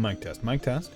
Mic test, mic test.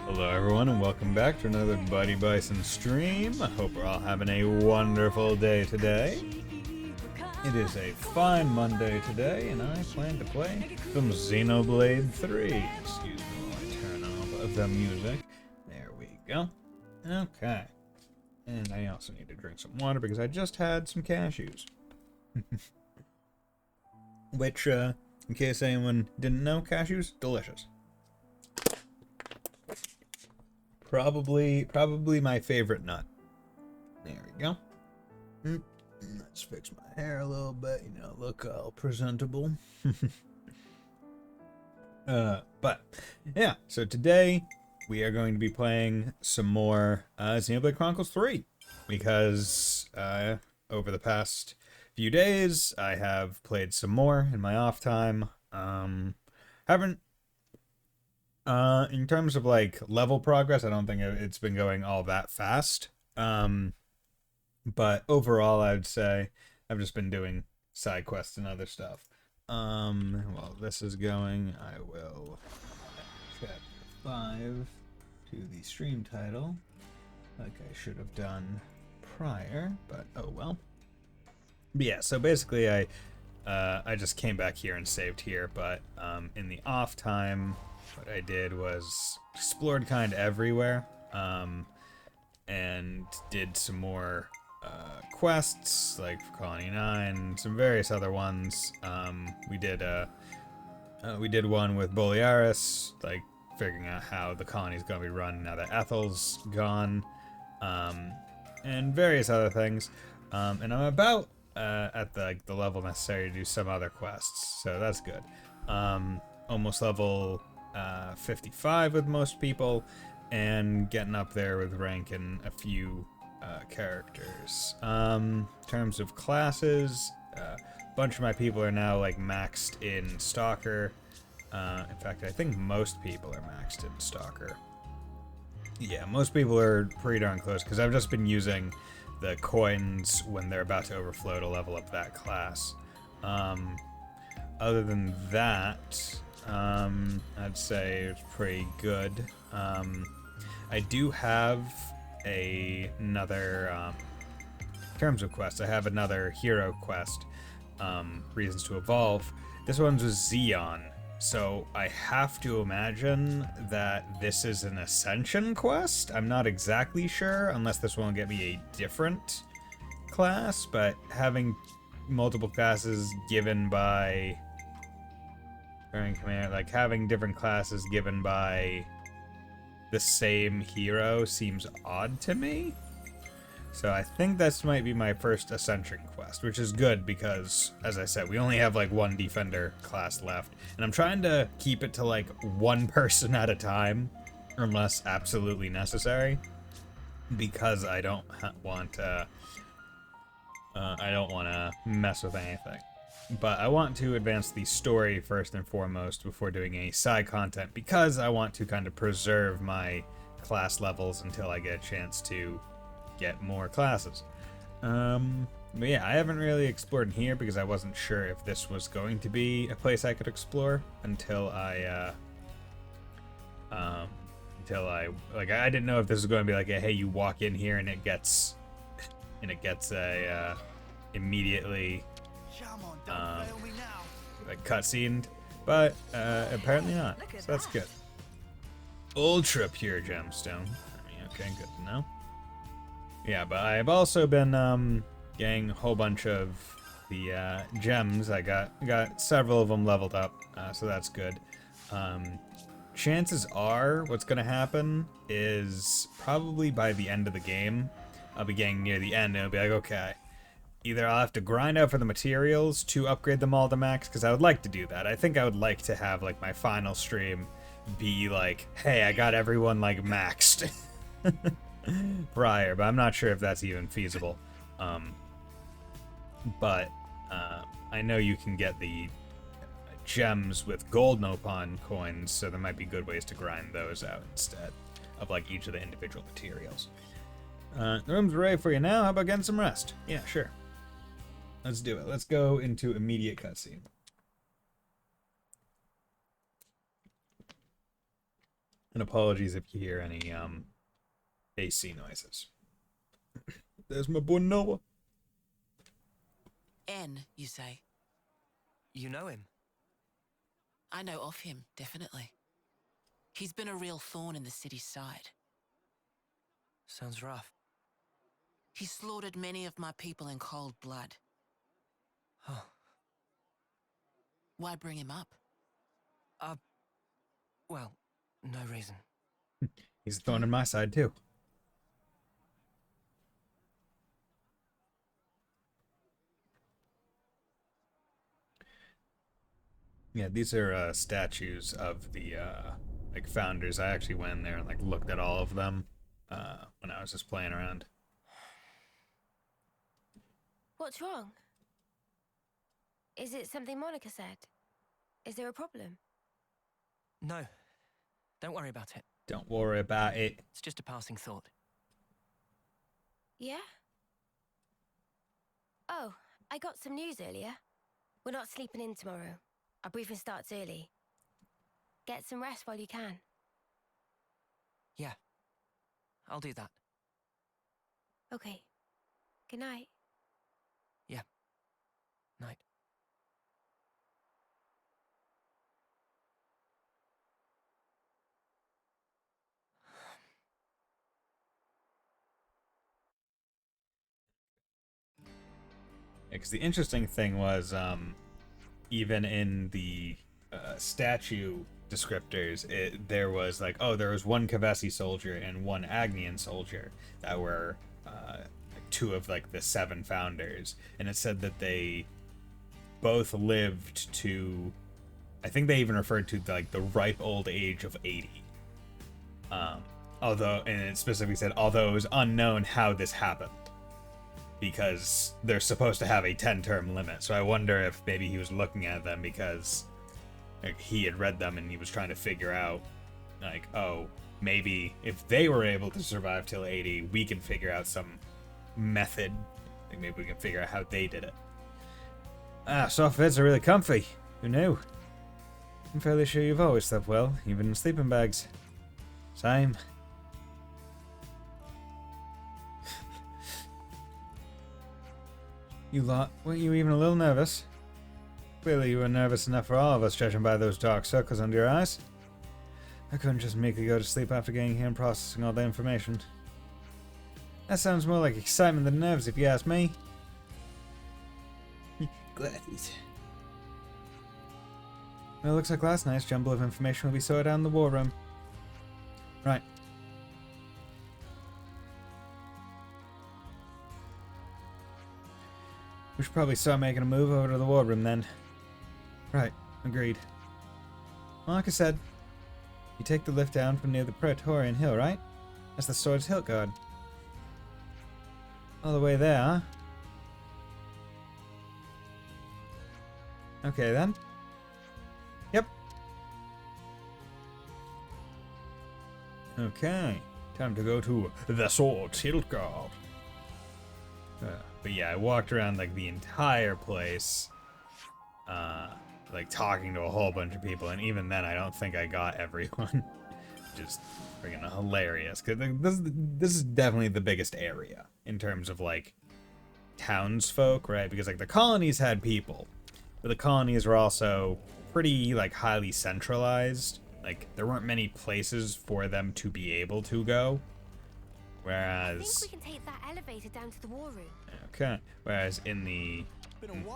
Hello everyone and welcome back to another Buddy Bison stream. I hope we're all having a wonderful day today. It is a fine Monday today and I plan to play some Xenoblade 3. Excuse me while I turn off the music. There we go. Okay. And I also need to drink some water because I just had some cashews. Which, in case anyone didn't know, cashews, delicious. Probably my favorite nut. There we go. Let's fix my hair a little bit, look all presentable. But yeah, so today we are going to be playing some more Xenoblade Chronicles 3 because over the past few days I have played some more in my off time. Haven't in terms of like level progress, I don't think it's been going all that fast. But overall, I'd say I've just been doing side quests and other stuff. While this is going, I will add chapter 5 to the stream title, like I should have done prior, but oh well. But yeah, so basically I just came back here and saved here, but in the off time, what I did was explored kind of everywhere, and did some more quests, like for Colony 9, some various other ones. We did one with Bolearis, like figuring out how the colony's gonna be run now that Ethel's gone, and various other things. And I'm about at the level necessary to do some other quests, so that's good. Almost level 55 with most people, and getting up there with rank in a few characters. In terms of classes, a bunch of my people are now like maxed in Stalker. In fact, I think most people are maxed in Stalker. Yeah, most people are pretty darn close, because I've just been using the coins when they're about to overflow to level up that class. Other than that, I'd say it's pretty good. I do have another, in terms of quests, I have another hero quest, Reasons to Evolve. This one's with Xeon, so I have to imagine that this is an Ascension quest. I'm not exactly sure, unless this one will get me a different class, but having multiple classes given by like having different classes given by the same hero seems odd to me. So I think this might be my first Ascension quest, which is good because, as I said, we only have like one Defender class left, and I'm trying to keep it to like one person at a time, unless absolutely necessary, because I don't want to mess with anything. But I want to advance the story first and foremost before doing any side content, because I want to kind of preserve my class levels until I get a chance to get more classes. But yeah, I haven't really explored in here because I wasn't sure if this was going to be a place I could explore until I I didn't know if this was going to be like a, hey, you walk in here and it gets a immediately like cutscened, but apparently not. So that's good. Ultra pure gemstone. I mean, okay, good to know. Yeah, but I've also been getting a whole bunch of the gems. I got several of them leveled up, so that's good. Chances are what's gonna happen is probably by the end of the game, I'll be getting near the end and it'll be like, okay, either I'll have to grind out for the materials to upgrade them all to max, because I would like to do that. I think I would like to have like my final stream be like, hey, I got everyone like maxed prior, but I'm not sure if that's even feasible. But I know you can get the gems with gold Nopon coins, so there might be good ways to grind those out instead of like each of the individual materials. The room's ready for you now. How about getting some rest? Yeah, sure. Let's do it. Let's go into immediate cutscene. And apologies if you hear any AC noises. There's my boy Noah. N, you say? You know him? I know of him, definitely. He's been a real thorn in the city's side. Sounds rough. He slaughtered many of my people in cold blood. Oh. Why bring him up? Well, no reason. He's a thorn in my side too. Yeah, these are statues of the like founders. I actually went in there and like looked at all of them when I was just playing around. What's wrong? Is it something Monica said? Is there a problem? No. Don't worry about it. Don't worry about it. It's just a passing thought. Yeah? Oh, I got some news earlier. We're not sleeping in tomorrow. Our briefing starts early. Get some rest while you can. Yeah. I'll do that. Okay. Good night. Yeah. Night. Because the interesting thing was, even in the statue descriptors, there was like, oh, there was one Kavesi soldier and one Agnian soldier that were two of like the 7 founders, and it said that they both lived to, I think they even referred to like the ripe old age of 80. Although, and it specifically said, although it was unknown how this happened, because they're supposed to have a 10-term limit. So I wonder if maybe he was looking at them because like, he had read them and he was trying to figure out, like, oh, maybe if they were able to survive till 80, we can figure out some method. Like maybe we can figure out how they did it. Soft beds are really comfy. Who knew? I'm fairly sure you've always slept well, even in sleeping bags. Same. You lot, weren't you even a little nervous? Clearly you were nervous enough for all of us, judging by those dark circles under your eyes. I couldn't just meekly go to sleep after getting here and processing all the information. That sounds more like excitement than nerves, if you ask me. Glad. Well, it looks like last night's jumble of information will be sorted out in the war room. Right. We should probably start making a move over to the war room then. Right, agreed. Well, like I said, you take the lift down from near the Praetorian Hill, right? That's the Swords Hilt Guard. All the way there, huh? Okay then. Yep. Okay. Time to go to the Swords Hilt Guard. But yeah, I walked around like the entire place, like talking to a whole bunch of people, and even then I don't think I got everyone. Just freaking hilarious, because this is definitely the biggest area in terms of like townsfolk, right? Because like the colonies had people, but the colonies were also pretty like highly centralized. Like there weren't many places for them to be able to go. Whereas I think we can take that elevator down to the war room. Okay. Whereas in the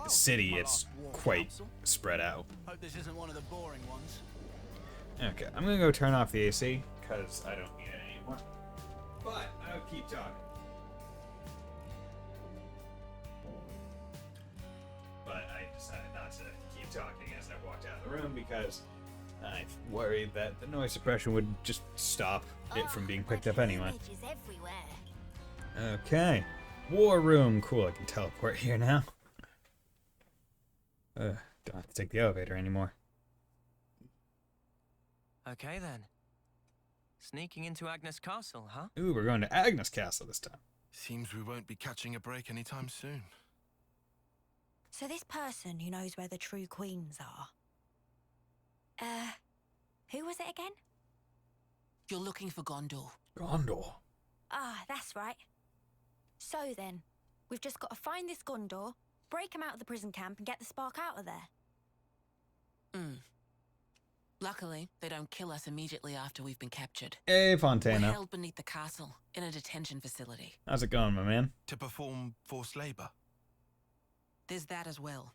city, it's quite spread out. Hope this isn't one of the boring ones. Okay, I'm gonna go turn off the AC because I don't need it anymore. But I'll keep talking. But I decided not to keep talking as I walked out of the room because I worried that the noise suppression would just stop it from being picked up anyway. Okay. War room. Cool, I can teleport here now. Don't have to take the elevator anymore. Okay then. Sneaking into Agnes Castle, huh? Ooh, we're going to Agnes Castle this time. Seems we won't be catching a break anytime soon. So this person who knows where the true queens are. Who was it again? You're looking for Gondor. Gondor. Ah, that's right. So then, we've just got to find this Gondor, break him out of the prison camp and get the spark out of there. Luckily, they don't kill us immediately after we've been captured. Hey, We're Fontana. held beneath the castle, in a detention facility. How's it going, my man? To perform forced labor. There's that as well.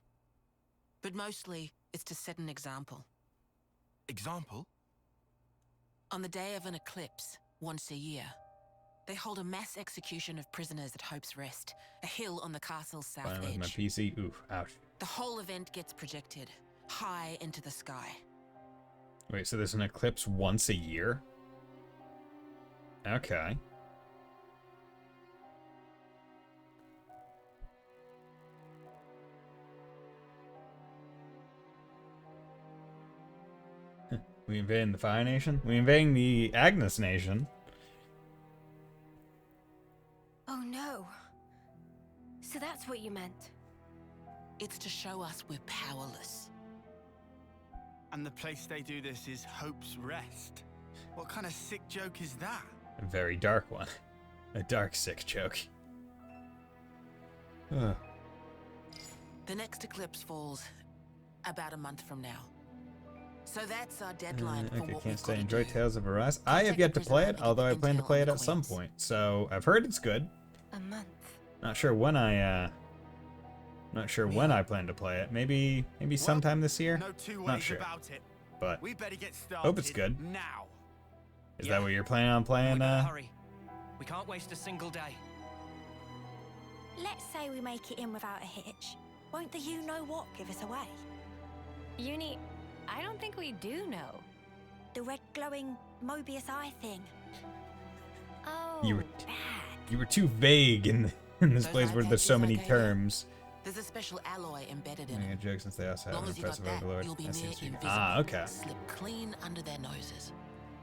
But mostly, it's to set an example. Example? On the day of an eclipse, once a year, they hold a mass execution of prisoners at Hope's Rest, a hill on the castle's south Fine with my edge. PC. Oof, ouch. The whole event gets projected, high into the sky. Wait, so there's an eclipse once a year? Okay. We invading the Fire Nation? We invading the Agnes Nation? Oh no. So that's what you meant. It's to show us we're powerless. And the place they do this is Hope's Rest. What kind of sick joke is that? A very dark one. A dark, sick joke. Ugh. The next eclipse falls about a month from now. So that's our deadline for Okay, what can't we've stay. got to Enjoy do. Tales of Arise. I have yet to play it, although I plan to play it at some point. So I've heard it's good. A month. Not sure when I Not sure when I plan to play it. Maybe sometime this year. No two ways Not sure. about it. But We better get started. hope it's good. Now. Is that what you're planning on We playing? gotta hurry. We can't waste a single day. Let's say we make it in without a hitch. Won't the you-know-what give us away? Uni, I don't think we do know. The red glowing Mobius eye thing. Oh, You were Bad. You were too vague in this Those place where eye there's so patches many okay? terms. There's a special alloy embedded in Making a it. joke since they also As have long an as you got impressive that, overlord. you'll be That near seems to be- invisible. Ah, okay. Slip clean under their noses.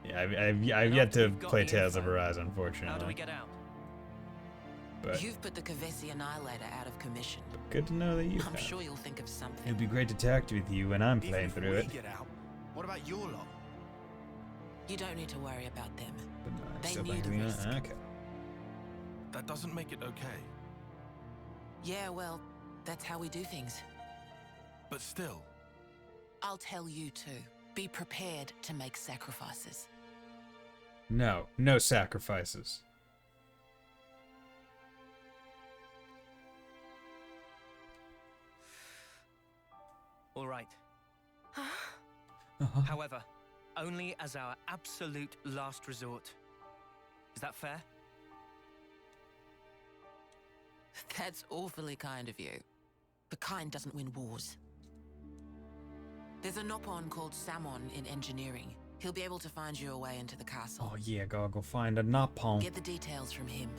Yeah, I've yet to play Tales of Arise, How do we unfortunately. get out? But You've put the Kavesi Annihilator out of commission. good to know that you I'm have. sure you'll think of something. It'll be great to talk with you when I'm Even playing if through we it. get out, what about your lot? You don't need to worry about them. But no, I'm They still knew playing the through it. risk. Okay. That doesn't make it okay. Yeah, well, that's how we do things. But still, I'll tell you too. Be prepared to make sacrifices. No sacrifices. All right. Uh-huh. However, only as our absolute last resort. Is that fair? That's awfully kind of you. But kind doesn't win wars. There's a Nopon called Samon in engineering. He'll be able to find you a way into the castle. Oh yeah, gotta go find a Nopon. Get the details from him.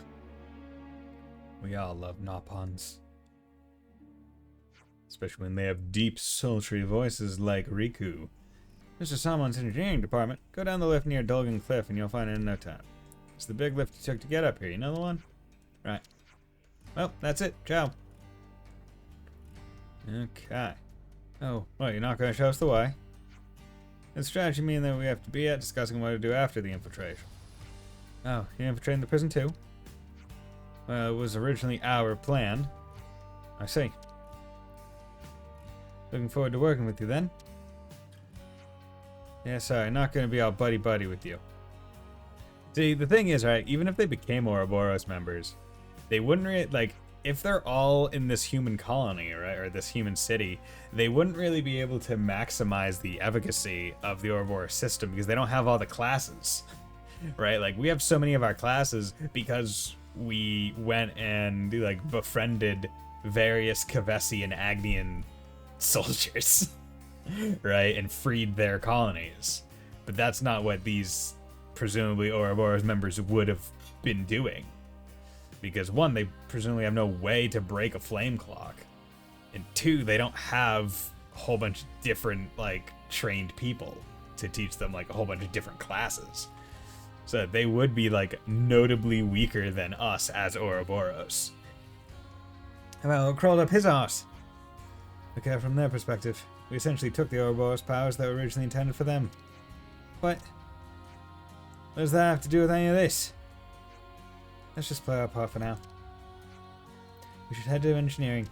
We all love Nopons. Especially when they have deep, sultry voices like Riku. Mr. Samon's engineering department. Go down the lift near Dolgan Cliff and you'll find it in no time. It's the big lift you took to get up here, you know the one? Right. Well, that's it. Ciao. Okay. Oh, well, you're not going to show us the way. Does strategy mean that we have to be at discussing what to do after the infiltration? Oh, you're infiltrating the prison too? Well, it was originally our plan. I see. Looking forward to working with you then. Yeah, sorry, not going to be all buddy-buddy with you. See, the thing is, right, even if they became Ouroboros members, they wouldn't really, like, if they're all in this human colony, right, or this human city, they wouldn't really be able to maximize the efficacy of the Ouroboros system because they don't have all the classes, right? Like, we have so many of our classes because we went and, like, befriended various Kavesi and Agnian soldiers, right, and freed their colonies. But that's not what these presumably Ouroboros members would have been doing. Because one, they presumably have no way to break a flame clock. And two, they don't have a whole bunch of different, like, trained people to teach them, like, a whole bunch of different classes. So they would be, like, notably weaker than us as Ouroboros. Well, it crawled up his arse. Look at it from their perspective. We essentially took the Ouroboros powers that were originally intended for them. What does that have to do with any of this? Let's just play our part for now. We should head to engineering.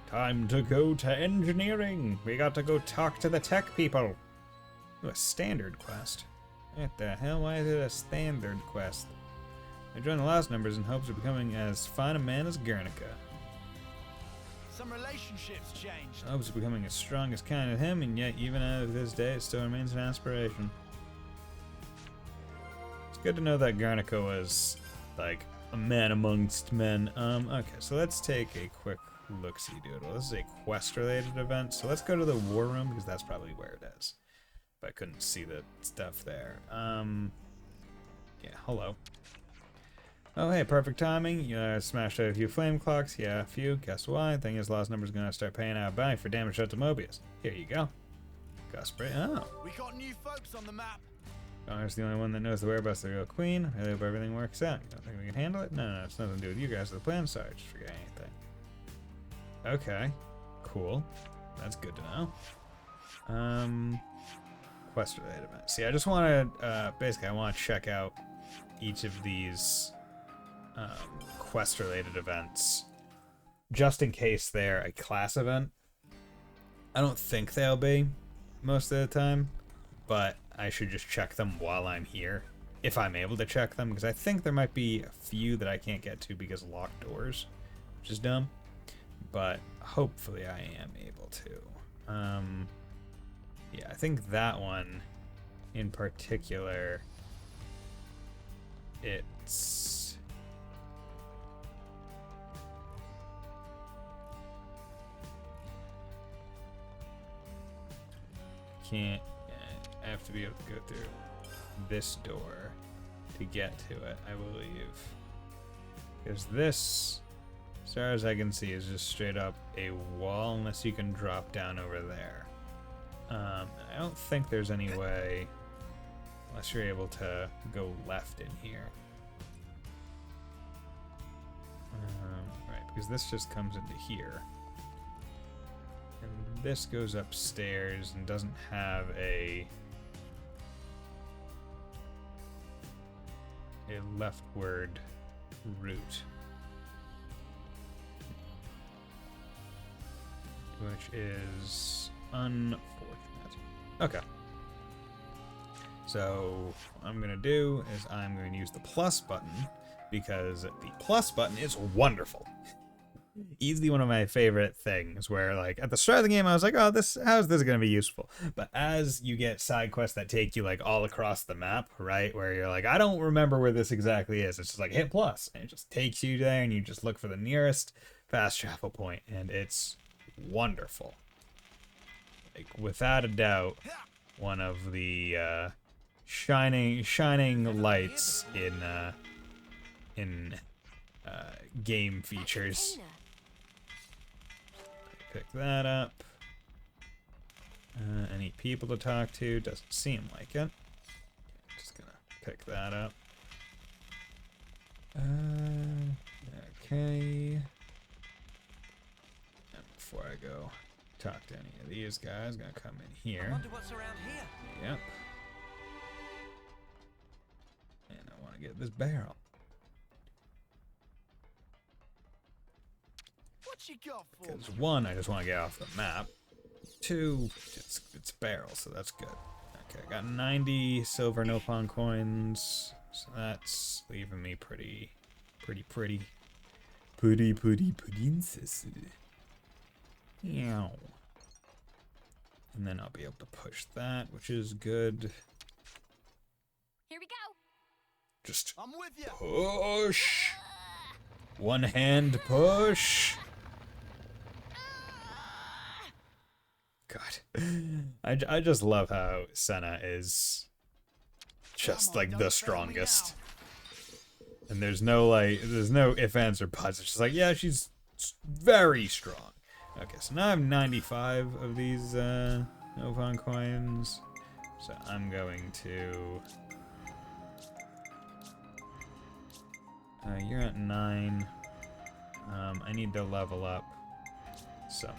Time to go to engineering. We got to go talk to the tech people. Ooh, a standard quest. What the hell? Why is it a standard quest? I joined the last numbers in hopes of becoming as fine a man as Guernica. some relationships changed. I hopes of becoming as strong as kind of him, and yet even out of this day, it still remains an aspiration. It's good to know that Guernica was, like, a man amongst men. Okay, so let's take a quick look-see, dude. Well, this is a quest-related event, so let's go to the war room, because that's probably where it is. If I couldn't see the stuff there. Yeah, hello. Oh, hey, perfect timing. You smashed out a few flame clocks. Yeah, a few. Guess why? Thing is, Lost Number's gonna start paying out a bounty for damage done to Mobius. Here you go. Got spray. Oh. We got new folks on the map. Connor's the only one that knows the whereabouts of the real queen. I hope everything works out. You don't think we can handle it? No, it's nothing to do with you guys or the plan. Sorry, just forget anything. Okay. Cool. That's good to know. Quest-related events. See, I just want to, basically, I want to check out each of these quest-related events just in case they're a class event. I don't think they'll be most of the time, but I should just check them while I'm here, if I'm able to check them, because I think there might be a few that I can't get to because of locked doors, which is dumb. but hopefully I am able to. Yeah, I think that one in particular, it's can't. I have to be able to go through this door to get to it, I believe, because this, as far as I can see, is just straight up a wall unless you can drop down over there. I don't think there's any way unless you're able to go left in here. Right, because this just comes into here. And this goes upstairs and doesn't have a leftward route. Which is unfortunate. Okay. So what I'm gonna do is I'm going to use the plus button because the plus button is wonderful. Easily one of my favorite things where, like, at the start of the game I was like, oh, how's this gonna be useful? But as you get side quests that take you like all across the map, right, where you're like, I don't remember where this exactly is, it's just like hit plus and it just takes you there and you just look for the nearest fast travel point, and it's wonderful. Like, without a doubt, one of the shining lights in game features. Pick that up. Any people to talk to? Doesn't seem like it. Just gonna pick that up. Okay. And before I go talk to any of these guys, gonna come in here. I wonder what's around here. Yep. And I want to get this barrel. What you got for me? Because one, I just want to get off the map. Two, it's barrel, so that's good. Okay, I got 90 silver Nopon coins, so that's leaving me pretty princess. Meow. And then I'll be able to push that, which is good. Here we go. Just I'm with you. push. One hand push. God, I just love how Senna is just like the strongest, and there's no ifs, ands, or buts. It's just like, yeah, she's very strong. Okay, so now I have 95 of these Novon coins, so I'm going to. You're at 9. I need to level up. So.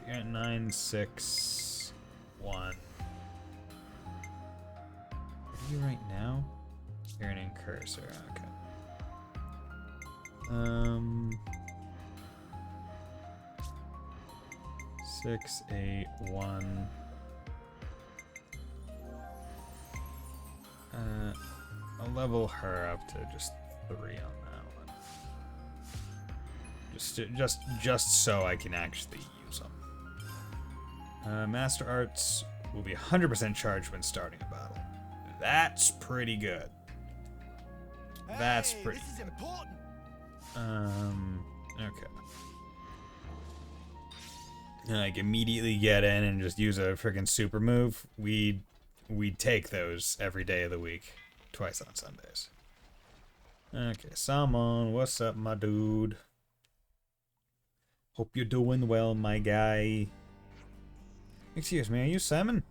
You're at 9, 6, 1. What are you right now? You're an incursor, okay. 6, 8, 1. I'll level her up to just 3 on that one. Just so I can actually use them. Master Arts will be 100% charged when starting a battle. That's pretty good. That's pretty This is good. important. Okay. Like, immediately get in and just use a freaking super move. We take those every day of the week. Twice on Sundays. Okay, Salmon, what's up, my dude? Hope you're doing well, my guy. Excuse me, are you Salmon?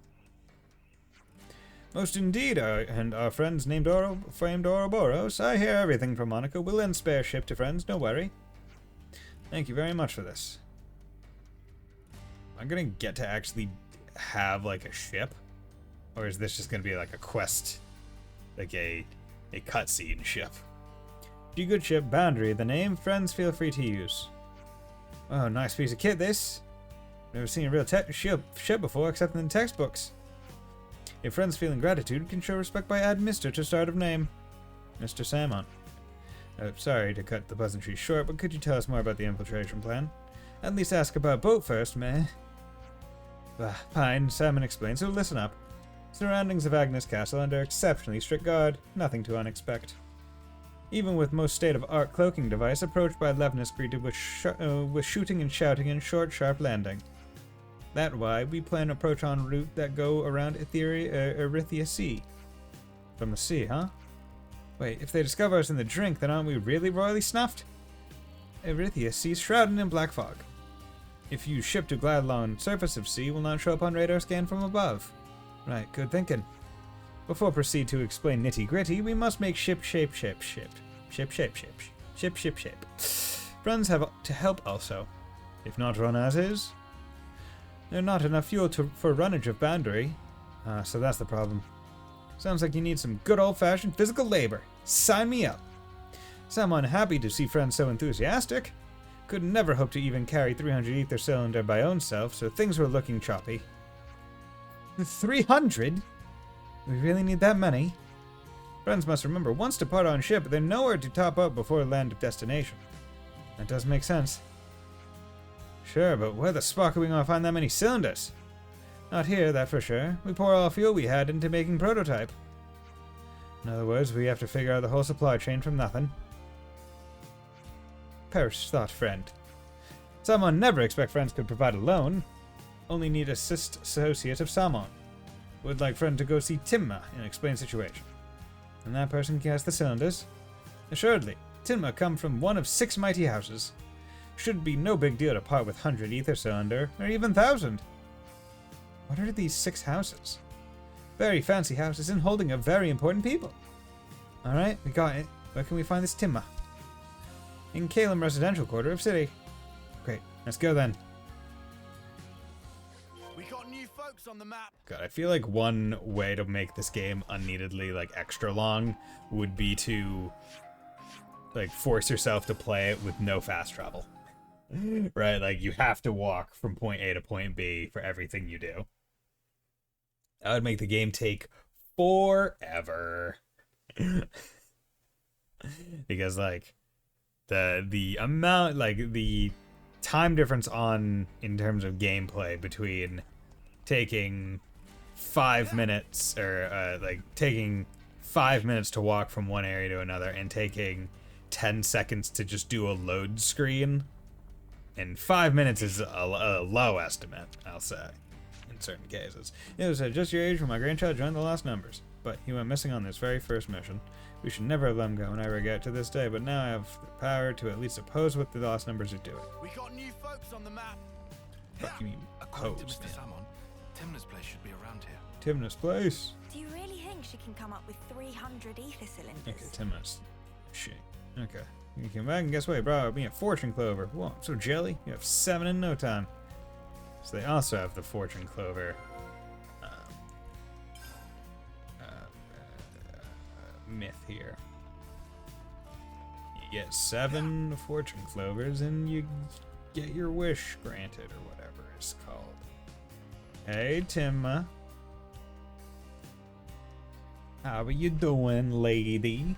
Most indeed, and our friends famed Ouroboros. I hear everything from Monaco. We'll lend spare ship to friends, no worry. Thank you very much for this. Am I gonna get to actually have, like, a ship? Or is this just gonna be, like, a quest? Like a cutscene ship? Do good ship, Boundary, the name. Friends, feel free to use. Oh, nice piece of kit, this. Never seen a real ship before, except in the textbooks. If friends feeling gratitude, can show respect by add Mr. to start of name. Mr. Salmon. Sorry to cut the pleasantries short, but could you tell us more about the infiltration plan? At least ask about boat first, meh? Fine, Simon explained, so listen up. Surroundings of Agnes Castle under exceptionally strict guard, nothing to unexpect. Even with most state-of-art cloaking device, approach by Levnis greeted with shooting and shouting and short, sharp landing. That why we plan to approach on route that go around Erythia Sea. From the sea, huh? Wait, if they discover us in the drink, then aren't we really royally snuffed? Erythia Sea's shrouded in black fog. If you ship to glide along surface of sea, will not show up on radar scan from above. Right, good thinking. Before proceed to explain nitty-gritty, we must make ship shape. Runs have to help also. If not run as is, there's not enough fuel for runnage of boundary. So that's the problem. Sounds like you need some good old-fashioned physical labor. Sign me up. So I'm happy to see friends so enthusiastic. Could never hope to even carry 300 ether cylinder by own self, so things were looking choppy. 300? We really need that many? Friends must remember, once depart on ship, they're nowhere to top up before land of destination. That does make sense. Sure, but where the spark are we gonna find that many cylinders? Not here, that for sure. We pour all fuel we had into making prototype. In other words, we have to figure out the whole supply chain from nothing. Perish thought, friend. Someone never expect friends could provide alone. Only need assist associate of Samon. Would like friend to go see Timma and explain situation. And that person can cast the cylinders. Assuredly, Timma come from one of 6 mighty houses. Should be no big deal to part with 100 ether cylinder, or even 1,000. What are these 6 houses? Very fancy houses and holding of very important people. Alright, we got it. Where can we find this Timma? In Calum residential quarter of city. Great, let's go then. We got new folks on the map. God, I feel like one way to make this game unneededly like extra long would be to like force yourself to play it with no fast travel. Right? Like you have to walk from point A to point B for everything you do. That would make the game take forever. Because like the amount, like the time difference on in terms of gameplay between taking 5 minutes or like taking 5 minutes to walk from one area to another and taking 10 seconds to just do a load screen, and 5 minutes is a low estimate, I'll say, in certain cases. It was just your age when my grandchild joined the Lost Numbers, but he went missing on this very first mission. We should never have let him go, and I regret to this day, but now I have the power to at least oppose what the Lost Numbers are doing. We got new folks on the map. What you mean, According to oppose? Mr. Salmon, Timna's place should be around here. Timna's place. Do you really think she can come up with 300 ether cylinders? Okay, Timna's shit. Okay. You came back and guess what? You brought me a fortune clover. Whoa, I'm so jelly. You have 7 in no time. So they also have the fortune clover myth here. You get 7 fortune clovers and you get your wish granted, or whatever it's called. Hey, Timma. How are you doing, lady?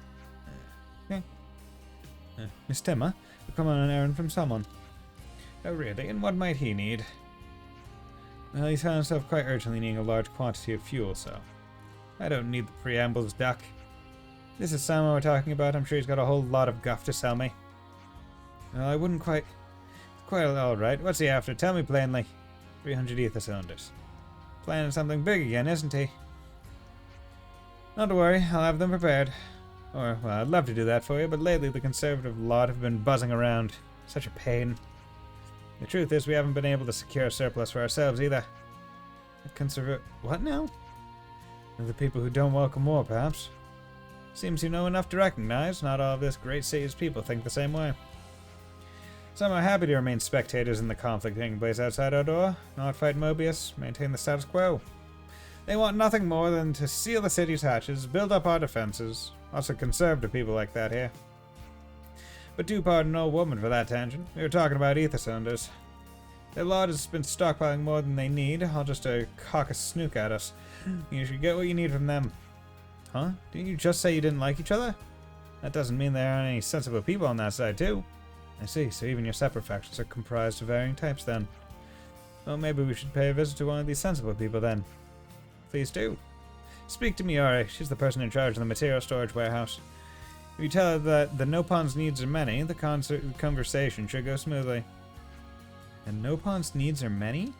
Miss Timma, we've come on an errand from someone. Oh, really? And what might he need? Well, he's found himself quite urgently needing a large quantity of fuel, so I don't need the preambles, Duck. This is Samo we're talking about. I'm sure he's got a whole lot of guff to sell me. Well, I wouldn't quite all right. What's he after? Tell me plainly. 300 ether cylinders. Planning something big again, isn't he? Not to worry, I'll have them prepared. Or, well, I'd love to do that for you, but lately the conservative lot have been buzzing around. Such a pain. The truth is, we haven't been able to secure a surplus for ourselves either. What now? The people who don't welcome war, perhaps. Seems you know enough to recognize not all of this great city's people think the same way. Some are happy to remain spectators in the conflict taking place outside our door, not fight Mobius, maintain the status quo. They want nothing more than to seal the city's hatches, build up our defenses. Also conservative people like that here. But do pardon an old woman for that tangent. We were talking about ether cylinders. Their lot has been stockpiling more than they need, all just to cock a snook at us. You should get what you need from them. Huh? Didn't you just say you didn't like each other? That doesn't mean there aren't any sensible people on that side, too. I see, so even your separate factions are comprised of varying types then. Well, maybe we should pay a visit to one of these sensible people then. Please do. Speak to Miori. She's the person in charge of the material storage warehouse. If you tell her that the Nopon's needs are many, the conversation should go smoothly. And Nopon's needs are many?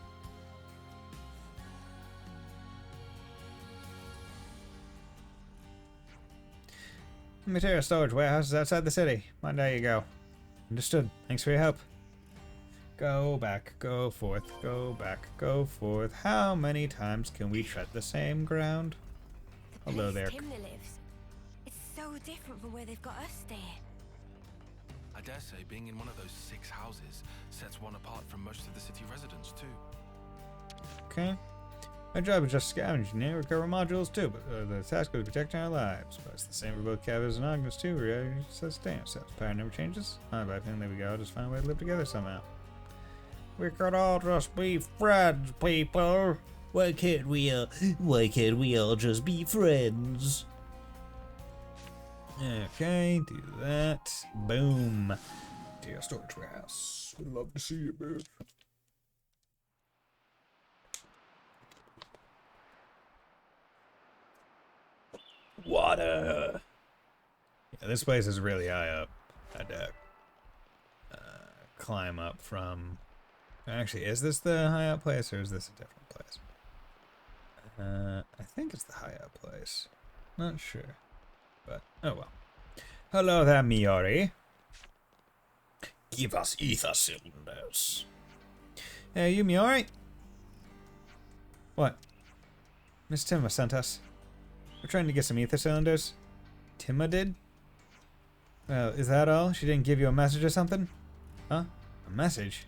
The material storage warehouse is outside the city. Mind how you go. Understood. Thanks for your help. Go back, go forth, go back, go forth. How many times can we tread the same ground? The Hello place there. Timna lives. It's so different from where they've got us staying. I dare say being in one of those 6 houses sets one apart from most of the city residents too. Okay. My job is just scavenging and recover modules too, but the task is protecting our lives. But it's the same for both Cavers and Agnes too. We really sustain ourselves. Power never changes. But I think there we go. I'll just find a way to live together somehow. We could all just be friends, people. Why can't we all just be friends? Okay, do that. Boom. To your storage warehouse. Would love to see you, man. Water. Yeah, this place is really high up. I had to climb up from... Actually, is this the high up place or is this a different place? I think it's the high up place. Not sure. But, oh well. Hello there, Miori. Give us ether cylinders. Hey, you Miori? What? Miss Timma sent us. We're trying to get some ether cylinders. Timma did? Well, is that all? She didn't give you a message or something? Huh? A message?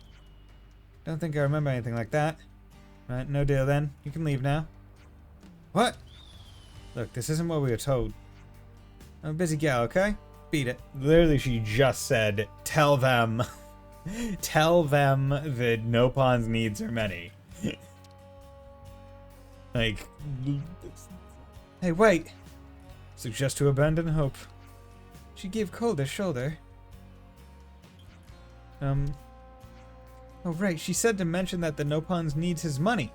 Don't think I remember anything like that. Right, no deal then. You can leave now. What? Look, this isn't what we were told. I'm a busy gal, okay? Beat it. Literally, she just said, tell them. Tell them that Nopon's needs are many. Like... Hey, wait! Suggest to abandon hope. She gave Cole the shoulder. Oh right, she said to mention that the Nopons needs his money.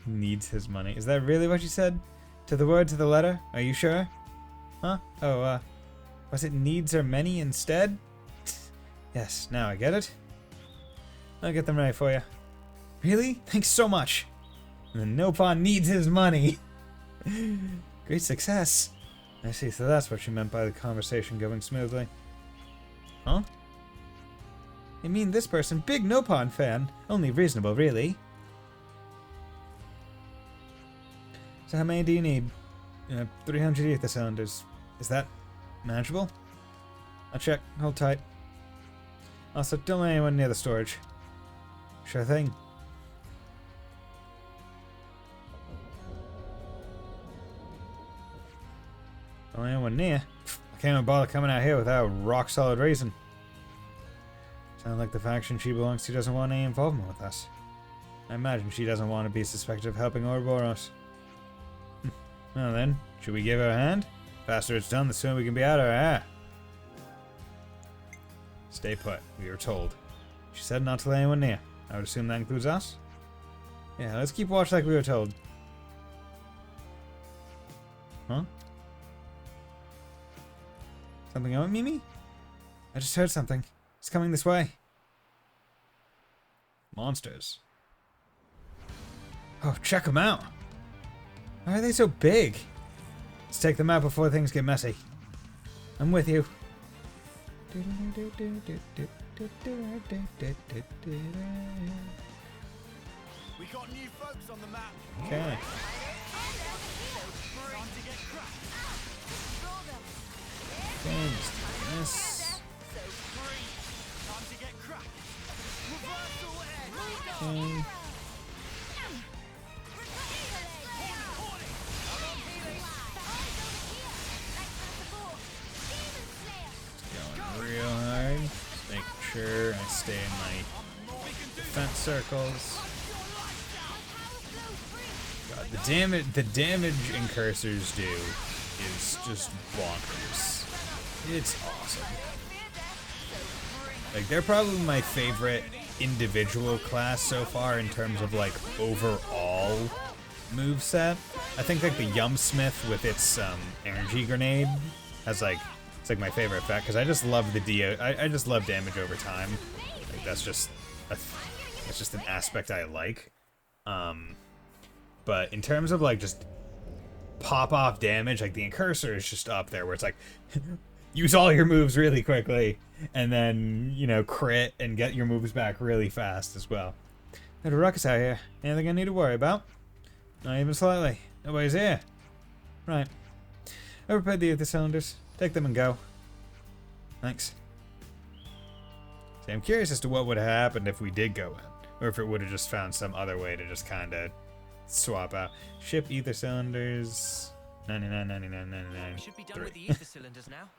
Needs his money. Is that really what she said? To the word, to the letter? Are you sure? Huh? Oh, was it needs or many instead? Yes, now I get it. I'll get them ready for you. Really? Thanks so much. And the Nopon needs his money. Great success. I see, so that's what she meant by the conversation going smoothly. Huh? I mean, this person, big Nopon fan. Only reasonable, really. So how many do you need? 300 ether cylinders. Is that manageable? I'll check. Hold tight. Also, don't let anyone near the storage. Sure thing. Don't let anyone near. I can't even bother coming out here without a rock-solid reason. Sounds like the faction she belongs to doesn't want any involvement with us. I imagine she doesn't want to be suspected of helping Ouroboros. Well then, should we give her a hand? The faster it's done, the sooner we can be out of her hair. Stay put, we were told. She said not to let anyone near. I would assume that includes us? Yeah, let's keep watch like we were told. Huh? Something on Mimi? I just heard something. It's coming this way. Monsters. Oh, check them out. Why are they so big? Let's take them out before things get messy. I'm with you. We got new folks on the map. Okay. Okay, just do this. Okay. Going real hard. Just making sure I stay in my defense circles. God, the damage incursors do is just bonkers. It's awesome. Like, they're probably my favorite individual class so far in terms of, like, overall moveset. I think, like, the Yumsmith with its energy grenade has, like, it's, like, my favorite effect, because I just love the I just love damage over time. Like, that's just an aspect I like. But in terms of, like, just pop-off damage, like, the Incursor is just up there, where it's like, use all your moves really quickly, and then, you know, crit and get your moves back really fast as well. Got a ruckus out here. Anything I need to worry about? Not even slightly. Nobody's here. Right. I repaired the other cylinders. Take them and go. Thanks. See, I'm curious as to what would have happened if we did go in, or if it would have just found some other way to just kind of swap out. Ship ether cylinders. 99, 99, 99. Should be done with the ether cylinders now.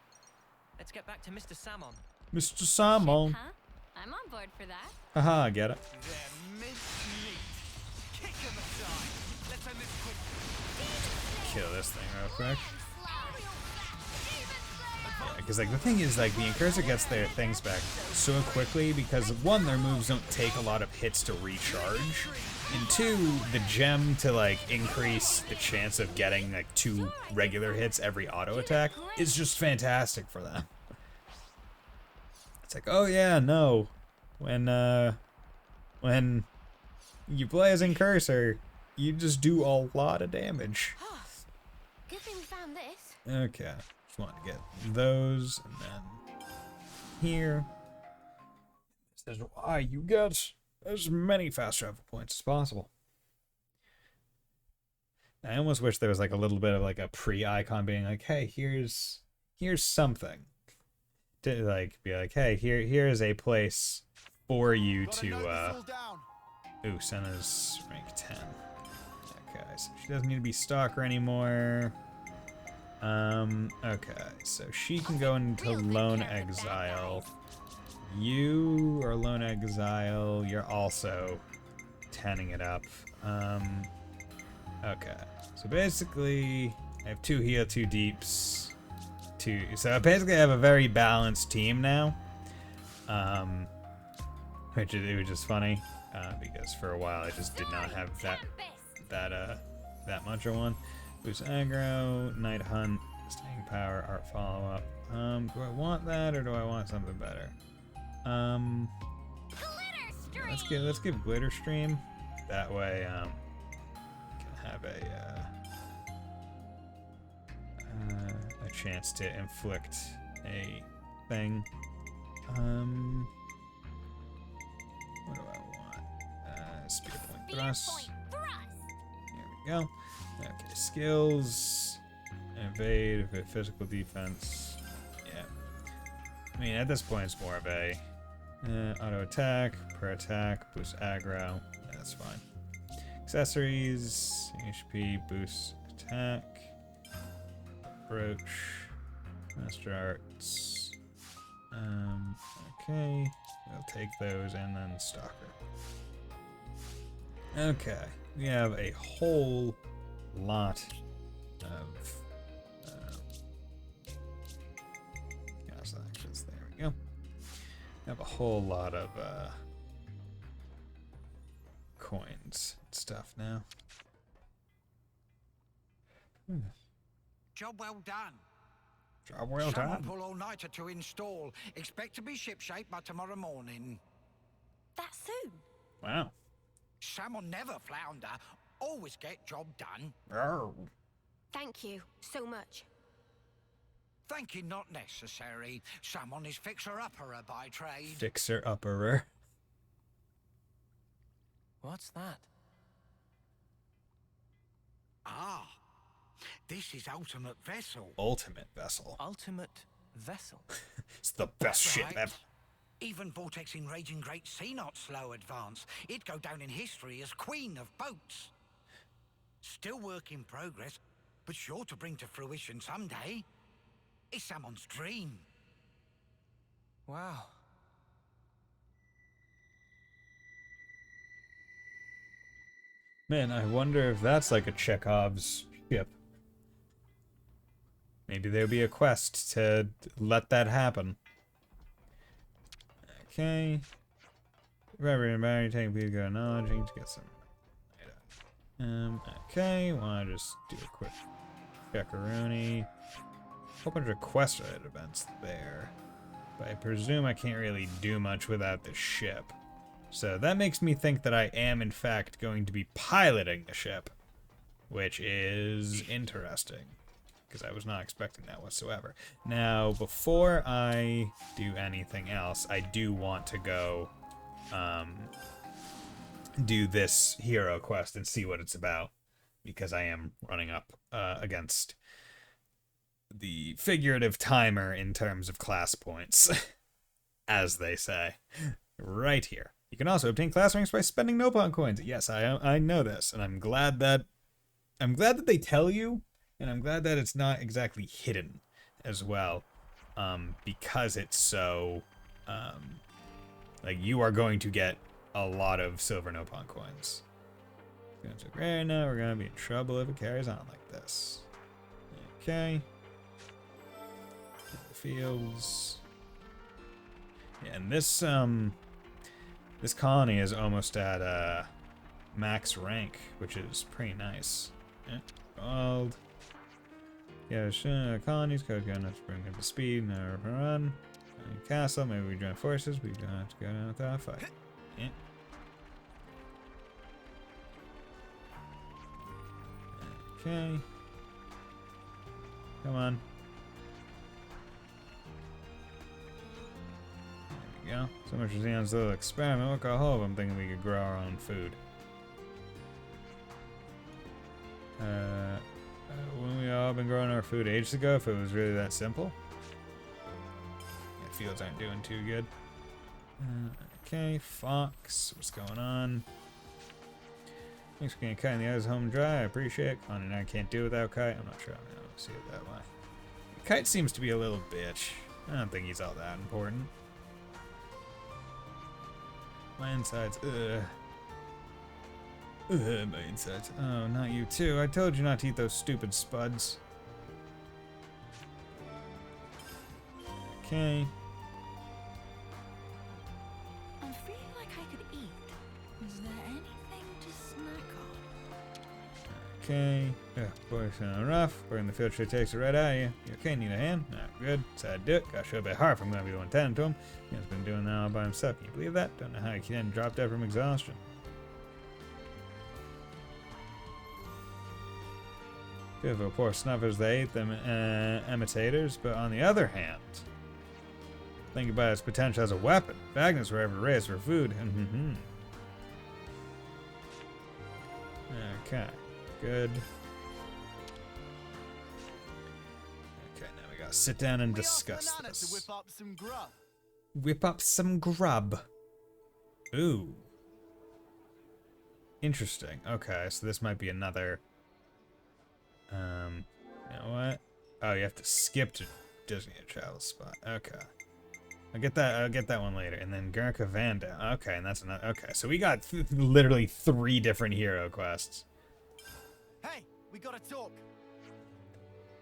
Let's get back to Mr. Salmon. Mr. Salmon. Huh? I'm on board for that. Haha, I get it. They're mincemeat. Kick them aside. Let's end this quick. Kill this thing real quick. Yeah, because, like, the thing is, like, the Incursor gets their things back so quickly because, one, their moves don't take a lot of hits to recharge, and two, the gem to, like, increase the chance of getting, like, 2 regular hits every auto attack is just fantastic for them. It's like, oh yeah, no, when you play as Incursor, you just do a lot of damage. Good thing we found this. Okay, just want to get those, and then here. This is why you get as many fast travel points as possible. I almost wish there was, like, a little bit of, like, a pre-icon being like, hey, here's something. To, like, be like, hey, here is a place for you to, ooh, Senna's rank 10. Okay, so she doesn't need to be Stalker anymore. Okay, so she can go into Lone Exile. You are Lone Exile. You're also tanning it up. Okay, so basically, I have 2 heal, 2 deeps, 2. So I basically have a very balanced team now, which is funny because for a while I just did not have that much of one. Boost aggro, Night Hunt, Staying Power, Art Follow-up. Do I want that or do I want something better? Let's give Glitter Stream. That way, we can have a chance to inflict a thing. What do I want? Spear Point Thrust. There we go. Okay, skills. Evade, physical defense. Yeah. I mean, at this point, it's more of a auto attack, per attack, boost aggro. Yeah, that's fine. Accessories, HP, boost attack, brooch, master arts. Okay, we'll take those and then Stalker. Okay, we have a whole lot of actions. There we go. We have a whole lot of coins and stuff now. Job well done. Job well done. Pull all-nighter to install. Expect to be shipshape by tomorrow morning. That soon? Wow. Salmon never flounder. Always get job done. Oh. Thank you so much. Thank you not necessary. Salmon is fixer-upperer by trade. Fixer-upperer. What's that? Ah, this is ultimate vessel. Ultimate vessel. Ultimate vessel. It's the best ship Right. ever. Even Vortexing Raging Great Sea not slow advance. It'd go down in history as queen of boats. Still work in progress, but sure to bring to fruition someday. It's someone's dream. Wow. Man, I wonder if that's like a Chekhov's ship. Maybe there'll be a quest to let that happen. Okay. Remember, everybody take please go knowledge. I need to get some. Okay. Wanna just do a quick checkaroonie. Whole bunch of quest-related events there. But I presume I can't really do much without the ship. So that makes me think that I am, in fact, going to be piloting the ship. Which is interesting. Because I was not expecting that whatsoever. Now, before I do anything else, I do want to go do this hero quest and see what it's about. Because I am running up against the figurative timer in terms of class points. As they say. Right here. You can also obtain class ranks by spending Nopon coins. Yes, I know this, and I'm glad that they tell you, and I'm glad that it's not exactly hidden as well, because it's so like you are going to get a lot of silver Nopon coins. Right now we're gonna be in trouble if it carries on like this. Okay. The fields. Yeah, and this this colony is almost at max rank, which is pretty nice. Yeah, gold. Yeah, sure. Colonies, code gun, let's bring up the speed, never run. Castle, maybe we join forces, we don't have to go down without a fight. Yeah. Okay. Come on. There we go. So much for Xenon's little experiment. Look how whole I'm thinking we could grow our own food. Wouldn't we all been growing our food ages ago if it was really that simple? Yeah, fields aren't doing too good. Okay, Fox, what's going on? Thanks for getting Kite and the others home dry. I appreciate it. Con and I can't do without Kite. I'm not sure I'm gonna see it that way. Kite seems to be a little bitch. I don't think he's all that important. My insides, my insides. Oh, not you too. I told you not to eat those stupid spuds. Okay. I'm feeling like I could eat. Is there anything to snack on? Okay. Boy, sound rough. Burning the field sure takes it right out of you. You okay? Need a hand? Not good. So I'd do it. Gotta show a bit hard if I'm gonna be the one tending to him. He's been doing that all by himself. Can you believe that? Don't know how he can drop dead from exhaustion. Good for poor snuffers, they ate them imitators, but on the other hand, think about its potential as a weapon. Magnets were ever raised for food. Okay, good. Okay, now we gotta sit down and discuss this. To whip up some grub. Whip up some grub. Ooh. Interesting. Okay, so this might be another... you know what? Oh, you have to skip to Disney travel spot. Okay. I'll get that one later. And then Guernica Vanda. Okay, and that's another. Okay, so we got literally 3 different hero quests. Hey, we gotta talk.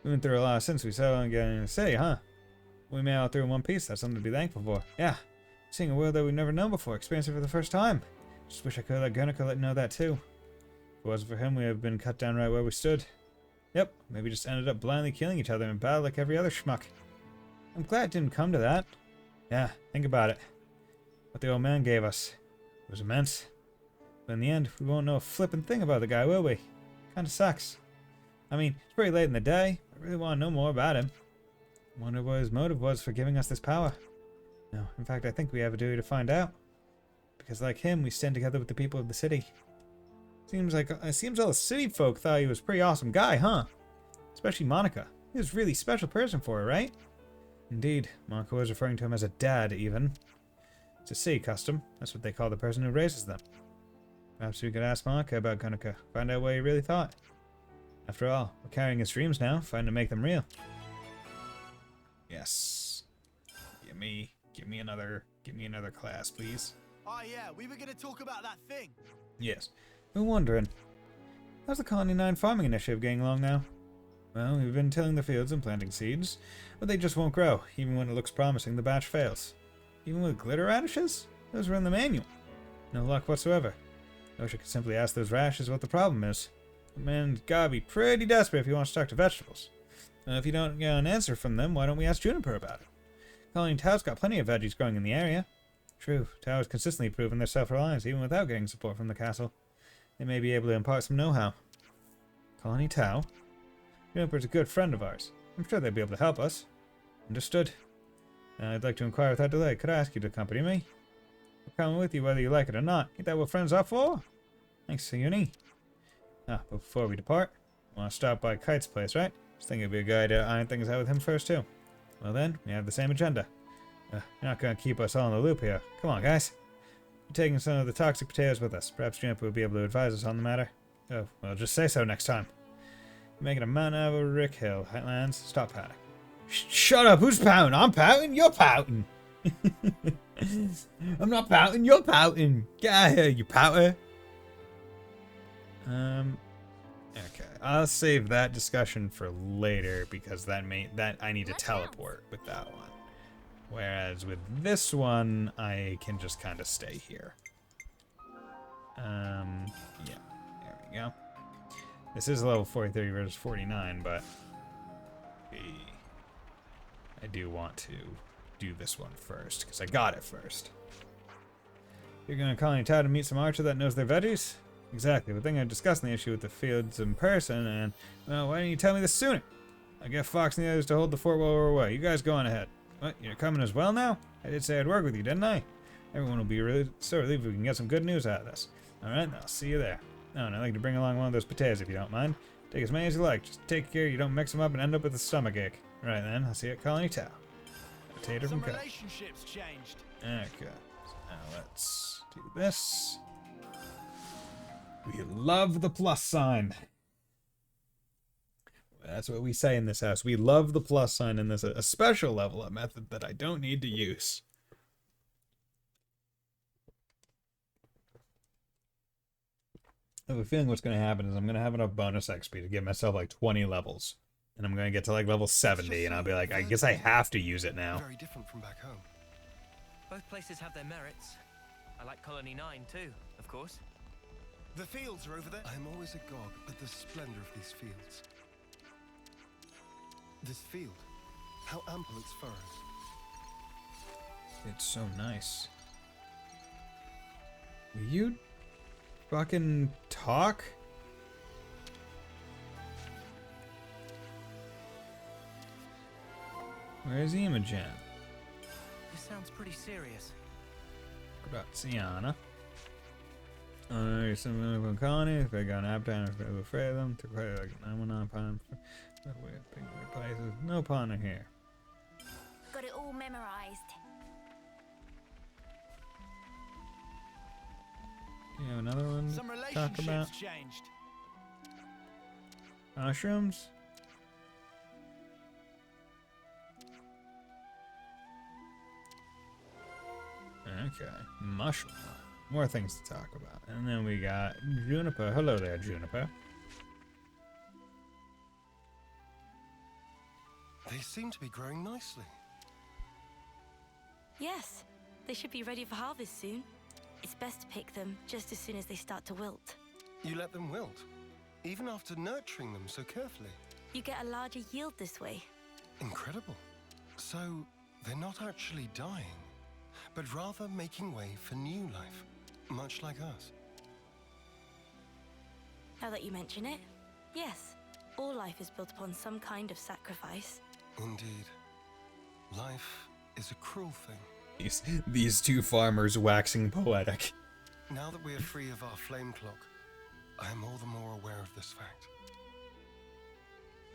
We went through a lot since we settled on getting to city, huh? We made it all through in one piece. That's something to be thankful for. Yeah. Seeing a world that we've never known before. Experiencing it for the first time. Just wish I could let Guernica let you know that too. If it wasn't for him, we would have been cut down right where we stood. Yep, maybe just ended up blindly killing each other in battle like every other schmuck. I'm glad it didn't come to that. Yeah, think about it. What the old man gave us. It was immense. But in the end, we won't know a flippin' thing about the guy, will we? Kinda sucks. I mean, it's pretty late in the day. I really want to know more about him. I wonder what his motive was for giving us this power. No, in fact, I think we have a duty to find out. Because like him, we stand together with the people of the city. Seems all the city folk thought he was a pretty awesome guy, huh? Especially Monica. He was a really special person for her, right? Indeed. Monica was referring to him as a dad, even. It's a city custom. That's what they call the person who raises them. Perhaps we could ask Monica about Guernica, find out what he really thought. After all, we're carrying his dreams now, find to make them real. Yes. Give me another class, please. Oh yeah, we were gonna talk about that thing. Yes. Been wondering, how's the Colony 9 farming initiative getting along now? Well, we've been tilling the fields and planting seeds, but they just won't grow. Even when it looks promising, the batch fails. Even with glitter radishes? Those were in the manual. No luck whatsoever. I wish I could simply ask those radishes what the problem is. The man's gotta be pretty desperate if he wants to talk to vegetables. If you don't get an answer from them, why don't we ask Juniper about it? Colony Tao's got plenty of veggies growing in the area. True, Tao has consistently proven their self-reliance even without getting support from the castle. They may be able to impart some know-how. Colony Tao? Juniper's a good friend of ours. I'm sure they'd be able to help us. Understood. I'd like to inquire without delay. Could I ask you to accompany me? We're coming with you whether you like it or not. Ain't that what friends are for? Thanks, Sayuni. But before we depart, I want to stop by Kite's place, right? I was thinking it'd be a good idea to iron things out with him first, too. Well then, we have the same agenda. You're not going to keep us all in the loop here. Come on, guys. We're taking some of the toxic potatoes with us. Perhaps Juniper will be able to advise us on the matter. Oh, well, just say so next time. You're making a mountain out of a Rick Hill. Highlands, stop pouting. Shut up! Who's pouting? I'm pouting? You're pouting! I'm not pouting, you're pouting! Get out of here, you pouter! Okay. I'll save that discussion for later because that I need to teleport with that one. Whereas with this one, I can just kind of stay here. Yeah. There we go. This is level 43 versus 49, but I do want to do this one first, because I got it first. You're going to Colony Tao to meet some archer that knows their veggies? Exactly, but then I'm discussing the issue with the fields in person, and, well, why didn't you tell me this sooner? I get Fox and the others to hold the fort while we're away. You guys go on ahead. What, you're coming as well now? I did say I'd work with you, didn't I? Everyone will be so relieved if we can get some good news out of this. Alright, I'll see you there. Oh, and I'd like to bring along one of those potatoes if you don't mind. Take as many as you like, just take care you don't mix them up and end up with a stomachache. Right then, I'll see you at Colony Tao. Potato from Cut. Relationships changed. Okay, so now let's do this. We love the plus sign. That's what we say in this house. We love the plus sign in this, a special level up method that I don't need to use. I have a feeling what's going to happen is I'm going to have enough bonus XP to give myself like 20 levels. And I'm going to get to like level 70 and I'll be like, I guess I have to use it now. Very different from back home. Both places have their merits. I like Colony 9 too, of course. The fields are over there. I am always agog at the splendor of these fields. This field, how ample its furrows. It's so nice. Will you fucking talk? Where's Imogen? This sounds pretty serious. Graziana. You're some of a colony. If they got an appetite, if they're afraid of them, to quite like I'm on pond. Big places. No partner here. Got it all memorized. You have another one Some to talk about? relationships changed. Mushrooms? Okay, mushroom. More things to talk about. And then we got Juniper. Hello there, Juniper. They seem to be growing nicely. Yes, they should be ready for harvest soon. It's best to pick them just as soon as they start to wilt. You let them wilt, even after nurturing them so carefully. You get a larger yield this way. Incredible. So, they're not actually dying, but rather making way for new life, much like us. Now that you mention it, yes, all life is built upon some kind of sacrifice. Indeed. Life is a cruel thing. These two farmers waxing poetic. Now that we are free of our flame clock, I am all the more aware of this fact.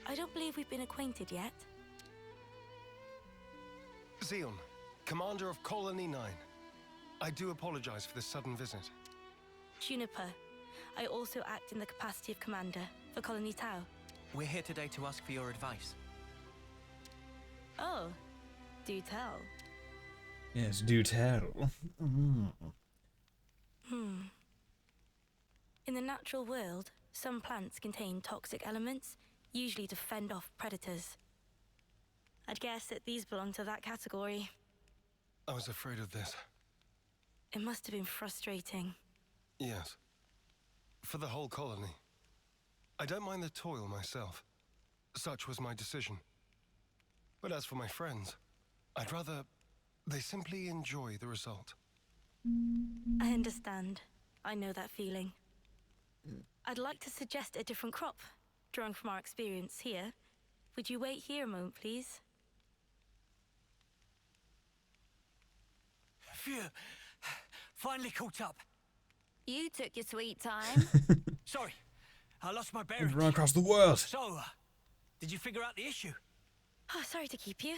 I don't believe we've been acquainted yet. Xeon, commander of Colony 9. I do apologize for this sudden visit. Juniper, I also act in the capacity of commander for Colony Tao. We're here today to ask for your advice. Oh, do tell. Yes, do tell. In the natural world, some plants contain toxic elements, usually to fend off predators. I'd guess that these belong to that category. I was afraid of this. It must have been frustrating. Yes. For the whole colony. I don't mind the toil myself. Such was my decision. But as for my friends, I'd rather they simply enjoy the result. I understand. I know that feeling. I'd like to suggest a different crop, drawing from our experience here. Would you wait here a moment, please? Phew. Finally caught up. You took your sweet time. Sorry, I lost my We've bearings. run across the world. So, did you figure out the issue? Oh, sorry to keep you.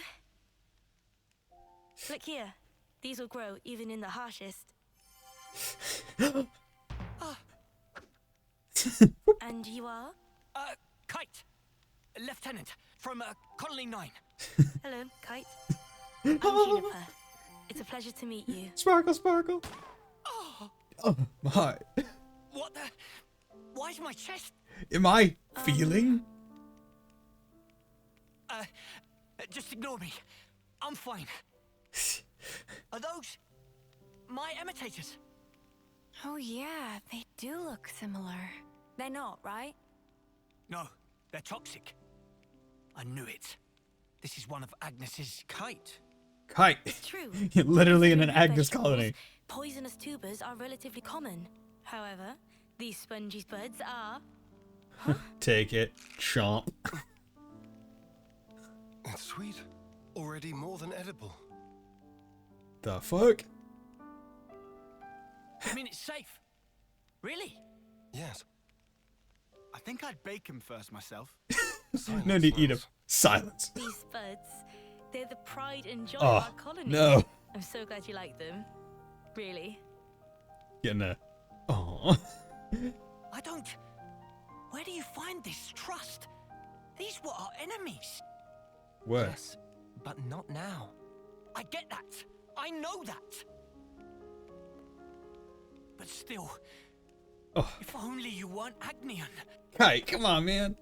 Look here. These will grow even in the harshest. And you are? Kite. Lieutenant from Colony 9. Hello, Kite. I'm Juniper. It's a pleasure to meet you. Sparkle, sparkle. Oh my. What the? Why's my chest? Am I feeling? Just ignore me. I'm fine. Are those my imitators? Oh yeah, they do look similar. They're not, right? No, they're toxic. I knew it. This is one of Agnes's kite. Kite. It's true. Literally in an Agnes Vegetables, colony. Poisonous tubers are relatively common. However, these spongy buds are... Take it. Chomp. It's sweet. Already more than edible. The fuck? You mean it's safe? Really? Yes. I think I'd bake him first myself. No need to eat them. Silence. These buds, they're the pride and joy Oh, of our colony. no. I'm so glad you like them. Really. Getting a... Aww. I don't... Where do you find this trust? These were our enemies. What? Yes, but not now. I get that. I know that. But still, Oh. if only you weren't Agnian. Kite, come on, man.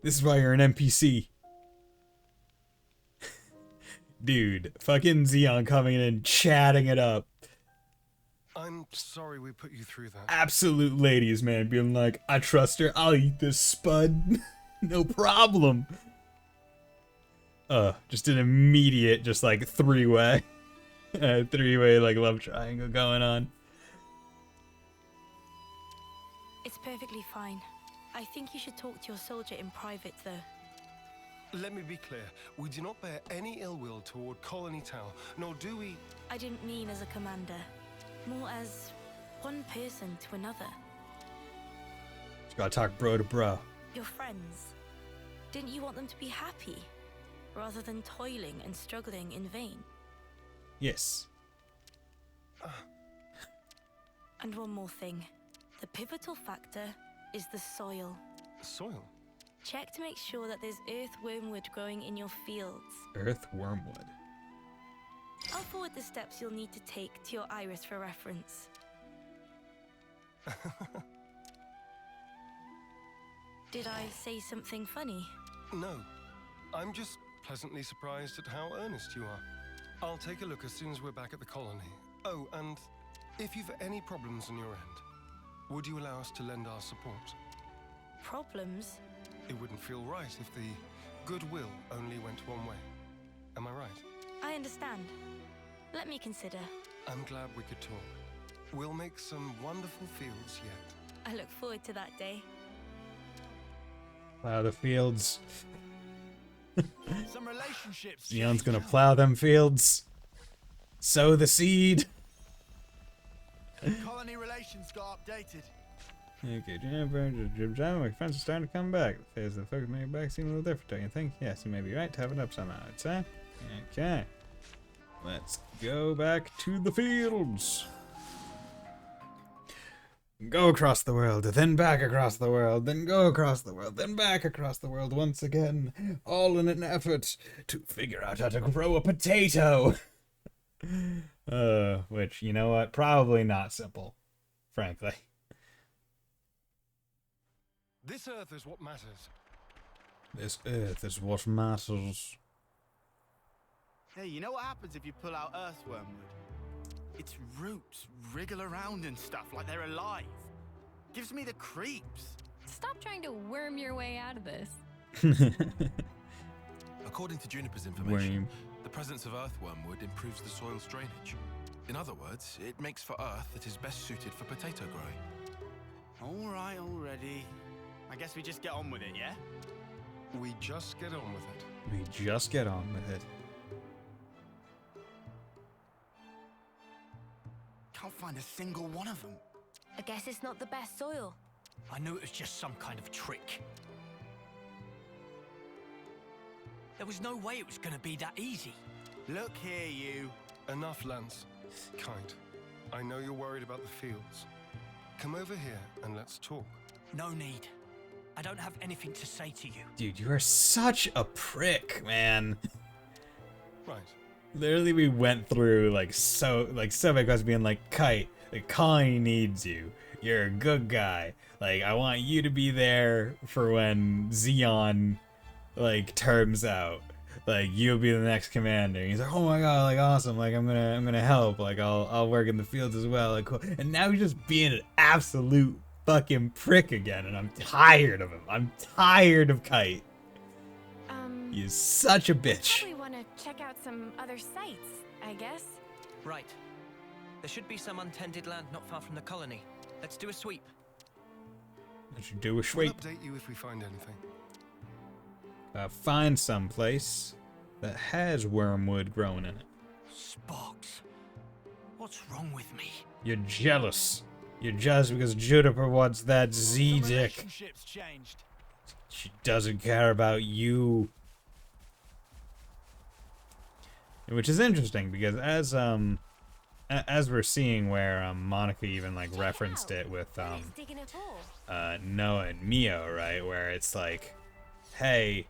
This is why you're an NPC. Dude, fucking Xeon coming in and chatting it up. I'm sorry we put you through that. Absolute ladies, man, being like, I trust her, I'll eat this spud. No problem. Just an immediate, just like three-way. Three-way, like, love triangle going on. It's perfectly fine. I think you should talk to your soldier in private, though. Let me be clear. We do not bear any ill will toward Colony Tower, nor do we... I didn't mean as a commander. More as one person to another. Just gotta talk bro to bro. Your friends. Didn't you want them to be happy? Rather than toiling and struggling in vain? Yes. And one more thing. The pivotal factor is the soil. Soil? Check to make sure that there's earth wormwood growing in your fields. Earth wormwood. I'll forward the steps you'll need to take to your iris for reference. Did I say something funny? No. I'm just pleasantly surprised at how earnest you are. I'll take a look as soon as we're back at the colony. Oh, and if you've any problems on your end, would you allow us to lend our support? Problems? It wouldn't feel right if the goodwill only went one way. Am I right? I understand. Let me consider. I'm glad we could talk. We'll make some wonderful fields yet. I look forward to that day. Plow the fields. Some relationships. Xeon's gonna plow them fields. Sow the seed. Colony relations got updated. Okay, my friends are starting to come back. The phase of the focus maybe back seem a little different, don't you think? Yes, you may be right to have it up somehow, I'd say. Okay. Let's go back to the fields. Go across the world, then back across the world, then go across the world, then back across the world once again. All in an effort to figure out how to grow a potato. Which, you know what? Probably not simple, frankly. This earth is what matters. This earth is what matters. Hey, you know what happens if you pull out earthworm wood? Its roots wriggle around and stuff like they're alive. Gives me the creeps. Stop trying to worm your way out of this. According to Juniper's information, Worm. the presence of earthworm wood improves the soil's drainage. In other words, it makes for earth that is best suited for potato growing. All right, already. I guess we just get on with it, yeah? We just get on with it. We just get on with it. Can't find a single one of them. I guess it's not the best soil. I knew it was just some kind of trick. There was no way it was going to be that easy. Look here, you. Enough, Lance. Kite, I know you're worried about the fields. Come over here and let's talk. No need. I don't have anything to say to you. Dude, you are such a prick, man. Right. Literally, we went through so many questions being like, Kite, the colony needs you. You're a good guy. Like, I want you to be there for when Xeon, terms out. Like, you'll be the next commander. And he's like, oh my god, awesome. I'm gonna help. I'll work in the fields as well. Cool. And now he's just being an absolute fucking prick again, and I'm tired of him. I'm tired of Kite. He's such a bitch. Probably want to check out some other sites, I guess. Right. There should be some untended land not far from the colony. Let's do a sweep. I should do a We'll sweep. update you if we find anything. Find some place that has wormwood growing in it. Sparks. What's wrong with me? You're jealous. You're jealous because Juniper wants that Z The dick. relationship's changed. She doesn't care about you. Which is interesting because as we're seeing where Monica even referenced it with Digging a hole. Noah and Mio, right? Where it's like, hey,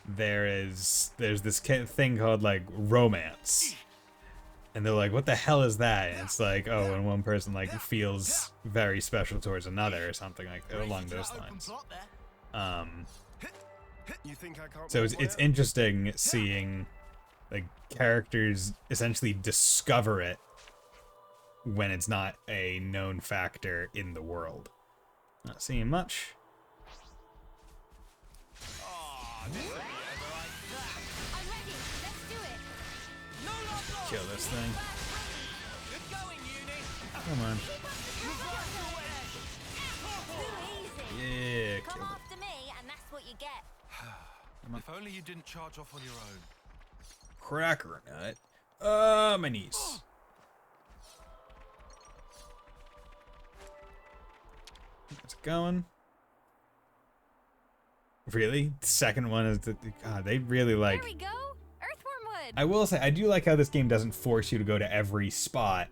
there's this thing called romance. And they're like, what the hell is that? And it's like, oh, when one person feels very special towards another or something along those lines. You think I can't So make it's my- interesting seeing characters essentially discover it when it's not a known factor in the world. Not seeing much. Oh, this will be over like that. I'm ready. Let's do it. No love lost. Kill this thing. Good going, Uni. Come on. Too easy. Yeah, Come kill it. after me, and that's what you get. If only you didn't charge off on your own. Cracker nut. My knees. How's it going? Really? The second one is God, they really There we go. Earthworm wood. I will say, I do like how this game doesn't force you to go to every spot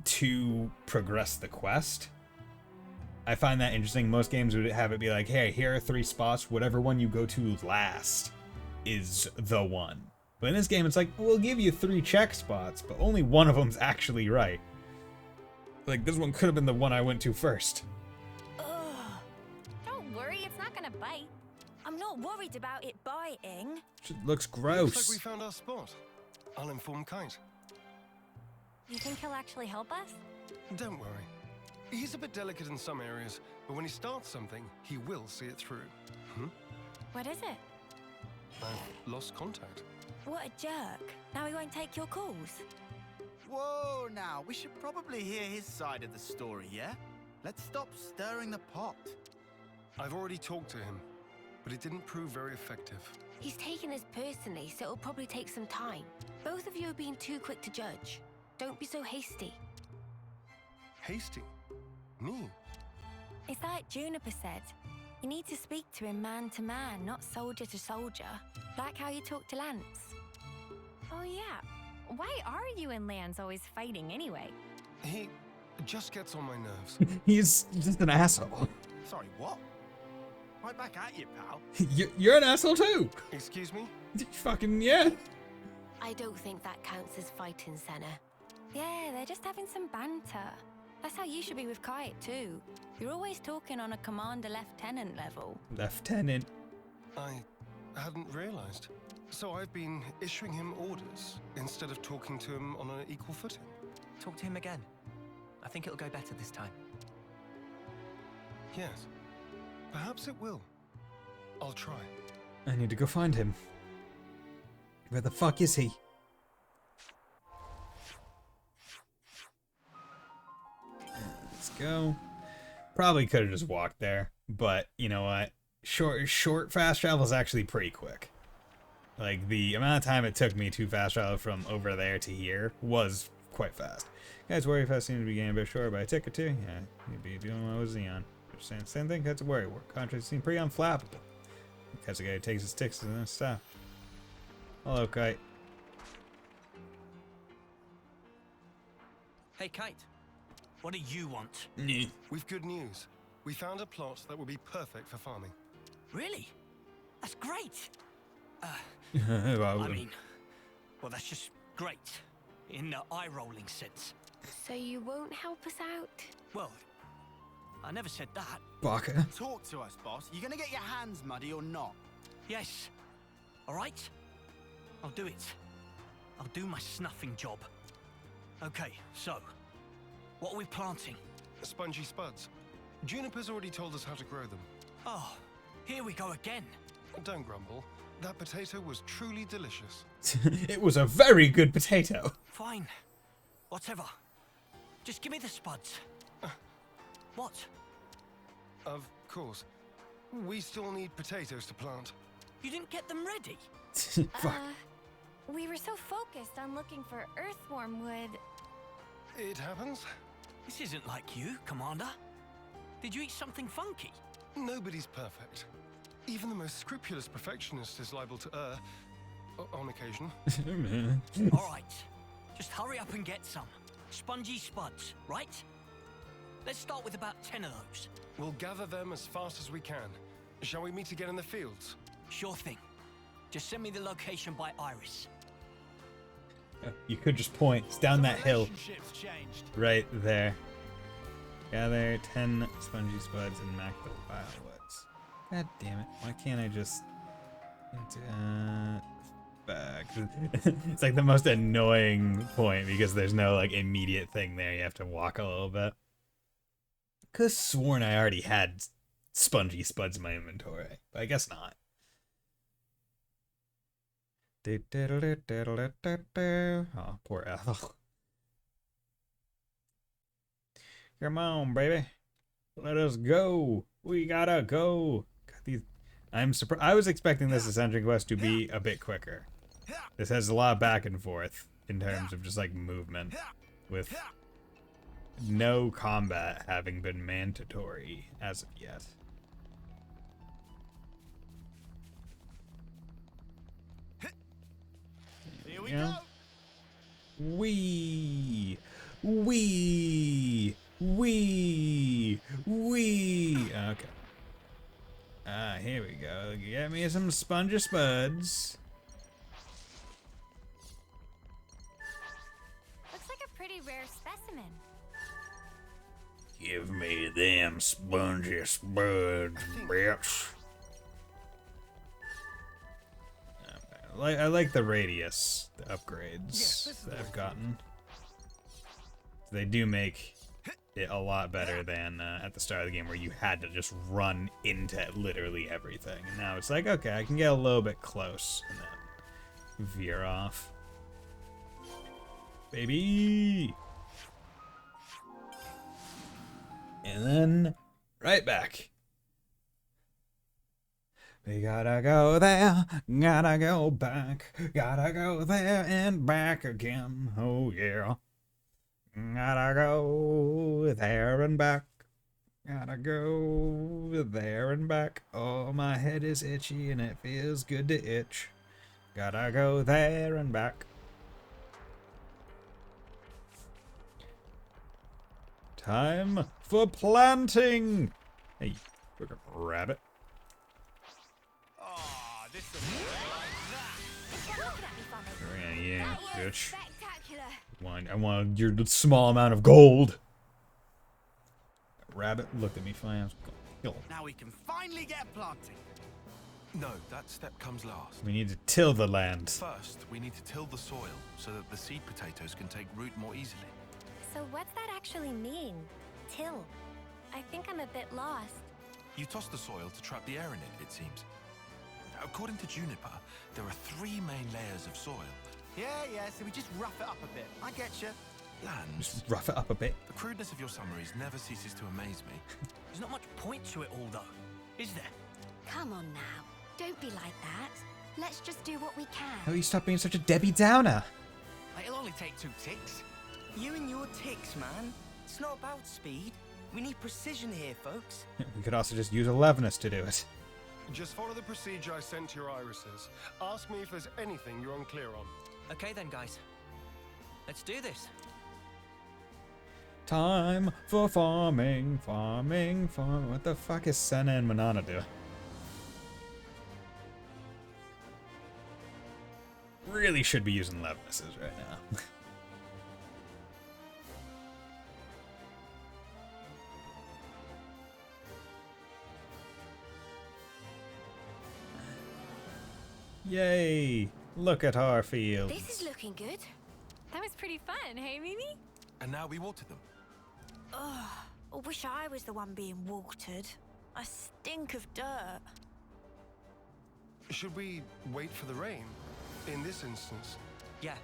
to progress the quest. I find that interesting. Most games would have it be like, hey, here are 3 spots. Whatever one you go to last is the one. But in this game, it's like, we'll give you 3 check spots, but only one of them's actually right. This one could have been the one I went to first. Ugh. Don't worry, it's not gonna bite. I'm not worried about it biting. It looks Looks gross. like we found our spot. I'll inform Kite. You think he'll actually help us? Don't worry. He's a bit delicate in some areas, but when he starts something, he will see it through. What is it? I've lost contact. What a jerk. Now he won't take your calls. Whoa, now, we should probably hear his side of the story, yeah? Let's stop stirring the pot. I've already talked to him, but it didn't prove very effective. He's taken this personally, so it'll probably take some time. Both of you are being too quick to judge. Don't be so hasty. Hasty? Me? It's like Juniper said. You need to speak to him man to man, not soldier to soldier. Like how you talk to Lance. Oh yeah. Why are you and Lance always fighting anyway? He just gets on my nerves. He's just an asshole. Sorry, what? Right back at you, pal. You're an asshole too. Excuse me? Fucking yeah. I don't think that counts as fighting, Senna. Yeah, they're just having some banter. That's how you should be with Kite, too. You're always talking on a commander-lieutenant level. Lieutenant. I hadn't realized. So I've been issuing him orders instead of talking to him on an equal footing. Talk to him again. I think it'll go better this time. Yes. Perhaps it will. I'll try. I need to go find him. Where the fuck is he? Let's go. Probably could have just walked there, but you know what? Short fast travel is actually pretty quick. Like, the amount of time it took me to fast travel from over there to here was quite fast. Guys, worry fast seems to be getting a bit short by a tick or two. Yeah, you'd be doing well with Xeon. Same thing, that's a worry. Work contracts seem pretty unflappable. Because the guy takes his sticks and stuff. Hello, Kite. Hey, Kite. What do you want? We've good news. We found a plot that would be perfect for farming. Really? That's great. Well, I mean, well, that's just great. In the eye-rolling sense. So you won't help us out? Well, I never said that. Baka. Talk to us, boss. You gonna get your hands muddy or not? Yes. All right? I'll do it. I'll do my snuffing job. Okay, so, what are we planting? Spongy spuds. Juniper's already told us how to grow them. Oh, here we go again. Don't grumble. That potato was truly delicious. It was a very good potato. Fine. Whatever. Just give me the spuds. What? Of course. We still need potatoes to plant. You didn't get them ready? Fuck. We were so focused on looking for earthworm wood. It happens. This isn't like you, Commander. Did you eat something funky? Nobody's perfect. Even the most scrupulous perfectionist is liable to err. On occasion. All right. Just hurry up and get some. Spongy spuds, right? Let's start with about 10 of those. We'll gather them as fast as we can. Shall we meet again in the fields? Sure thing. Just send me the location by Iris. You could just point. It's down that hill. Relationships changed. Right there. Gather 10 spongy spuds and mac the violets. God damn it. Why can't I just... back. It's like the most annoying point because there's no like immediate thing there. You have to walk a little bit. Could've sworn I already had spongy spuds in my inventory, but I guess not. Oh, poor Ethel. Come on, baby. Let us go. We gotta go. God, these... I'm surprised. I was expecting this Ascension quest to be a bit quicker. This has a lot of back and forth in terms of just like movement, with no combat having been mandatory as of yet. Here we go. Wee. Okay. Here we go. Get me some spongy spuds. Looks like a pretty rare specimen. Give me them spongy spuds, bitch. I like the radius, the upgrades that I've gotten. They do make it a lot better than at the start of the game where you had to just run into literally everything. And now it's like, okay, I can get a little bit close and then veer off. Baby! And then right back. We gotta go there, gotta go back, gotta go there and back again. Oh yeah. Gotta go there and back. Gotta go there and back. Oh, my head is itchy and it feels good to itch. Gotta go there and back. Time for planting. Hey, look at rabbit. Oh, this is like Yeah, bitch. Spectacular. I want your small amount of gold. rabbit looked at me funny. I was going to kill him. Now we can finally get planting. No, that step comes last. We need to till the land. First, we need to till the soil so that the seed potatoes can take root more easily. So what's that actually mean? Till? I think I'm a bit lost. You toss the soil to trap the air in it seems. According to Juniper, there are 3 main layers of soil. Yeah, so we just rough it up a bit. I get you. Lance, Just rough it up a bit. the crudeness of your summaries never ceases to amaze me. There's not much point to it all, though, is there? Come on now. Don't be like that. Let's just do what we can. How you stop being such a Debbie Downer? It'll only take 2 ticks. You and your ticks, man. It's not about speed. We need precision here, folks. We could also just use 11us to do it. Just follow the procedure I sent to your irises. Ask me if there's anything you're unclear on. Okay then, guys. Let's do this. Time for farming. What the fuck is Senna and Manana doing? Really should be using 11uses right now. Yay! Look at our fields. This is looking good. That was pretty fun, hey, Mimi? And now we water them. Ugh, I wish I was the one being watered. I stink of dirt. Should we wait for the rain? In this instance, Yeah.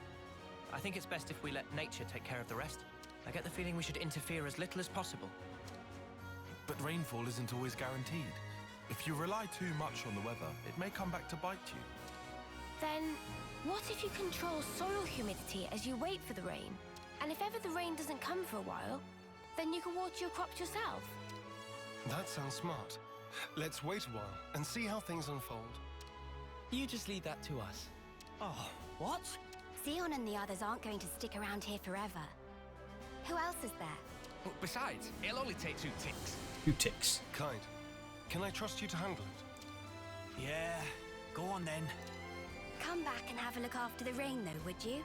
I think it's best if we let nature take care of the rest. I get the feeling we should interfere as little as possible. But rainfall isn't always guaranteed. If you rely too much on the weather, it may come back to bite you. Then, what if you control soil humidity as you wait for the rain? And if ever the rain doesn't come for a while, then you can water your crops yourself. that sounds smart. Let's wait a while and see how things unfold. You just leave that to us. Oh, what? Xeon and the others aren't going to stick around here forever. Who else is there? Besides, it'll only take 2 ticks. 2 ticks. Kind. Can I trust you to handle it? Yeah, go on then. Come back and have a look after the rain, though, would you?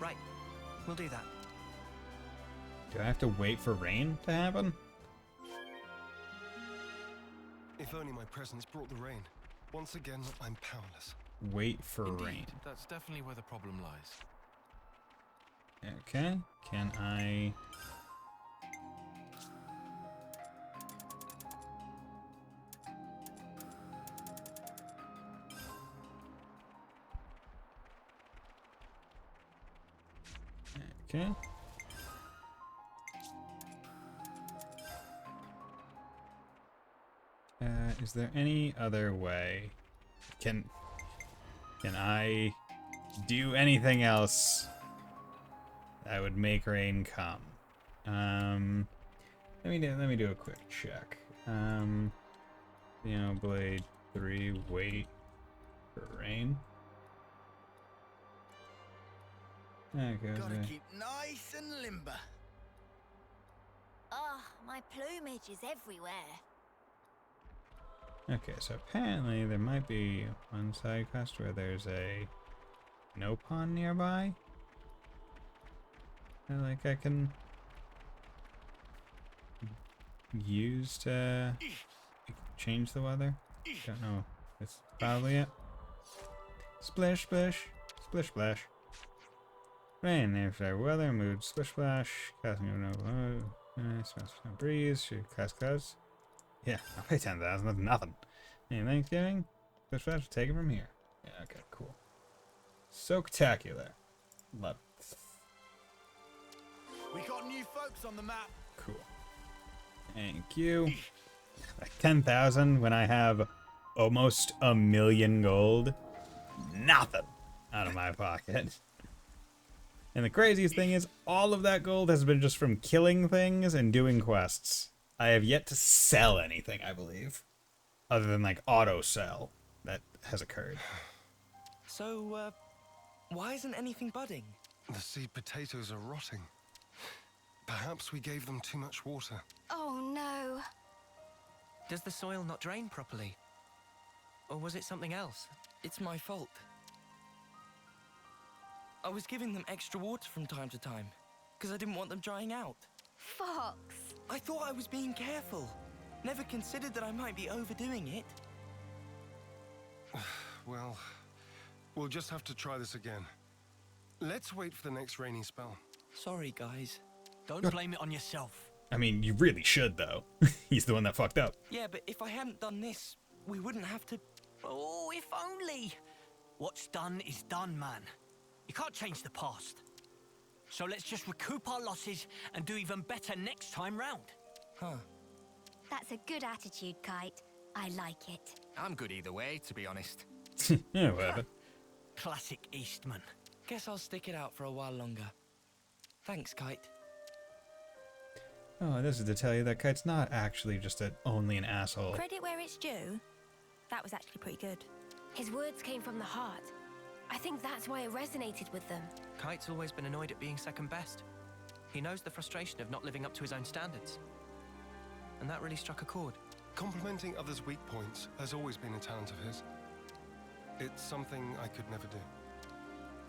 Right. We'll do that. Do I have to wait for rain to happen? If only my presence brought the rain. Once again, I'm powerless. Wait for Indeed, rain. that's definitely where the problem lies. Okay. Can I... Okay. Is there any other way? Can I do anything else that would make rain come? Let me do a quick check. Xenoblade 3, wait for rain. There goes Gotta the... keep nice and limber. Oh, my plumage is everywhere. Okay, so apparently there might be one side quest where there's a no pond nearby. Like I can use to change the weather. Don't know. It's probably it. Splish, splish, splish, splash. Rain, if there weather, mood, splish, splash, casting no breeze, should cast clouds. Yeah, I'll pay 10,000, that's nothing. Any Thanksgiving? Splish, splash, take it from here. Yeah, okay, cool. Soaktacular. Love it. We got new folks on the map. Cool. Thank you. Like 10,000 when I have almost 1,000,000 gold. Nothing out of my pocket. And the craziest thing is, all of that gold has been just from killing things and doing quests. I have yet to sell anything, I believe. Other than, like, auto-sell. That has occurred. So, why isn't anything budding? The seed potatoes are rotting. Perhaps we gave them too much water. Oh no. Does the soil not drain properly? Or was it something else? It's my fault. I was giving them extra water from time to time, because I didn't want them drying out. Fox. I thought I was being careful. Never considered that I might be overdoing it. Well, we'll just have to try this again. Let's wait for the next rainy spell. Sorry, guys. Don't blame it on yourself. I mean, you really should, though. He's the one that fucked up. Yeah, but if I hadn't done this, we wouldn't have to... Oh, if only. What's done is done, man. You can't change the past. So let's just recoup our losses and do even better next time round. Huh. That's a good attitude, Kite. I like it. I'm good either way, to be honest. Yeah, whatever. Classic Eastman. Guess I'll stick it out for a while longer. Thanks, Kite. Oh, this is to tell you that Kite's not actually just only an asshole. Credit where it's due. That was actually pretty good. His words came from the heart. I think that's why it resonated with them. Kite's always been annoyed at being second best. He knows the frustration of not living up to his own standards. And that really struck a chord. Complimenting others' weak points has always been a talent of his. It's something I could never do.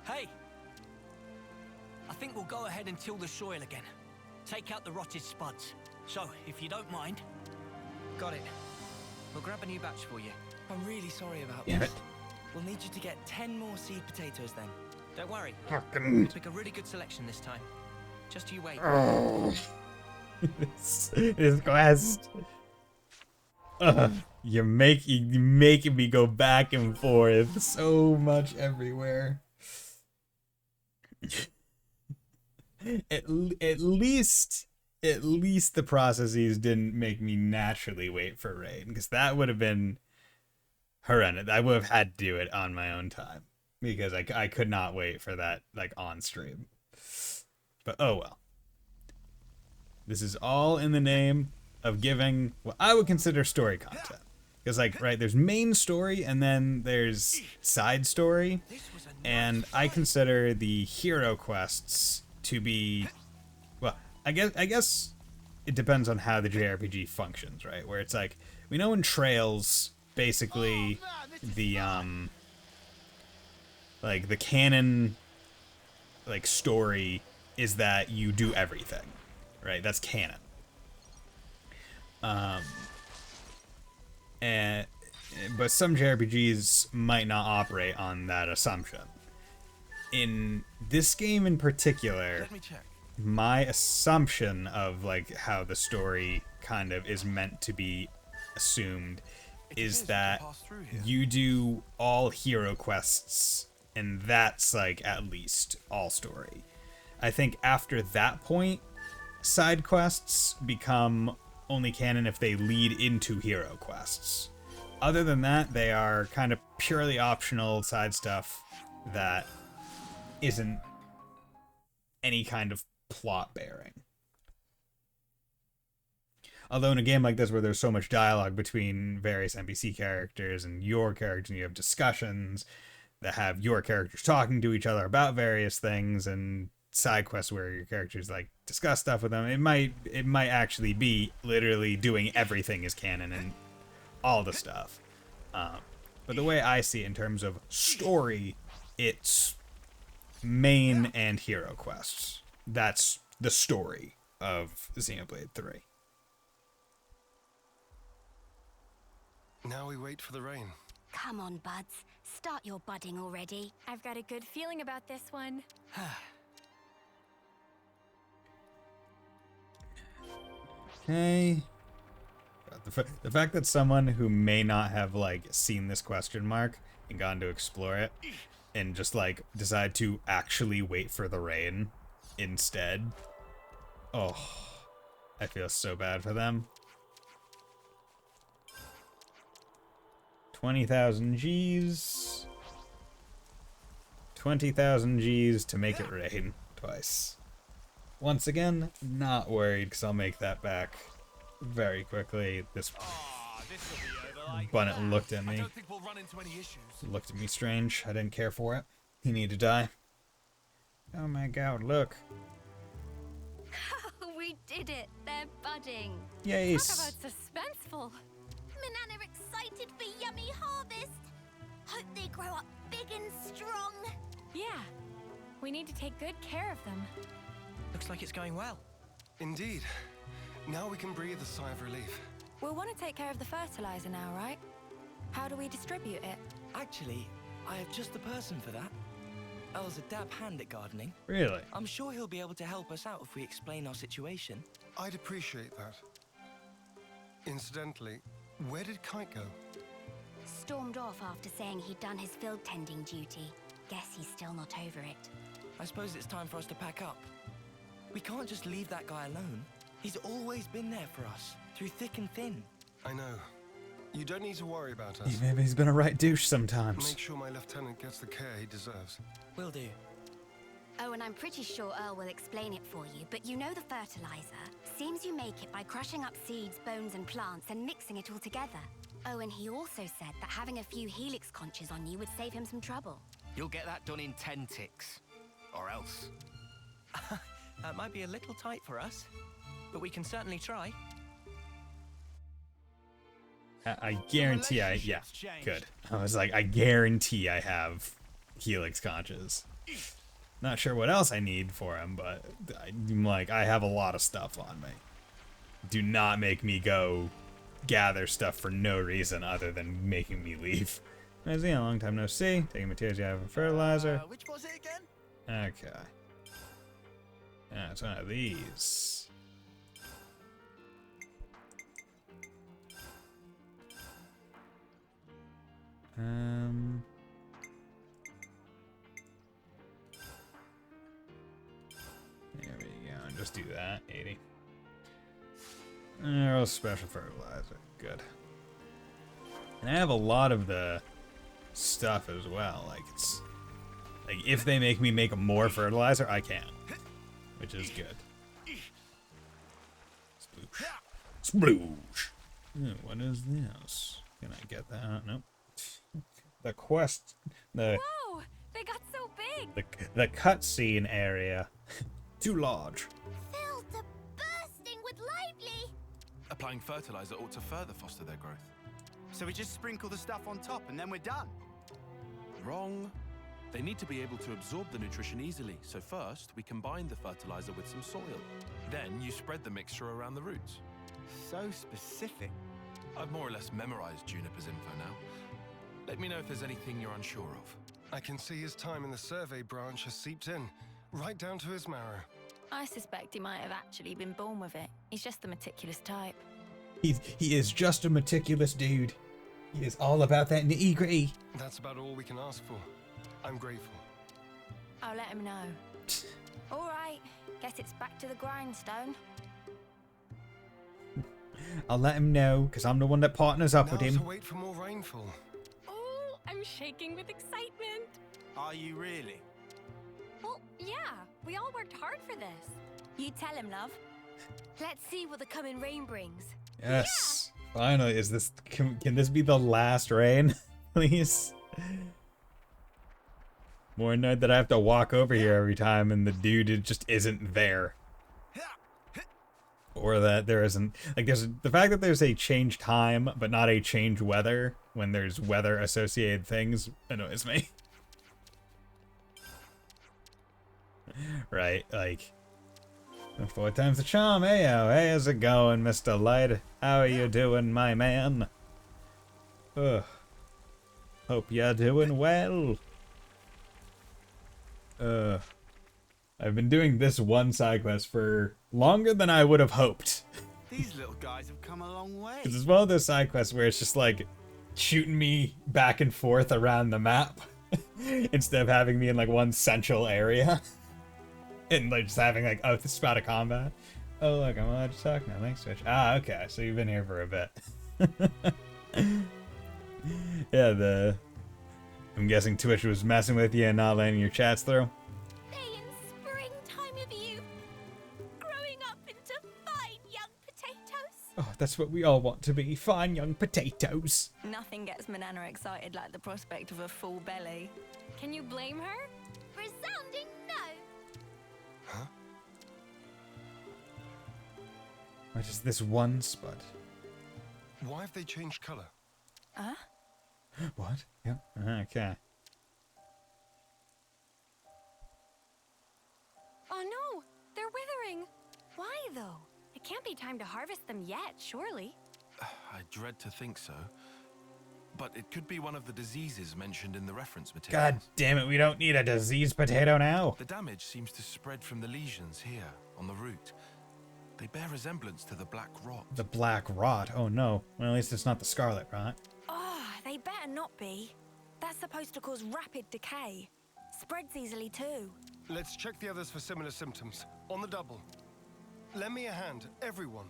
Hey! I think we'll go ahead and till the soil again. Take out the rotted spuds. So, if you don't mind... Got it. We'll grab a new batch for you. I'm really sorry about Damn this. it. We'll need you to get 10 more seed potatoes then. Don't worry. Fucking- We'll pick a really good selection this time. Just you wait. Oh. This quest. You're making me go back and forth so much everywhere. At least the processes didn't make me naturally wait for rain, because that would have been horrendous. I would have had to do it on my own time, because I could not wait for that, like, on stream. But oh well. This is all in the name of giving what I would consider story content. Because, like, right, there's main story and then there's side story. And I consider the hero quests to be, well, I guess it depends on how the JRPG functions, right? Where it's like, we know in Trails, basically, the, like, the canon, like, story is that you do everything, right? That's canon. But some JRPGs might not operate on that assumption. In this game in particular, Let me check. my assumption of, like, how the story kind of is meant to be assumed is that you do all hero quests, and that's, like, at least all story. I think after that point, side quests become only canon if they lead into hero quests. Other than that, they are kind of purely optional side stuff that isn't any kind of plot bearing. Although in a game like this where there's so much dialogue between various NPC characters and your characters, and you have discussions that have your characters talking to each other about various things, and side quests where your characters, like, discuss stuff with them, it might actually be literally doing everything as canon and all the stuff. But the way I see it in terms of story, it's main and hero quests. That's the story of Xenoblade 3. Now we wait for the rain. Come on, buds. Start your budding already. I've got a good feeling about this one. Okay. The fact that someone who may not have, like, seen this question mark and gone to explore it and just, like, decide to actually wait for the rain instead. Oh, I feel so bad for them. 20,000 G's. 20,000 G's to make it rain twice. Once again, not worried, because I'll make that back very quickly. This Bunnet looked at me. I don't think we'll run into any issues. Looked at me strange. I didn't care for it. He needed to die. Oh my god, look. We did it. They're budding. Yes. Talk about suspenseful. Manana excited for yummy harvest. Hope they grow up big and strong. Yeah. We need to take good care of them. Looks like it's going well. Indeed. Now we can breathe a sigh of relief. We'll want to take care of the fertilizer now, right? How do we distribute it? Actually, I have just the person for that. Earl's a dab hand at gardening. Really? I'm sure he'll be able to help us out if we explain our situation. I'd appreciate that. Incidentally, where did Kite go? Stormed off after saying he'd done his field tending duty. Guess he's still not over it. I suppose it's time for us to pack up. We can't just leave that guy alone. He's always been there for us, through thick and thin. I know. You don't need to worry about us. Maybe he's been a right douche sometimes. Make sure my lieutenant gets the care he deserves. Will do. Oh, and I'm pretty sure Earl will explain it for you, but you know the fertilizer. Seems you make it by crushing up seeds, bones, and plants and mixing it all together. Oh, and he also said that having a few helix conches on you would save him some trouble. You'll get that done in 10 ticks. Or else. That might be a little tight for us, but we can certainly try. I guarantee yeah, good. I was like, I guarantee I have helix conches. Not sure what else I need for him, but I'm like, I have a lot of stuff on me. Do not make me go gather stuff for no reason other than making me leave. As a long time no see. Taking materials you have for fertilizer. Which was it again? Okay. Yeah, it's one of these. There we go. Just do that. 80. Arrow special fertilizer. Good. And I have a lot of the stuff as well. Like it's like if they make me make more fertilizer, I can, which is good. Sploosh. Sploosh. What is this? Can I get that? Nope. The quest, Whoa! They got so big! the cutscene area. Too large. Filled to bursting with lively. Applying fertilizer ought to further foster their growth. So we just sprinkle the stuff on top and then we're done? Wrong. They need to be able to absorb the nutrition easily, so first we combine the fertilizer with some soil. Then you spread the mixture around the roots. So specific. I've more or less memorized Juniper's info now. Let me know if there's anything you're unsure of. I can see his time in the survey branch has seeped in, right down to his marrow. I suspect he might have actually been born with it. He's just the meticulous type. He is just a meticulous dude. He is all about that nitty-gritty. That's about all we can ask for. I'm grateful. I'll let him know. All right, guess it's back to the grindstone. I'll let him know, because I'm the one that partners up with him. Now to wait for more rainfall. Oh, I'm shaking with excitement. Are you really? Well, yeah, we all worked hard for this. You tell him, love. Let's see what the coming rain brings. Yes. Yeah. Finally, is this? Can this be the last rain, please? More annoyed that I have to walk over here every time, and the dude just isn't there. Or that there isn't, like, there's the fact that there's a change time but not a change weather when there's weather associated things annoys me. Right, like 4 times the charm. Hey, how's it going, Mr. Light? How are you doing, my man? Ugh. Hope you're doing well. I've been doing this one side quest for longer than I would have hoped. These little guys have come a long way. Because it's one of those side quests where it's just like shooting me back and forth around the map instead of having me in like one central area and like just having like a spot of combat. Oh look, I'm allowed to talk now. Thanks, Twitch. Ah, okay, so you've been here for a bit. Yeah, I'm guessing Twitch was messing with you and not letting your chats through. Day and springtime of youth, growing up into fine young potatoes. Oh, that's what we all want to be, fine young potatoes. Nothing gets Manana excited like the prospect of a full belly. Can you blame her? Resounding no. Huh? Why just this one spot? Why have they changed color? Huh? What? Yep. Okay. Oh no, they're withering. Why though? It can't be time to harvest them yet, surely. I dread to think so. But it could be one of the diseases mentioned in the reference material. God damn it, we don't need a diseased potato now. The damage seems to spread from the lesions here, on the root. They bear resemblance to the black rot. The black rot? Oh no. Well, at least it's not the scarlet rot. Oh, they better not be. That's supposed to cause rapid decay. Spreads easily too. Let's check the others for similar symptoms. On the double. Lend me a hand, everyone.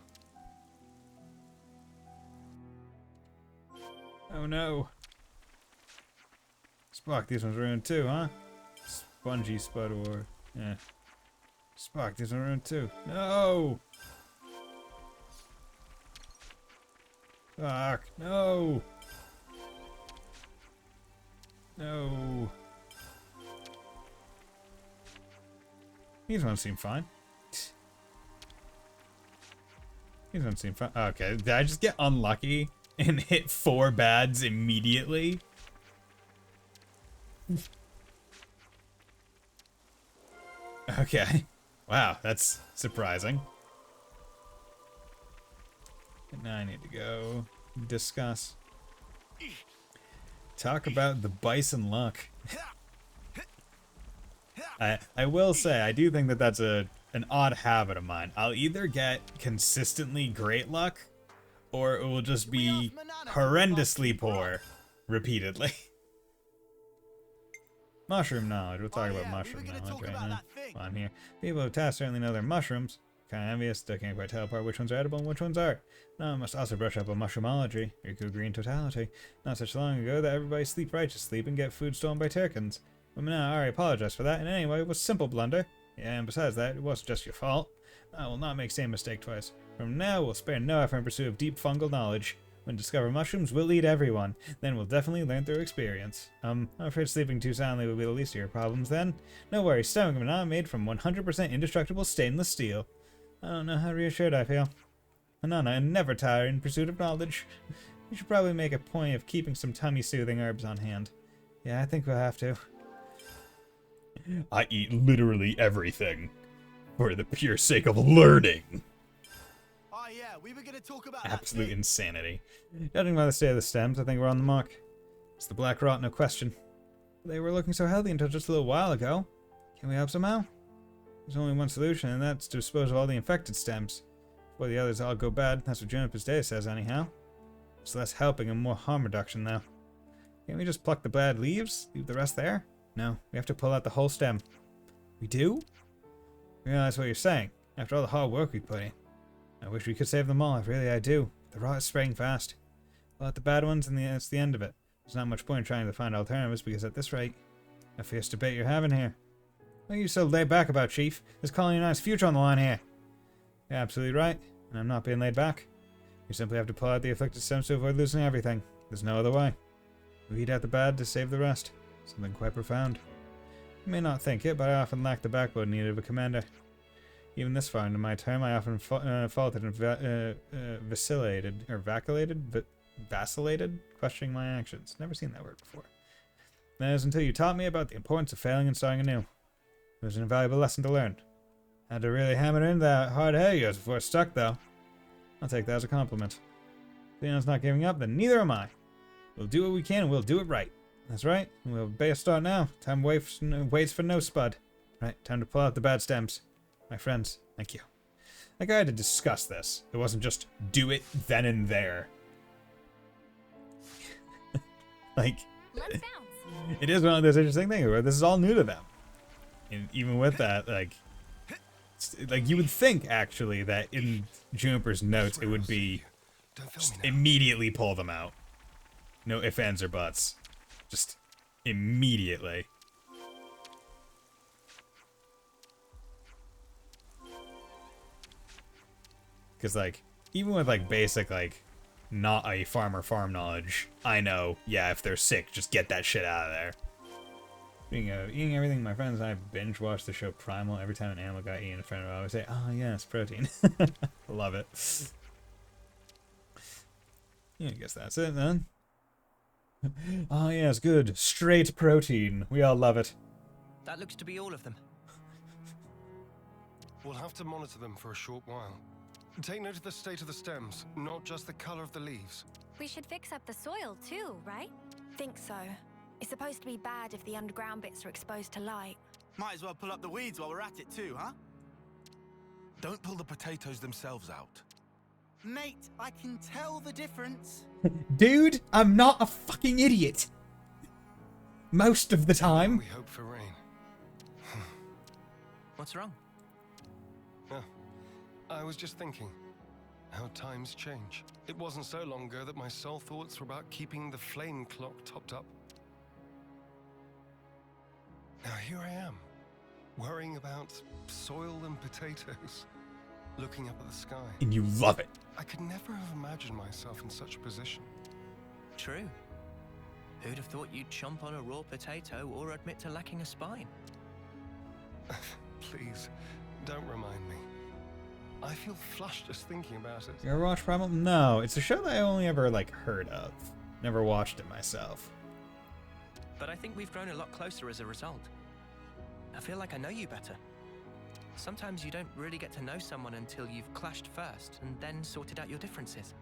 Oh no. Spock, these ones ruined too, huh? Spongy Spudwar. Yeah. Spock, these ones ruined too. No! Fuck, no! No. These ones seem fine. These ones seem fine. Okay, did I just get unlucky and hit 4 bads immediately? Okay. Wow, that's surprising. And now I need to go discuss. Talk about the Bison luck. I will say, I do think that that's an odd habit of mine. I'll either get consistently great luck, or it will just be horrendously poor repeatedly. Mushroom knowledge. We'll talk about mushroom knowledge right now. On here. People who task certainly know their mushrooms. Kind of envious, still can't quite tell apart which ones are edible and which ones aren't. Now I must also brush up on mushroomology, or could agree in totality. Not such long ago that everybody sleep righteously and get food stolen by Turkins. But now I already apologize for that, and anyway, it was simple blunder. Yeah, and besides that, it wasn't just your fault. I will not make same mistake twice. From now, we'll spare no effort in pursuit of deep fungal knowledge. When discover mushrooms, we'll eat everyone. Then we'll definitely learn through experience. I'm afraid sleeping too soundly will be the least of your problems then. No worries, stomach are not made from 100% indestructible stainless steel. I don't know how reassured I feel. Anana, never tire in pursuit of knowledge. You should probably make a point of keeping some tummy-soothing herbs on hand. Yeah, I think we'll have to. I eat literally everything for the pure sake of learning. Oh yeah, we were gonna talk about Absolute insanity. Judging by the state of the stems, I think we're on the mark. It's the black rot, no question. They were looking so healthy until just a little while ago. Can we help somehow? There's only one solution, and that's to dispose of all the infected stems. Before the others all go bad, that's what Juniper's data says anyhow. It's less helping and more harm reduction, though. Can't we just pluck the bad leaves? Leave the rest there? No, we have to pull out the whole stem. We do? I realize what you're saying, after all the hard work we put in. I wish we could save them all, really I do. The rot is spreading fast. Pull out the bad ones and that's the end of it. There's not much point in trying to find alternatives because at this rate, a fierce debate you're having here. What are you so laid back about, Chief? There's colonized future on the line here. You're absolutely right, and I'm not being laid back. You simply have to pull out the afflicted stems to avoid losing everything. There's no other way. We eat out the bad to save the rest. Something quite profound. You may not think it, but I often lack the backbone needed of a commander. Even this far into my term, I often faltered and vacillated, questioning my actions. Never seen that word before. That is until you taught me about the importance of failing and starting anew. It was an invaluable lesson to learn. Had to really hammer into that hard head of yours before it stuck, though. I'll take that as a compliment. If Leon's not giving up, then neither am I. We'll do what we can, and we'll do it right. That's right. We'll obey a start now. Time waits for no spud. Right, time to pull out the bad stems. My friends, thank you. Like I had to discuss this. It wasn't just do it then and there. Like, it is one of those interesting things where this is all new to them. And even with that, like you would think actually that in Juniper's notes it would be just immediately pull them out. No ifs, ands, or buts. Just immediately. Because, like, even with, like, basic, like, not a farmer farm knowledge, I know, yeah, if they're sick, just get that shit out of there. Eating everything, my friends and I binge watch the show Primal. Every time an animal got eaten in front of it, I always say, oh, yes, protein. Love it. Yeah, I guess that's it, then. Oh, yes, good. Straight protein. We all love it. That looks to be all of them. We'll have to monitor them for a short while. Take note of the state of the stems, not just the color of the leaves. We should fix up the soil too, right? Think so. It's supposed to be bad if the underground bits are exposed to light. Might as well pull up the weeds while we're at it too, huh? Don't pull the potatoes themselves out. Mate, I can tell the difference. Dude, I'm not a fucking idiot. Most of the time. We hope for rain. What's wrong? Oh, I was just thinking how times change. It wasn't so long ago that my sole thoughts were about keeping the flame clock topped up. Now here I am, worrying about soil and potatoes, looking up at the sky. And you love it. I could never have imagined myself in such a position. True. Who'd have thought you'd chomp on a raw potato or admit to lacking a spine? Please, don't remind me. I feel flushed just thinking about it. You ever watch Primal? No, it's a show that I only ever, like, heard of. Never watched it myself. But I think we've grown a lot closer as a result. I feel like I know you better. Sometimes you don't really get to know someone until you've clashed first and then sorted out your differences.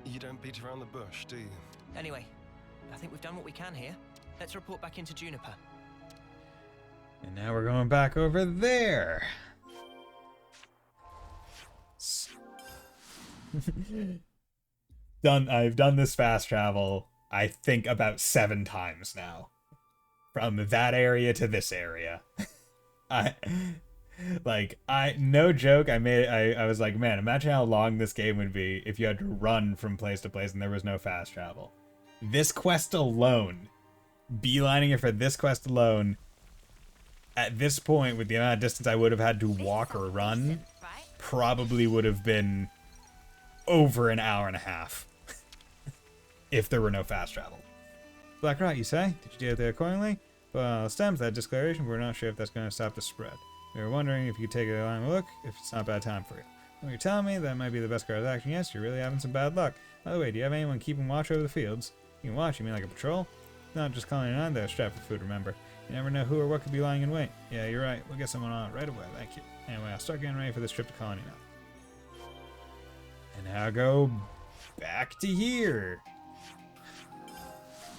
You don't beat around the bush, do you? Anyway, I think we've done what we can here. Let's report back into Juniper. And now we're going back over there. I've done this fast travel, I think, about 7 times now. From that area to this area. No joke, I was like, man, imagine how long this game would be if you had to run from place to place and there was no fast travel. This quest alone, beelining it for this quest alone, at this point, with the amount of distance I would have had to walk or run, probably would have been over an hour and a half. If there were no fast travel. Black Rot, you say? Did you deal with it accordingly? Well, stems that discoloration, we're not sure if that's going to stop the spread. We were wondering if you could take a look, if it's not a bad time for you. When you're telling me that might be the best course of action, yes, you're really having some bad luck. By the way, do you have anyone keeping watch over the fields? You can watch, you mean like a patrol? Not just calling it on there, strapped for food, remember. You never know who or what could be lying in wait. Yeah, you're right. We'll get someone on it right away, thank you. Anyway, I'll start getting ready for this trip to Colony now. And now go back to here.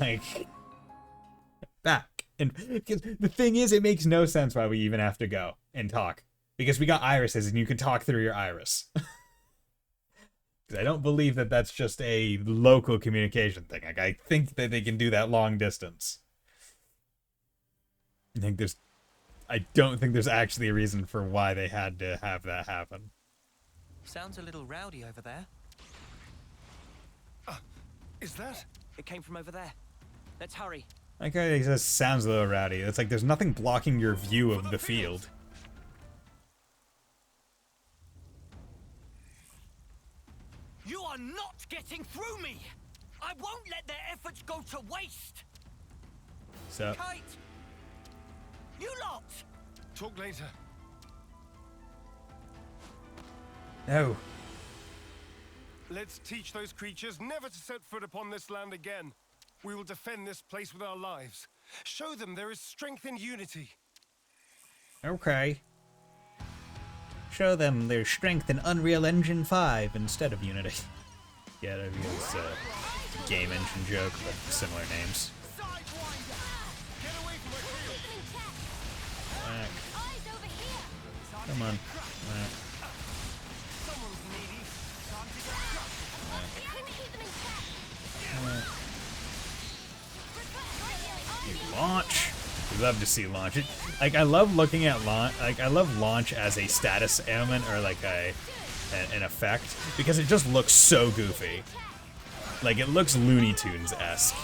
Like, back. And because the thing is, it makes no sense why we even have to go and talk. Because we got irises and you can talk through your iris. Because I don't believe that that's just a local communication thing. Like, I think that they can do that long distance. I don't think there's actually a reason for why they had to have that happen. Sounds a little rowdy over there. Is that? It came from over there. Let's hurry. Like it just sounds a little rowdy. It's like there's nothing blocking your view of the field. You are not getting through me! I won't let their efforts go to waste! So. Kite! You lot! Talk later. No. Let's teach those creatures never to set foot upon this land again. We will defend this place with our lives. Show them there is strength in unity. Okay. Show them there's strength in Unreal Engine 5 instead of Unity. Yeah, that is a game engine joke, but similar names. Come on. Launch. We love to see launch. Like, I love looking at launch. Like, I love launch as a status ailment or like an effect because it just looks so goofy. Like, it looks Looney Tunes-esque.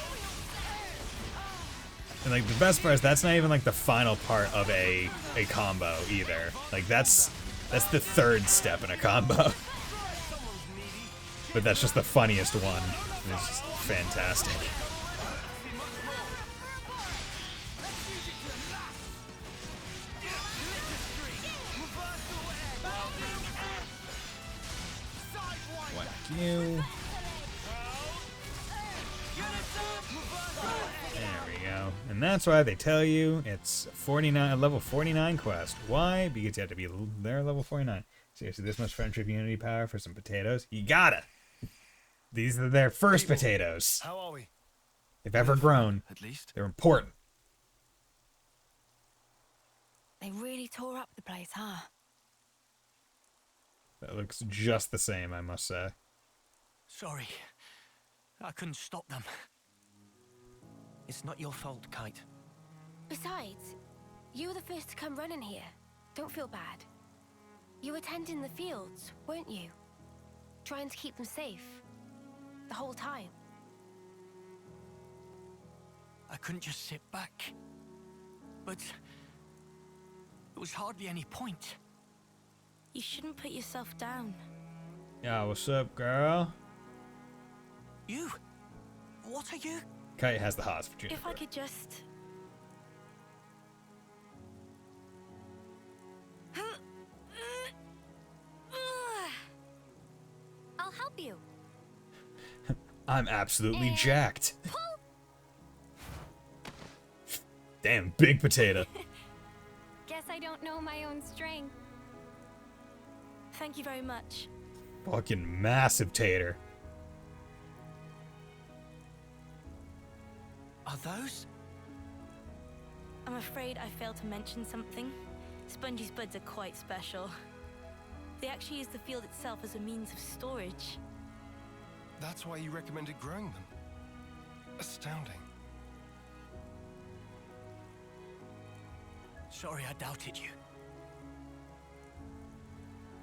And like the best part is that's not even like the final part of a combo either. Like that's the third step in a combo. But that's just the funniest one. It's just fantastic. Whack you. And that's why they tell you it's a level 49 quest. Why? Because you have to be there level 49. Seriously, this much friendship unity power for some potatoes? You gotta! These are their first People, potatoes. How are we? They've ever grown. At least. They're important. They really tore up the place, huh? That looks just the same, I must say. Sorry. I couldn't stop them. It's not your fault, Kite. Besides, you were the first to come running here. Don't feel bad. You were tending the fields, weren't you? Trying to keep them safe. The whole time. I couldn't just sit back. But there was hardly any point. You shouldn't put yourself down. Yeah, what's up, girl? You? What are you? Kite has the hots for Juniper. If I could just... I'll help you. I'm absolutely jacked. Damn, big potato. Guess I don't know my own strength. Thank you very much. Fucking massive tater. Are those? I'm afraid I failed to mention something. Spongy's buds are quite special. They actually use the field itself as a means of storage. That's why you recommended growing them. Astounding. Sorry I doubted you.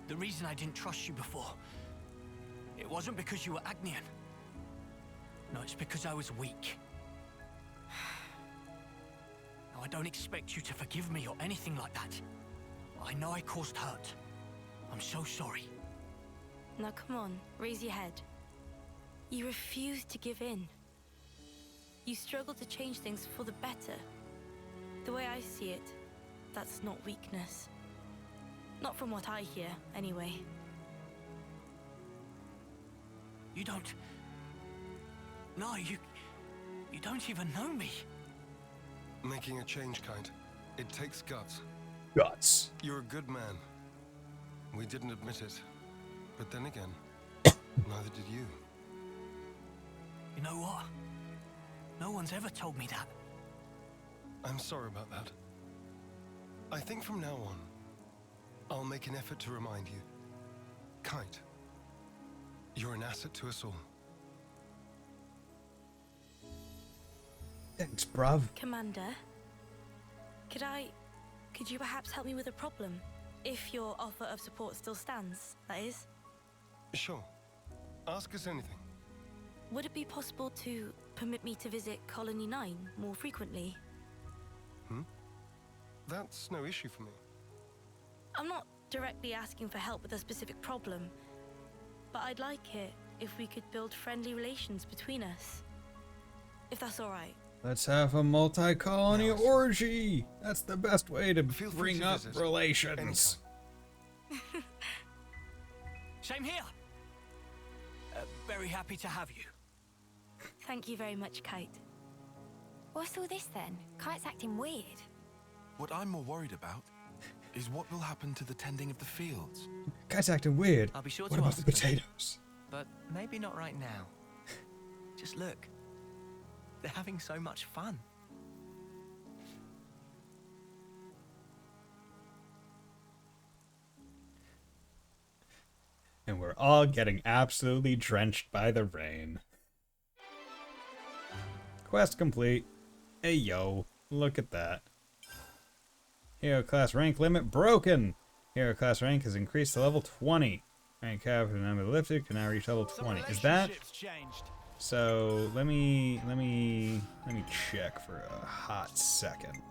The reason I didn't trust you before, it wasn't because you were Agnian. No, it's because I was weak. Now, I don't expect you to forgive me or anything like that. I know I caused hurt. I'm so sorry. Now come on, raise your head. You refuse to give in. You struggle to change things for the better. The way I see it, that's not weakness. Not from what I hear, anyway. You don't... No, you don't even know me. Making a change, Kite. It takes guts. Guts. You're a good man. We didn't admit it. But then again, neither did you. You know what? No one's ever told me that. I'm sorry about that. I think from now on, I'll make an effort to remind you. Kite, you're an asset to us all. Thanks, bruv. Commander, could you perhaps help me with a problem? If your offer of support still stands, that is. Sure. Ask us anything. Would it be possible to permit me to visit Colony 9 more frequently? That's no issue for me. I'm not directly asking for help with a specific problem, but I'd like it if we could build friendly relations between us. If that's all right. Let's have a multi-colony orgy. That's the best way to bring up relations. Same here. Very happy to have you. Thank you very much, Kite. What's all this then? Kite's acting weird. What I'm more worried about is what will happen to the tending of the fields. Kite's acting weird. I'll be sure What to about ask the them. potatoes? But maybe not right now. Just look. They're having so much fun. And we're all getting absolutely drenched by the rain. Quest complete. Hey yo, look at that. Hero class rank limit broken. Hero class rank has increased to level 20. Rank cap and number lifted can now reach level 20. Is that? So let me check for a hot second.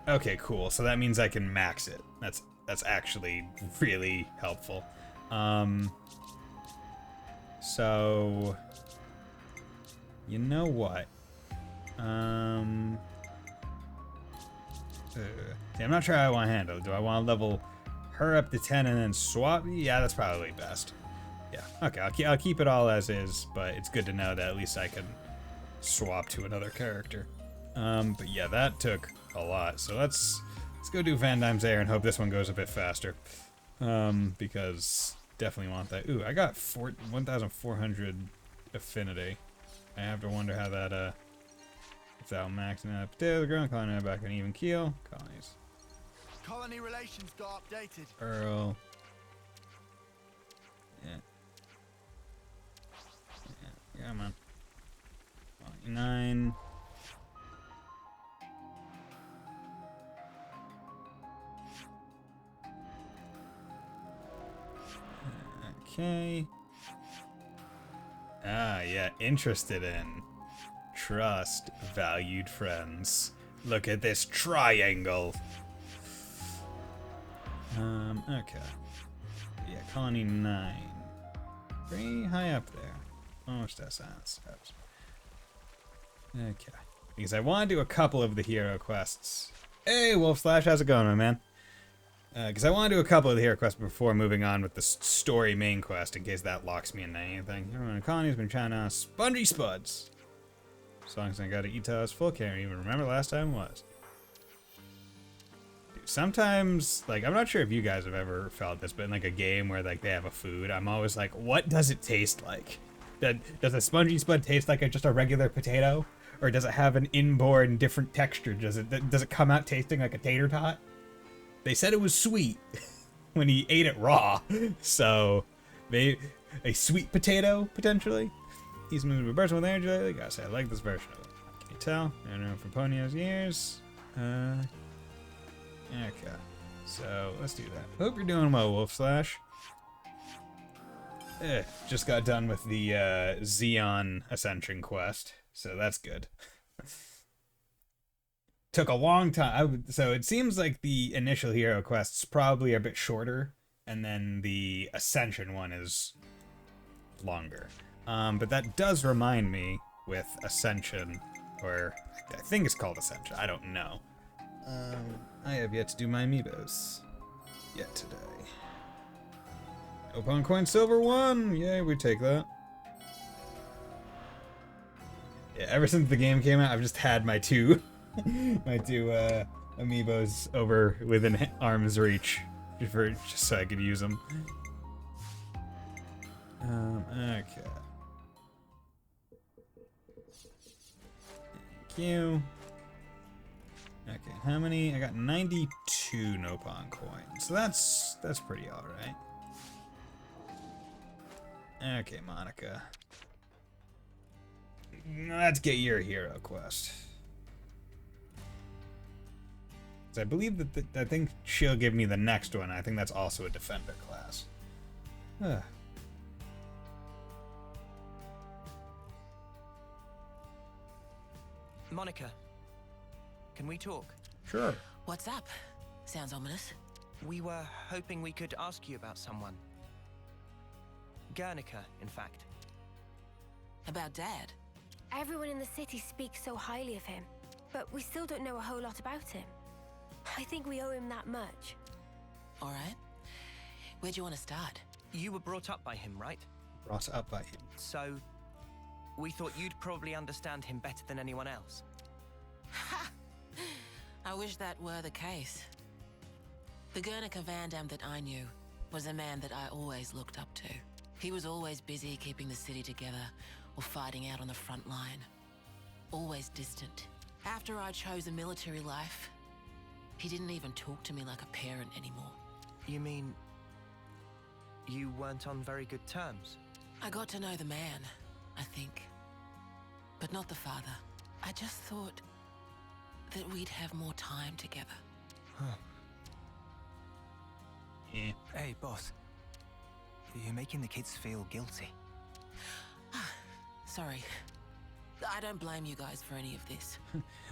Okay, cool. So that means I can max it. That's actually really helpful. So you know what? See, I'm not sure how I want to handle it. Do I want to level her up to 10 and then swap? Yeah, that's probably best. Yeah, okay, I'll keep it all as is, but it's good to know that at least I can swap to another character. But yeah, that took a lot. So let's Let's go do Van Dyne's Air and hope this one goes a bit faster. Because definitely want that. Ooh, I got 1,400 affinity. I have to wonder how that, without maxing out potatoes, growing colony back on even keel. Colonies. Colony relations got updated. Earl. Yeah. Yeah, come on. 29. Okay. Ah, yeah, interested in. Trust, valued friends. Look at this triangle. Okay. Yeah, colony 9. Pretty high up there. Almost SS. Okay. Because I want to do a couple of the hero quests. Hey, Wolf Slash, how's it going, my man? Because I want to do a couple of the hero quests before moving on with the story main quest, in case that locks me into anything. Everyone in the colony's been trying to Spongy Spuds. As long as I got to eat till I was full, can't even remember last time it was. Dude, sometimes, like, I'm not sure if you guys have ever felt this, but in like a game where like they have a food, I'm always like, what does it taste like? Does a Spongy Spud taste like just a regular potato? Or does it have an inborn different texture? Does it come out tasting like a tater tot? They said it was sweet when he ate it raw, so maybe a sweet potato potentially. He's moving to a version with energy lately. Gotta say, I like this version of it. Can you tell? I don't know from Ponyo's years. Okay, so let's do that. Hope you're doing well, Wolf Slash. Just got done with the Xeon Ascension quest, so that's good. Took a long time. So it seems like the initial hero quests probably are a bit shorter, and then the Ascension one is longer. But that does remind me with Ascension, or I think it's called Ascension, I don't know. I have yet to do my amiibos yet today. Opon Coin Silver 1! Yay, we take that. Yeah, ever since the game came out, I've just had my two amiibos over within arm's reach just so I could use them. Okay. Thank you. Okay, how many? I got 92 Nopon coins. So that's pretty alright. Okay, Monica. Let's get your hero quest. I believe that I think she'll give me the next one. I think that's also a defender class. Monica, can we talk? Sure. What's up? Sounds ominous. We were hoping we could ask you about someone. Guernica, in fact. About Dad? Everyone in the city speaks so highly of him, but we still don't know a whole lot about him. I think we owe him that much. All right. Where'd you want to start? You were brought up by him, right? Brought up by him. So, we thought you'd probably understand him better than anyone else. Ha! I wish that were the case. The Guernica Van Dam that I knew was a man that I always looked up to. He was always busy keeping the city together or fighting out on the front line. Always distant. After I chose a military life, he didn't even talk to me like a parent anymore. You mean you weren't on very good terms? I got to know the man, I think. But not the father. I just thought that we'd have more time together. Huh. Yeah. Hey, boss. You're making the kids feel guilty. Sorry. I don't blame you guys for any of this.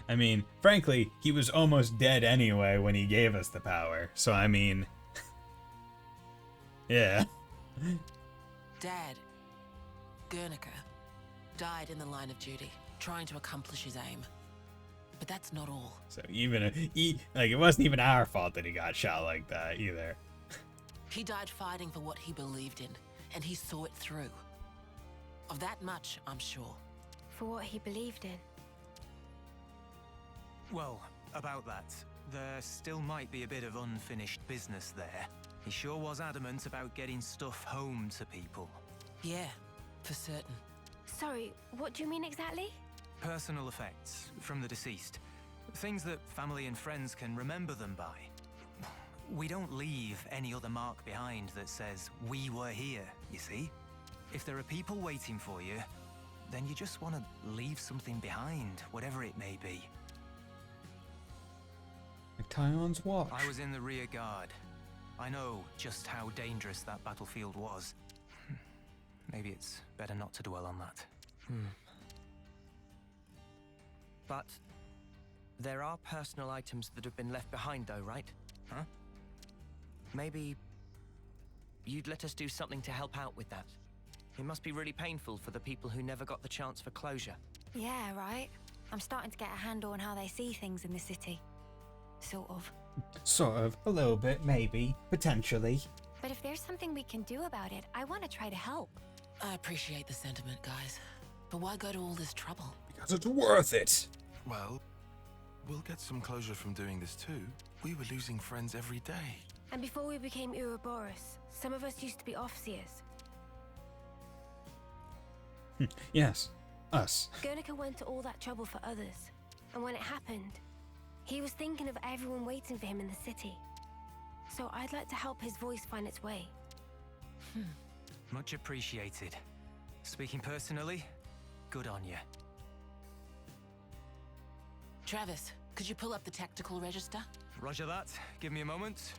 I mean, frankly, he was almost dead anyway when he gave us the power. So, I mean... yeah. Dad, Guernica, died in the line of duty, trying to accomplish his aim. But that's not all. So even like, it wasn't even our fault that he got shot like that either. He died fighting for what he believed in, and he saw it through. Of that much, I'm sure. For what he believed in. Well, about that, There still might be a bit of unfinished business there. He sure was adamant about getting stuff home to people. Yeah, for certain. Sorry, what do you mean exactly? Personal effects from the deceased. Things that family and friends can remember them by. We don't leave any other mark behind that says, we were here, you see? If there are people waiting for you, then you just want to leave something behind, whatever it may be. Like Tyon's watch. I was in the rear guard. I know just how dangerous that battlefield was. Maybe it's better not to dwell on that. But there are personal items that have been left behind though, right? Huh? Maybe you'd let us do something to help out with that. It must be really painful for the people who never got the chance for closure. Yeah, right. I'm starting to get a handle on how they see things in the city. Sort of. Sort of. A little bit, maybe. Potentially. But if there's something we can do about it, I want to try to help. I appreciate the sentiment, guys. But why go to all this trouble? Because it's worth it. Well, we'll get some closure from doing this too. We were losing friends every day. And before we became Ouroboros, some of us used to be Offseers. Yes, us. Guernica went to all that trouble for others. And when it happened, he was thinking of everyone waiting for him in the city. So I'd like to help his voice find its way. Much appreciated. Speaking personally, good on you. Travis, could you pull up the tactical register? Roger that. Give me a moment.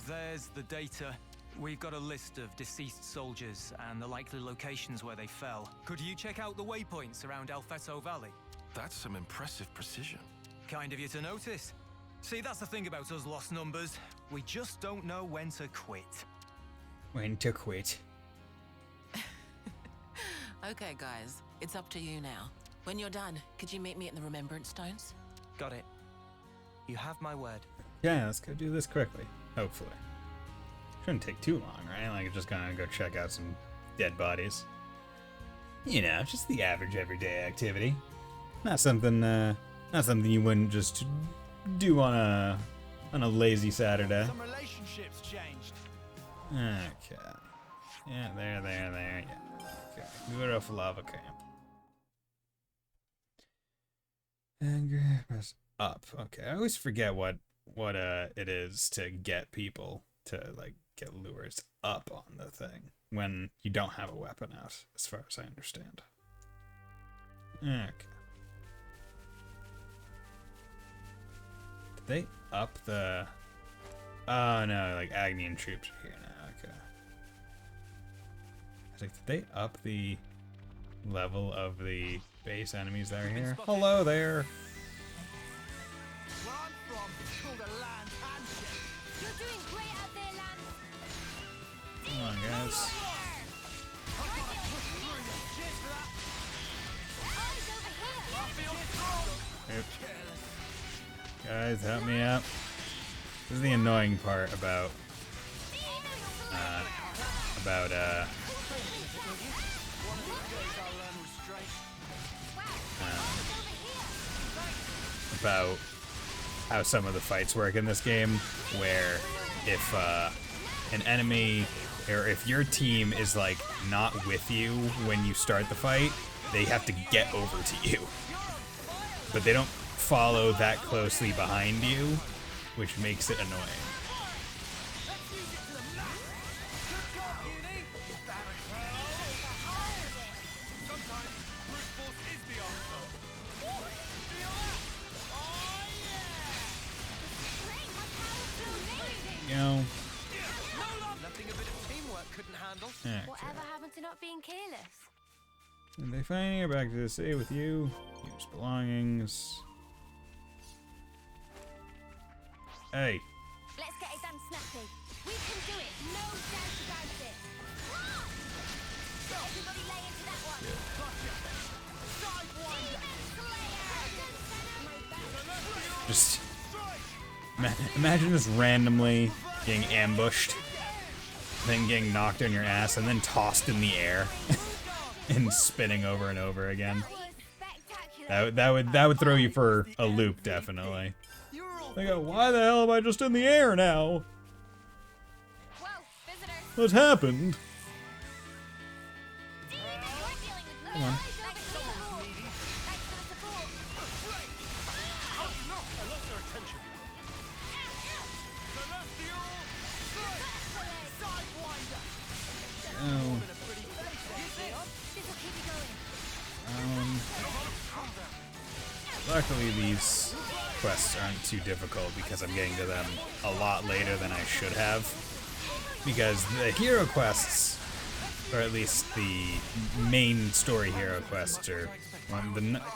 There's the data. We've got a list of deceased soldiers and the likely locations where they fell. Could you check out the waypoints around Alfeto Valley? That's some impressive precision. Kind of you to notice. See, that's the thing about us lost numbers. We just don't know when to quit. When to quit. Okay, guys, it's up to you now. When you're done, could you meet me at the Remembrance Stones? Got it. You have my word. Yeah, let's go do this quickly. Hopefully. Shouldn't take too long, right? Like, just gonna go check out some dead bodies. You know, just the average everyday activity. Not something you wouldn't just do on a lazy Saturday. Some relationships changed. Okay. Yeah, there. Yeah. Okay. Beautiful lava camp. And press up. Okay. I always forget what it is to get people to like get lures up on the thing when you don't have a weapon out, as far as I understand. Okay. Did they up the... Oh no, like Agnian troops are here now, okay. I was like, did they up the level of the base enemies that are here? Hello there! Where I'm from, it's called a land handshake. You're doing great out there, Lance. Come on, guys. Yep. Guys, help me out. This is the annoying part about how some of the fights work in this game, where if an enemy or if your team is like not with you when you start the fight, they have to get over to you. But they don't follow that closely behind you, which makes it annoying. You know. Nothing a bit of teamwork couldn't handle. Okay. Whatever happened to not being careless? And they finally are back to the city with you. Use belongings. Hey. Let's get it done snappy. We can do it. No doubt about it. Everybody lay into that one. Sidewinder. Just imagine just randomly getting ambushed, then getting knocked on your ass, and then tossed in the air and spinning over and over again. Spectacular. That would throw you for a loop, definitely. They go, why the hell am I just in the air now? What's happened? Come on. Oh. Luckily these quests aren't too difficult because I'm getting to them a lot later than I should have. Because the hero quests, or at least the main story hero quests, or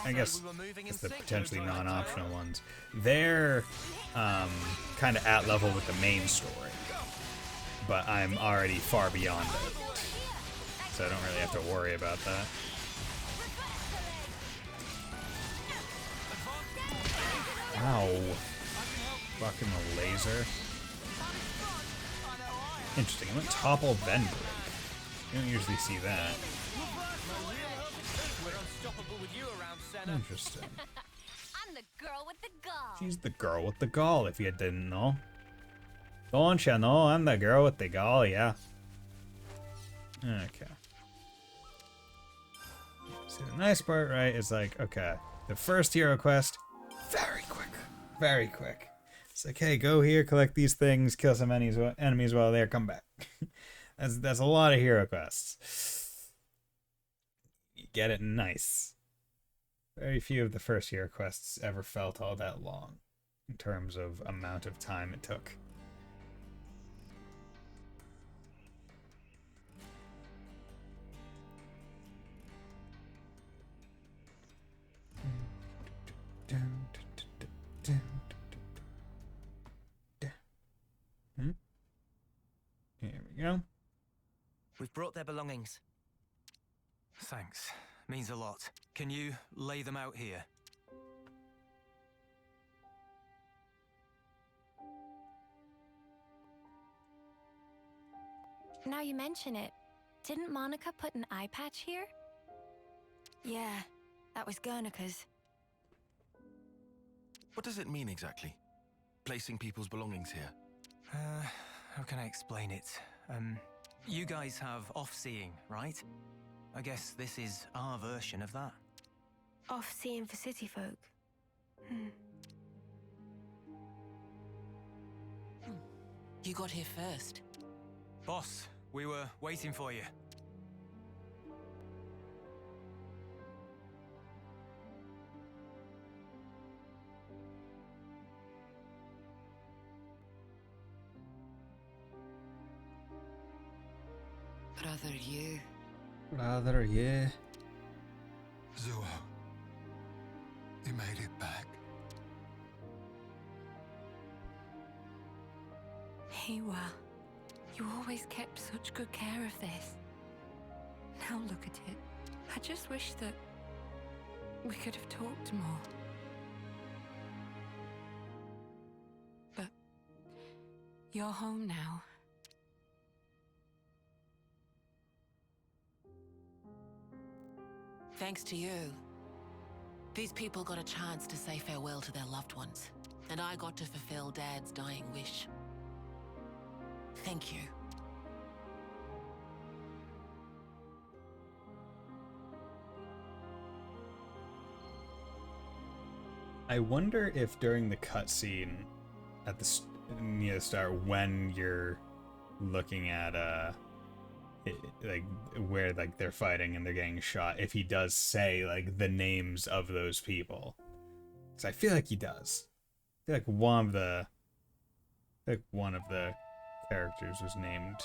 I guess it's the potentially non-optional ones, they're kind of at level with the main story. But I'm already far beyond it. So I don't really have to worry about that. Ow. Fucking a laser. Interesting. It went topple then break. You don't usually see that. Interesting. I'm the girl with the gall. She's the girl with the gall, if you didn't know. Don't you know I'm the girl with the gall, yeah. Okay. See, the nice part, right, is like, okay, the first hero quest, very quick. Very quick. It's like, hey, go here, collect these things, kill some enemies while they're come back. That's a lot of hero quests. You get it nice. Very few of the first hero quests ever felt all that long in terms of amount of time it took. Here we go. We've brought their belongings. Thanks. Means a lot. Can you lay them out here? Now you mention it, didn't Monica put an eye patch here? Yeah, that was Guernica's. What does it mean exactly? Placing people's belongings here? How can I explain it? You guys have off-seeing, right? I guess this is our version of that. Off-seeing for city folk. You got here first. Boss, we were waiting for you. Brother, you. Brother, yeah. Zuo, you made it back. Hewa, you always kept such good care of this. Now look at it. I just wish that we could have talked more. But you're home now. Thanks to you, these people got a chance to say farewell to their loved ones, and I got to fulfill Dad's dying wish. Thank you. I wonder if during the cutscene at the near the start, when you're looking at like where like they're fighting and they're getting shot, if he does say like the names of those people, because I feel like he does. I feel like one of the characters was named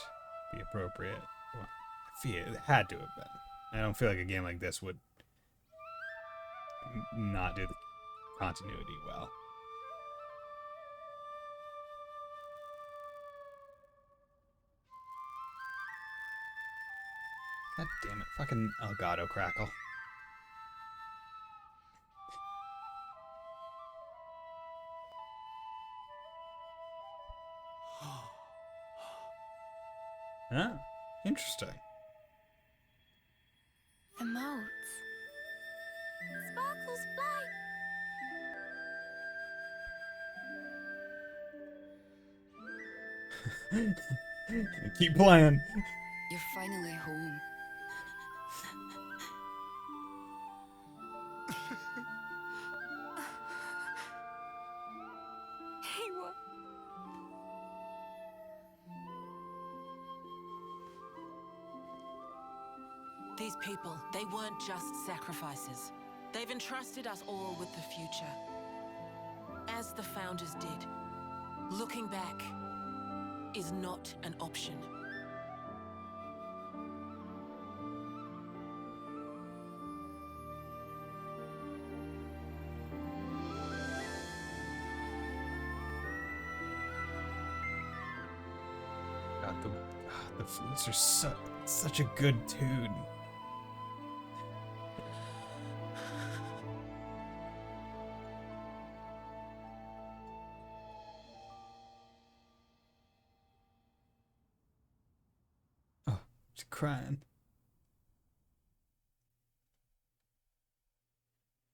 the appropriate one. I feel it had to have been. I don't feel like a game like this would not do the continuity well. God damn it, fucking Elgato Crackle. Ah, interesting. The moats. Sparkles, fly! Keep playing. You're finally home. Ewa. These people, they weren't just sacrifices. They've entrusted us all with the future. As the Founders did. Looking back is not an option. God, the flutes are such a good tune. Oh, she's crying.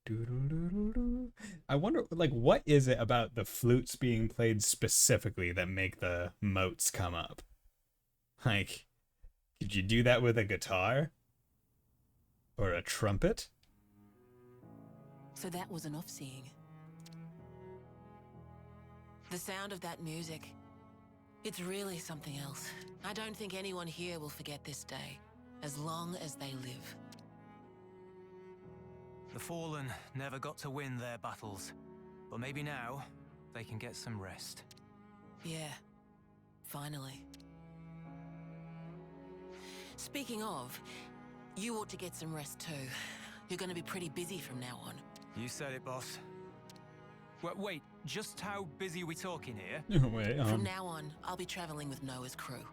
Doo-doo-doo-doo-doo. I wonder, like, what is it about the flutes being played specifically that make the motes come up? Like, could you do that with a guitar? Or a trumpet? So that was an off-seeing. The sound of that music, it's really something else. I don't think anyone here will forget this day, as long as they live. The Fallen never got to win their battles, but maybe now they can get some rest. Yeah, finally. Speaking of, you ought to get some rest too. You're gonna be pretty busy from now on. You said it, boss. Wait, just how busy are we talking here? Wait, From now on, I'll be traveling with Noah's crew.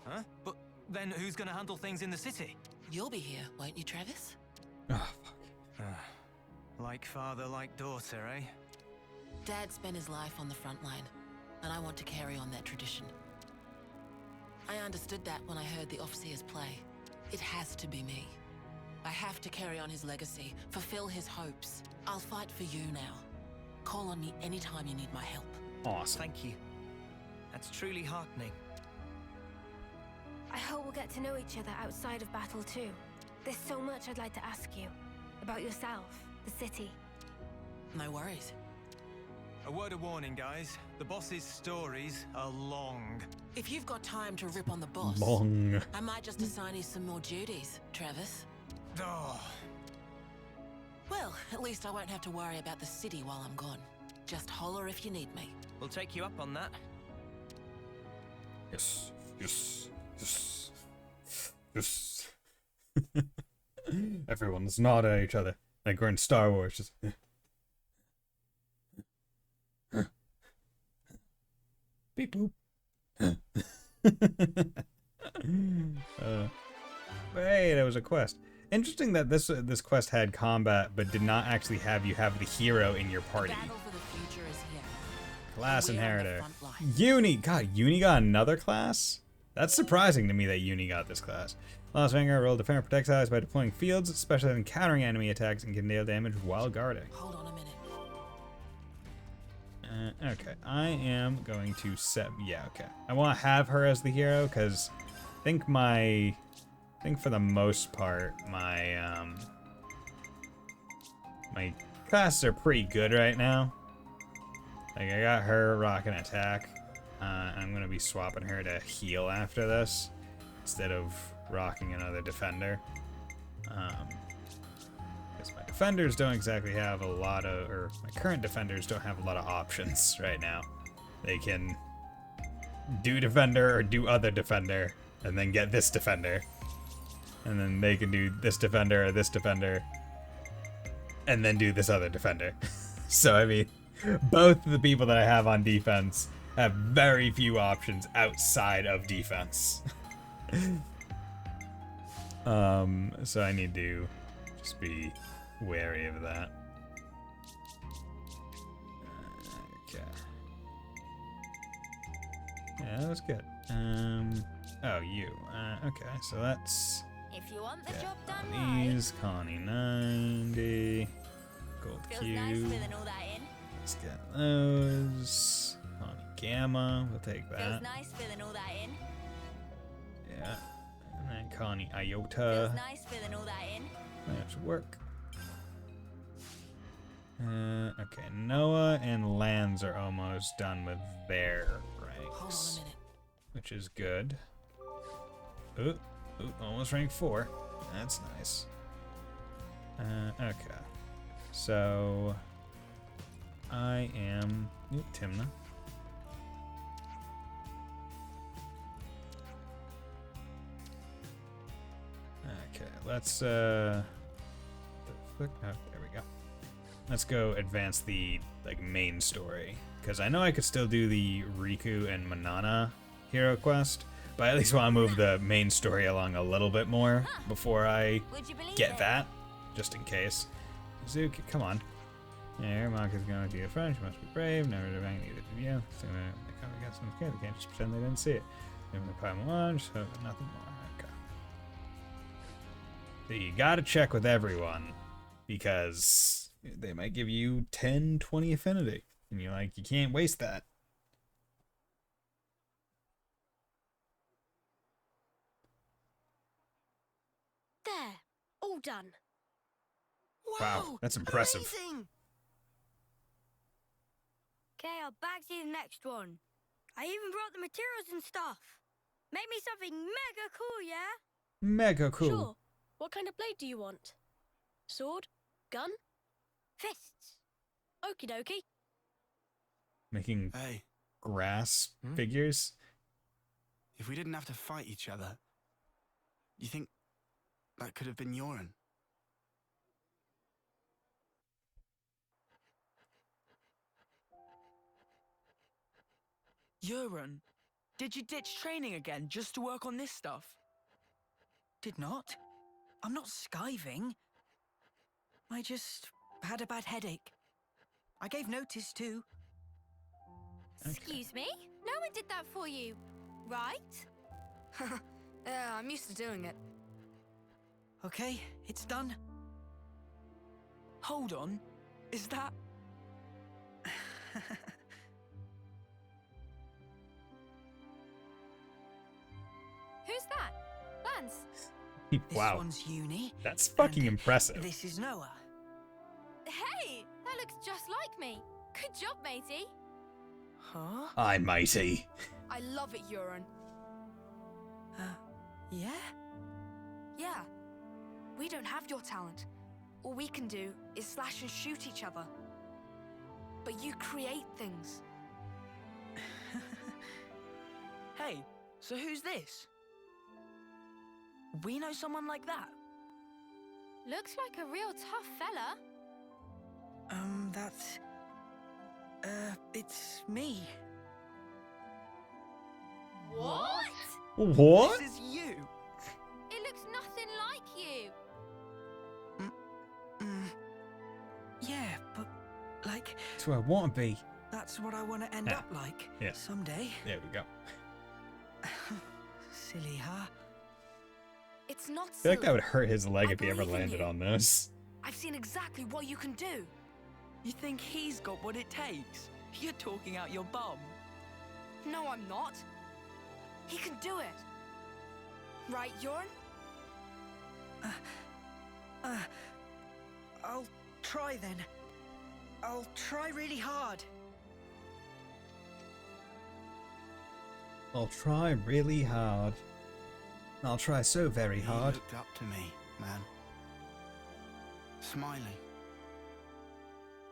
Huh? But then who's gonna handle things in the city? You'll be here, won't you, Travis? Oh, fuck. Like father, like daughter, eh? Dad spent his life on the front line, and I want to carry on that tradition. I understood that when I heard the Officers play. It has to be me. I have to carry on his legacy, fulfill his hopes. I'll fight for you now. Call on me anytime you need my help. Awesome. Thank you. That's truly heartening. I hope we'll get to know each other outside of battle too. There's so much I'd like to ask you. About yourself, the city. No worries. A word of warning, guys. The boss's stories are long. If you've got time to rip on the boss, Long. I might just assign you some more duties, Travis. Oh. Well, at least I won't have to worry about the city while I'm gone. Just holler if you need me. We'll take you up on that. Yes. Yes. Yes. Yes. Everyone's nodding at each other. Like we're in Star Wars. Just. Beep boop. Hey, there was a quest. Interesting that this quest had combat, but did not actually have you have the hero in your party. Battle for the future is here. Class And we're on the inheritor. front line. Uni. God, Uni got another class? That's surprising to me that Uni got this class. Lost Vanguard roll defender protects allies by deploying fields, especially in countering enemy attacks and can deal damage while guarding. Hold on a minute. Okay, I am going to set. Yeah, okay. I want to have her as the hero because I think for the most part my my classes are pretty good right now. Like I got her rocking attack. I'm gonna be swapping her to heal after this instead of rocking another defender. Because my defenders don't exactly have a lot of, or my current defenders don't have a lot of options right now. They can do defender or do other defender and then get this defender. And then they can do this defender or this defender and then do this other defender. So, I mean, both the people that I have on defense have very few options outside of defense. So I need to just be wary of that. Okay. Yeah, that was good. Oh, you. Okay, so that's... If you want the job done These, Connie 90. Gold Feels cube. nice filling all that in. Let's get those. Connie Gamma, we'll take Feels that. nice filling all that in. Yeah. And then Connie Iota. Feels nice filling all that in. That should work. Okay, Noah and Lance are almost done with their ranks. Hold on a minute. Which is good. Ooh, almost rank 4. That's nice. Okay. So I am Timna. Okay, let's oh, there we go. Let's go advance the main story, because I know I could still do the Riku and Manana hero quest, but I at least want to move the main story along a little bit more before I get that, just in case. Zuki, come on. Yeah, Mark is going to be a friend. She must be brave. Never to bang neither of you. So they come against some scared. They can't just pretend they didn't see it. Even the Primal One, just hope nothing more. Okay. So you gotta check with everyone, because they might give you 10, 20 affinity. And you're like, you can't waste that. There. All done. Wow, that's impressive. Amazing! Okay, I'll back to the next one. I even brought the materials and stuff. Make me something mega cool, yeah? Mega cool. Sure. What kind of blade do you want? Sword? Gun? Fists. Okie dokie. Making grass figures. If we didn't have to fight each other, you think that could have been Yoren? Yoren, did you ditch training again just to work on this stuff? Did not. I'm not skiving. I just had a bad headache. I gave notice too. Excuse me? No one did that for you, right? Yeah, I'm used to doing it. Okay, it's done. Hold on. Is that... Who's that? Lance. Wow. This one's Uni. That's fucking impressive. This is Noah. Hey, that looks just like me. Good job, matey. Huh? Aye, matey. I love it, Yoren. Yeah? Yeah. We don't have your talent. All we can do is slash and shoot each other. But you create things. Hey, so who's this? We know someone like that? Looks like a real tough fella. That's... it's me. What? What? This is you. It looks nothing like you. Yeah, but, like... That's who I want to be. That's what I want to end up like. Yeah. Someday. There we go. Silly, huh? It's not I feel silly. like that would hurt his leg if he ever believe in landed you. on this. I've seen exactly what you can do. You think he's got what it takes? You're talking out your bum. No, I'm not. He can do it. Right, Yoren? I'll try then. I'll try really hard. I'll try really hard. I'll try so very hard. He looked up to me, man. Smiling.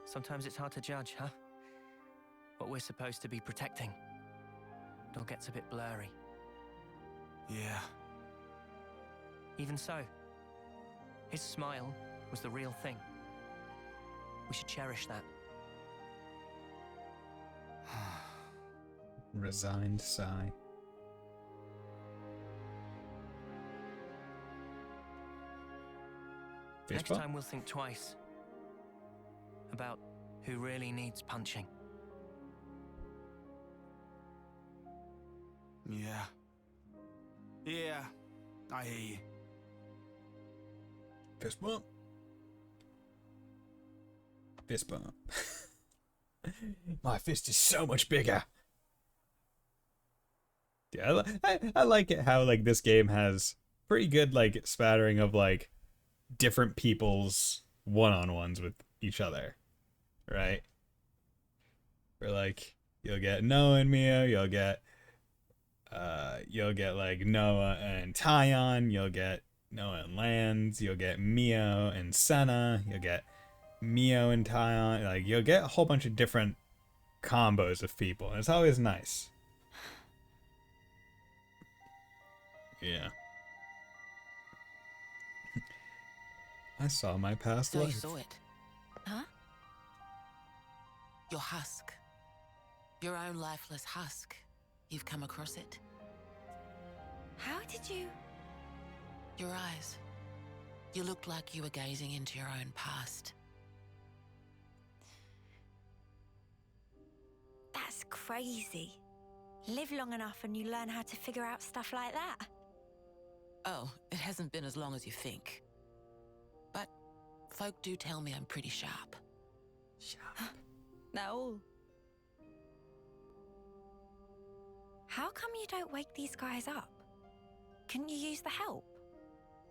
Sometimes it's hard to judge, huh? What we're supposed to be protecting. It all gets a bit blurry. Yeah. Even so, his smile was the real thing. We should cherish that. Resigned sigh. Next Fistbump? time we'll think twice about who really needs punching. Yeah. Yeah, I hear you. Fist bump. Fist bump. My fist is so much bigger. Yeah, I like it how like this game has pretty good like spattering of like different people's one-on-ones with each other, right? Where like you'll get Noah and Mia, you'll get like Noah and Tyon, you'll get Noah and Lands, you'll get Mio and Senna, you'll get Mio and Tyon, like you'll get a whole bunch of different combos of people, and it's always nice. Yeah. I saw my past So you life. saw it. Huh? Your husk. Your own lifeless husk. You've come across it. How did you... Your eyes. You looked like you were gazing into your own past. That's crazy. Live long enough and you learn how to figure out stuff like that. Oh, it hasn't been as long as you think. But folk do tell me I'm pretty sharp. Sharp? No. How come you don't wake these guys up? Couldn't you use the help?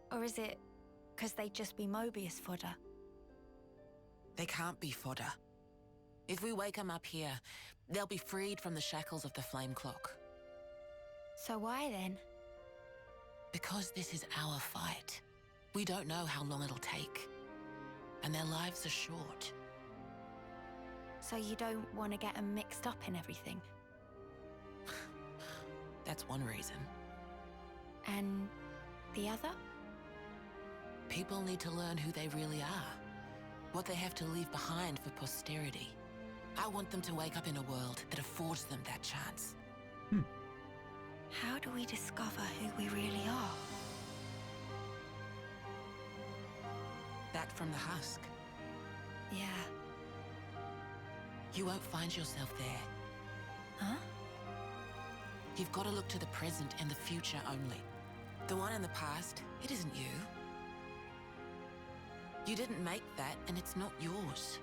Or is it because they'd just be Mobius fodder? They can't be fodder. If we wake them up here, they'll be freed from the shackles of the flame clock. So why then? Because this is our fight. We don't know how long it'll take. And their lives are short. So you don't want to get them mixed up in everything? That's one reason. And the other? People need to learn who they really are. What they have to leave behind for posterity. I want them to wake up in a world that affords them that chance. How do we discover who we really are? That from the husk. Yeah. You won't find yourself there. Huh? You've got to look to the present and the future only. The one in the past, it isn't you. You didn't make that, and it's not yours.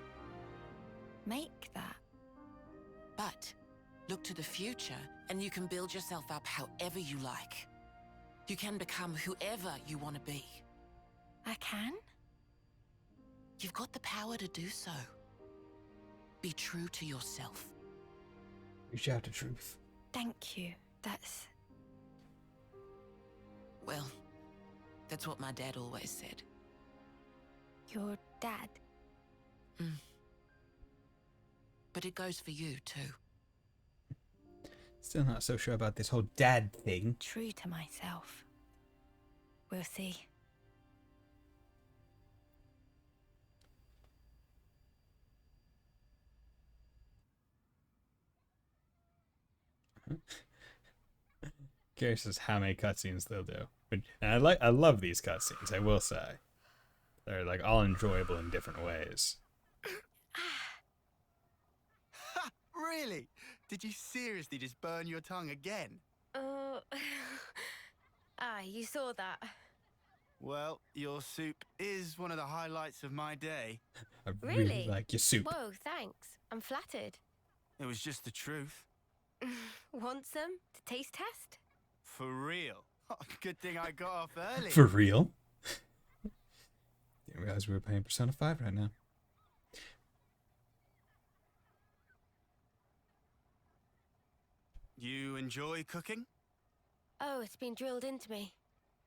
Make that? But look to the future, and you can build yourself up however you like. You can become whoever you want to be. I can? You've got the power to do so. Be true to yourself. Reach out to truth. Thank you. That's... Well, that's what my dad always said. Your dad? But it goes for you, too. Still not so sure about this whole dad thing. True to myself. We'll see. Curious as how many cutscenes they'll do. But and I love these cutscenes, I will say. They're like all enjoyable in different ways. Really? Did you seriously just burn your tongue again? You saw that. Well, your soup is one of the highlights of my day. I really like your soup. Whoa, thanks. I'm flattered. It was just the truth. Want some to taste test? For real. Good thing I got off early. For real? Didn't realize we were playing Persona 5 right now. You enjoy cooking? Oh, it's been drilled into me.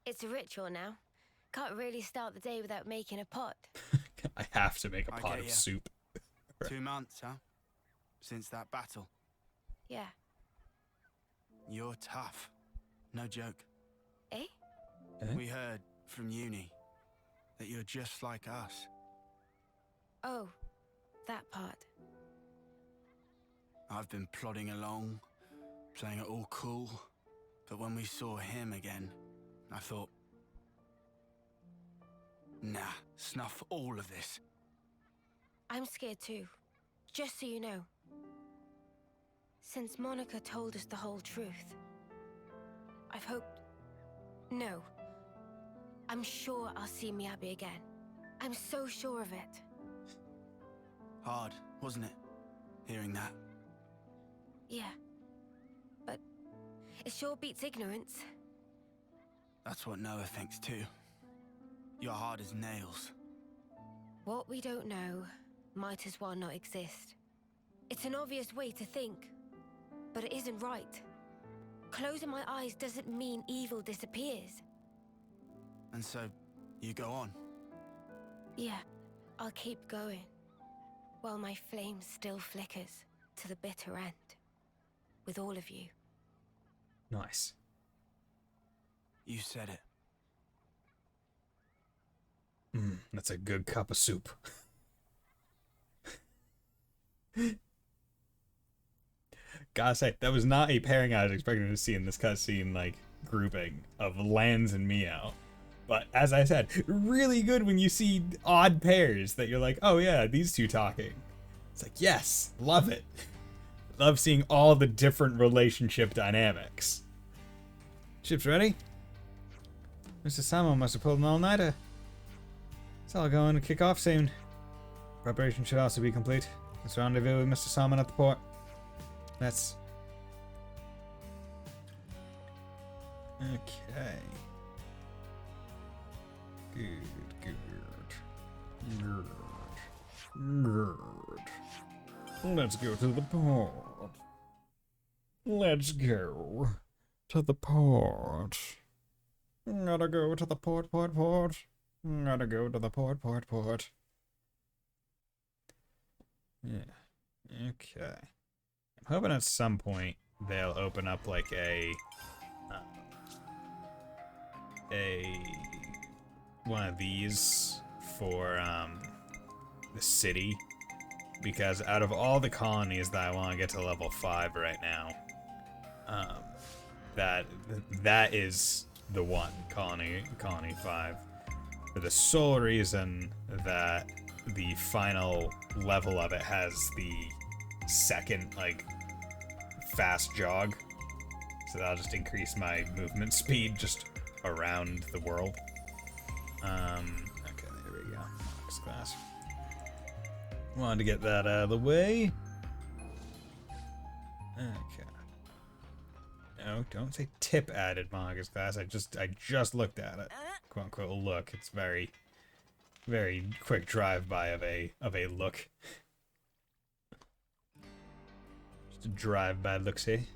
It's a ritual now. Can't really start the day without making a pot. I have to make a I pot get of ya. soup. 2 months, huh? Since that battle. Yeah. You're tough. No joke. Eh? We heard from uni that you're just like us. Oh, that part. I've been plodding along, playing it all cool. But when we saw him again, I thought, nah, snuff all of this. I'm scared too. Just so you know. Since Monica told us the whole truth, I've hoped... No. I'm sure I'll see Miyabi again. I'm so sure of it. Hard, wasn't it? Hearing that. Yeah. But it sure beats ignorance. That's what Noah thinks too. You're hard as nails. What we don't know might as well not exist. It's an obvious way to think, but it isn't right. Closing my eyes doesn't mean evil disappears. And so, you go on? Yeah, I'll keep going. While my flame still flickers to the bitter end. With all of you. Nice. You said it. That's a good cup of soup. Gotta say, that was not a pairing I was expecting to see in this cutscene, like, grouping of Lance and Meow. But, as I said, really good when you see odd pairs that you're like, oh yeah, these two talking. It's like, yes, love it. Love seeing all the different relationship dynamics. Ship's ready? Mr. Samo must have pulled an all-nighter. It's all going to kick off soon. Preparation should also be complete. Let's rendezvous with Mr. Salmon at the port. Let's... Okay. Good. Let's go to the port. Let's go to the port. Gotta go to the port. Gotta go to the port. Yeah. Okay. I'm hoping at some point they'll open up like a one of these for the city, because out of all the colonies that I want to get to level 5 right now, that is the one, colony 5, for the sole reason that the final level of it has the second, like, fast jog, so that'll just increase my movement speed just around the world. Okay, there we go. Max class. Wanted to get that out of the way. Okay. No, don't say tip added Mongoose class. I just looked at it. Quote unquote look. It's very quick drive-by of a look. Just a drive-by look-see.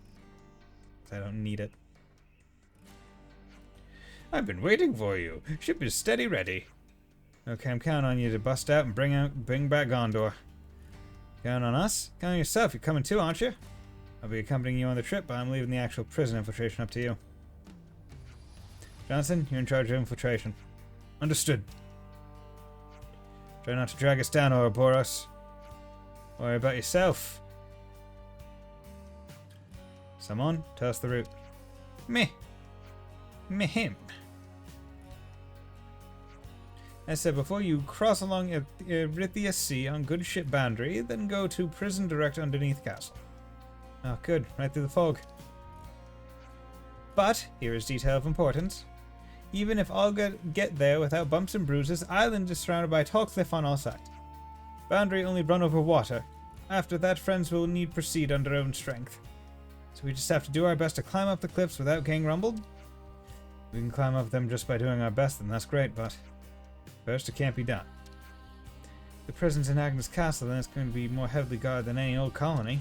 I don't need it. I've been waiting for you. Ship is steady ready. Okay, I'm counting on you to bust out and bring back Gondor. Count on us? Count on yourself. You're coming too, aren't you? I'll be accompanying you on the trip, but I'm leaving the actual prison infiltration up to you. Johnson, you're in charge of infiltration. Understood. Try not to drag us down, Ouroboros. Worry about yourself. Someone, tell us the route. Me him. I said before, you cross along Erythia Sea on good ship boundary, then go to prison direct underneath castle. Oh, good. Right through the fog. But, here is detail of importance. Even if all get there without bumps and bruises, island is surrounded by a tall cliff on all sides. Boundary only run over water. After that, friends will need proceed under their own strength. So we just have to do our best to climb up the cliffs without getting rumbled? We can climb up them just by doing our best, then that's great, but first it can't be done. The prison's in Agnes Castle, and it's going to be more heavily guarded than any old colony.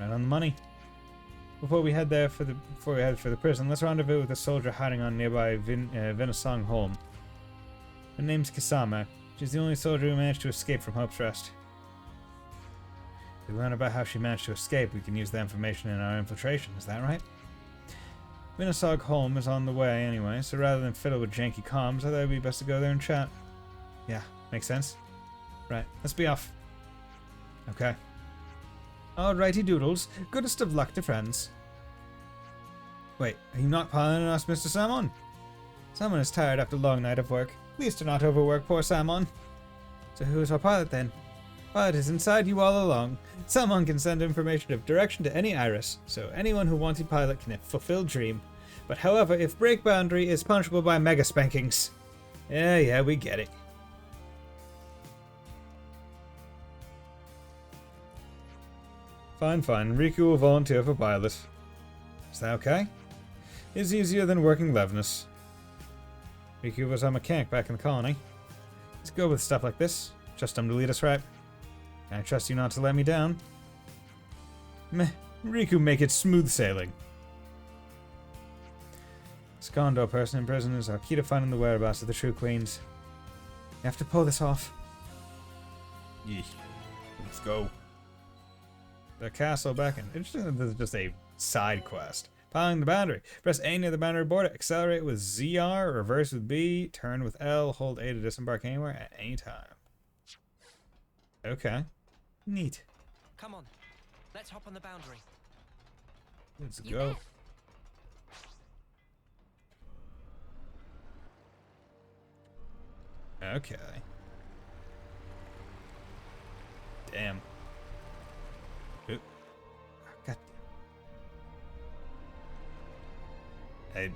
Right on the money. Before we head for the prison, let's rendezvous with a soldier hiding on nearby Vinosong Holm. Her name's Kisame. She's the only soldier who managed to escape from Hope's Rest. If we learn about how she managed to escape, we can use that information in our infiltration, is that right? Vinosong Holm is on the way anyway, so rather than fiddle with janky comms, I thought it'd be best to go there and chat. Yeah, makes sense. Right, let's be off. Okay. Alrighty doodles, goodest of luck to friends. Wait, are you not piloting us, Mr. Salmon? Someone is tired after a long night of work. Please do not overwork poor Salmon. So who is our pilot then? Pilot is inside you all along. Someone can send information of direction to any iris, so anyone who wants a pilot can fulfill dream. But however, if break boundary is punishable by mega spankings. Yeah, we get it. Fine, fine. Riku will volunteer for pilot. Is that okay? It's easier than working Levness. Riku was our mechanic back in the colony. Let's go with stuff like this. Trust him to lead us right. Can I trust you not to let me down? Meh. Riku make it smooth sailing. This Condor person in prison is our key to finding the whereabouts of the true queens. You have to pull this off. Yeesh. Let's go. The castle back in. Interesting that this is just a side quest. Piling the boundary. Press A near the boundary border. Accelerate with ZR. Reverse with B. Turn with L. Hold A to disembark anywhere at any time. Okay. Neat. Come on. Let's hop on the boundary. Let's go. Okay. Damn. Oop. God. I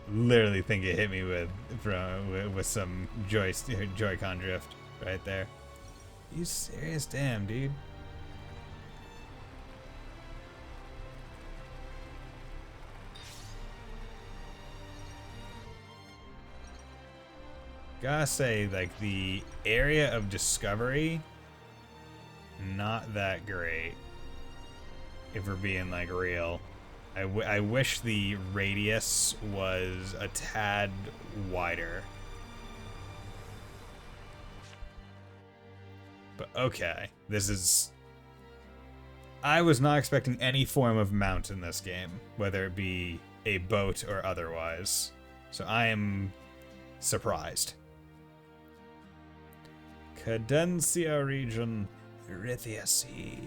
literally think it hit me with some Joy-Con drift right there. You serious? Damn, dude. Gotta say, like, the area of discovery, not that great, if we're being, like, real. I wish the radius was a tad wider. But okay, this is... I was not expecting any form of mount in this game, whether it be a boat or otherwise. So I am surprised. Cadencia region, Erythia Sea.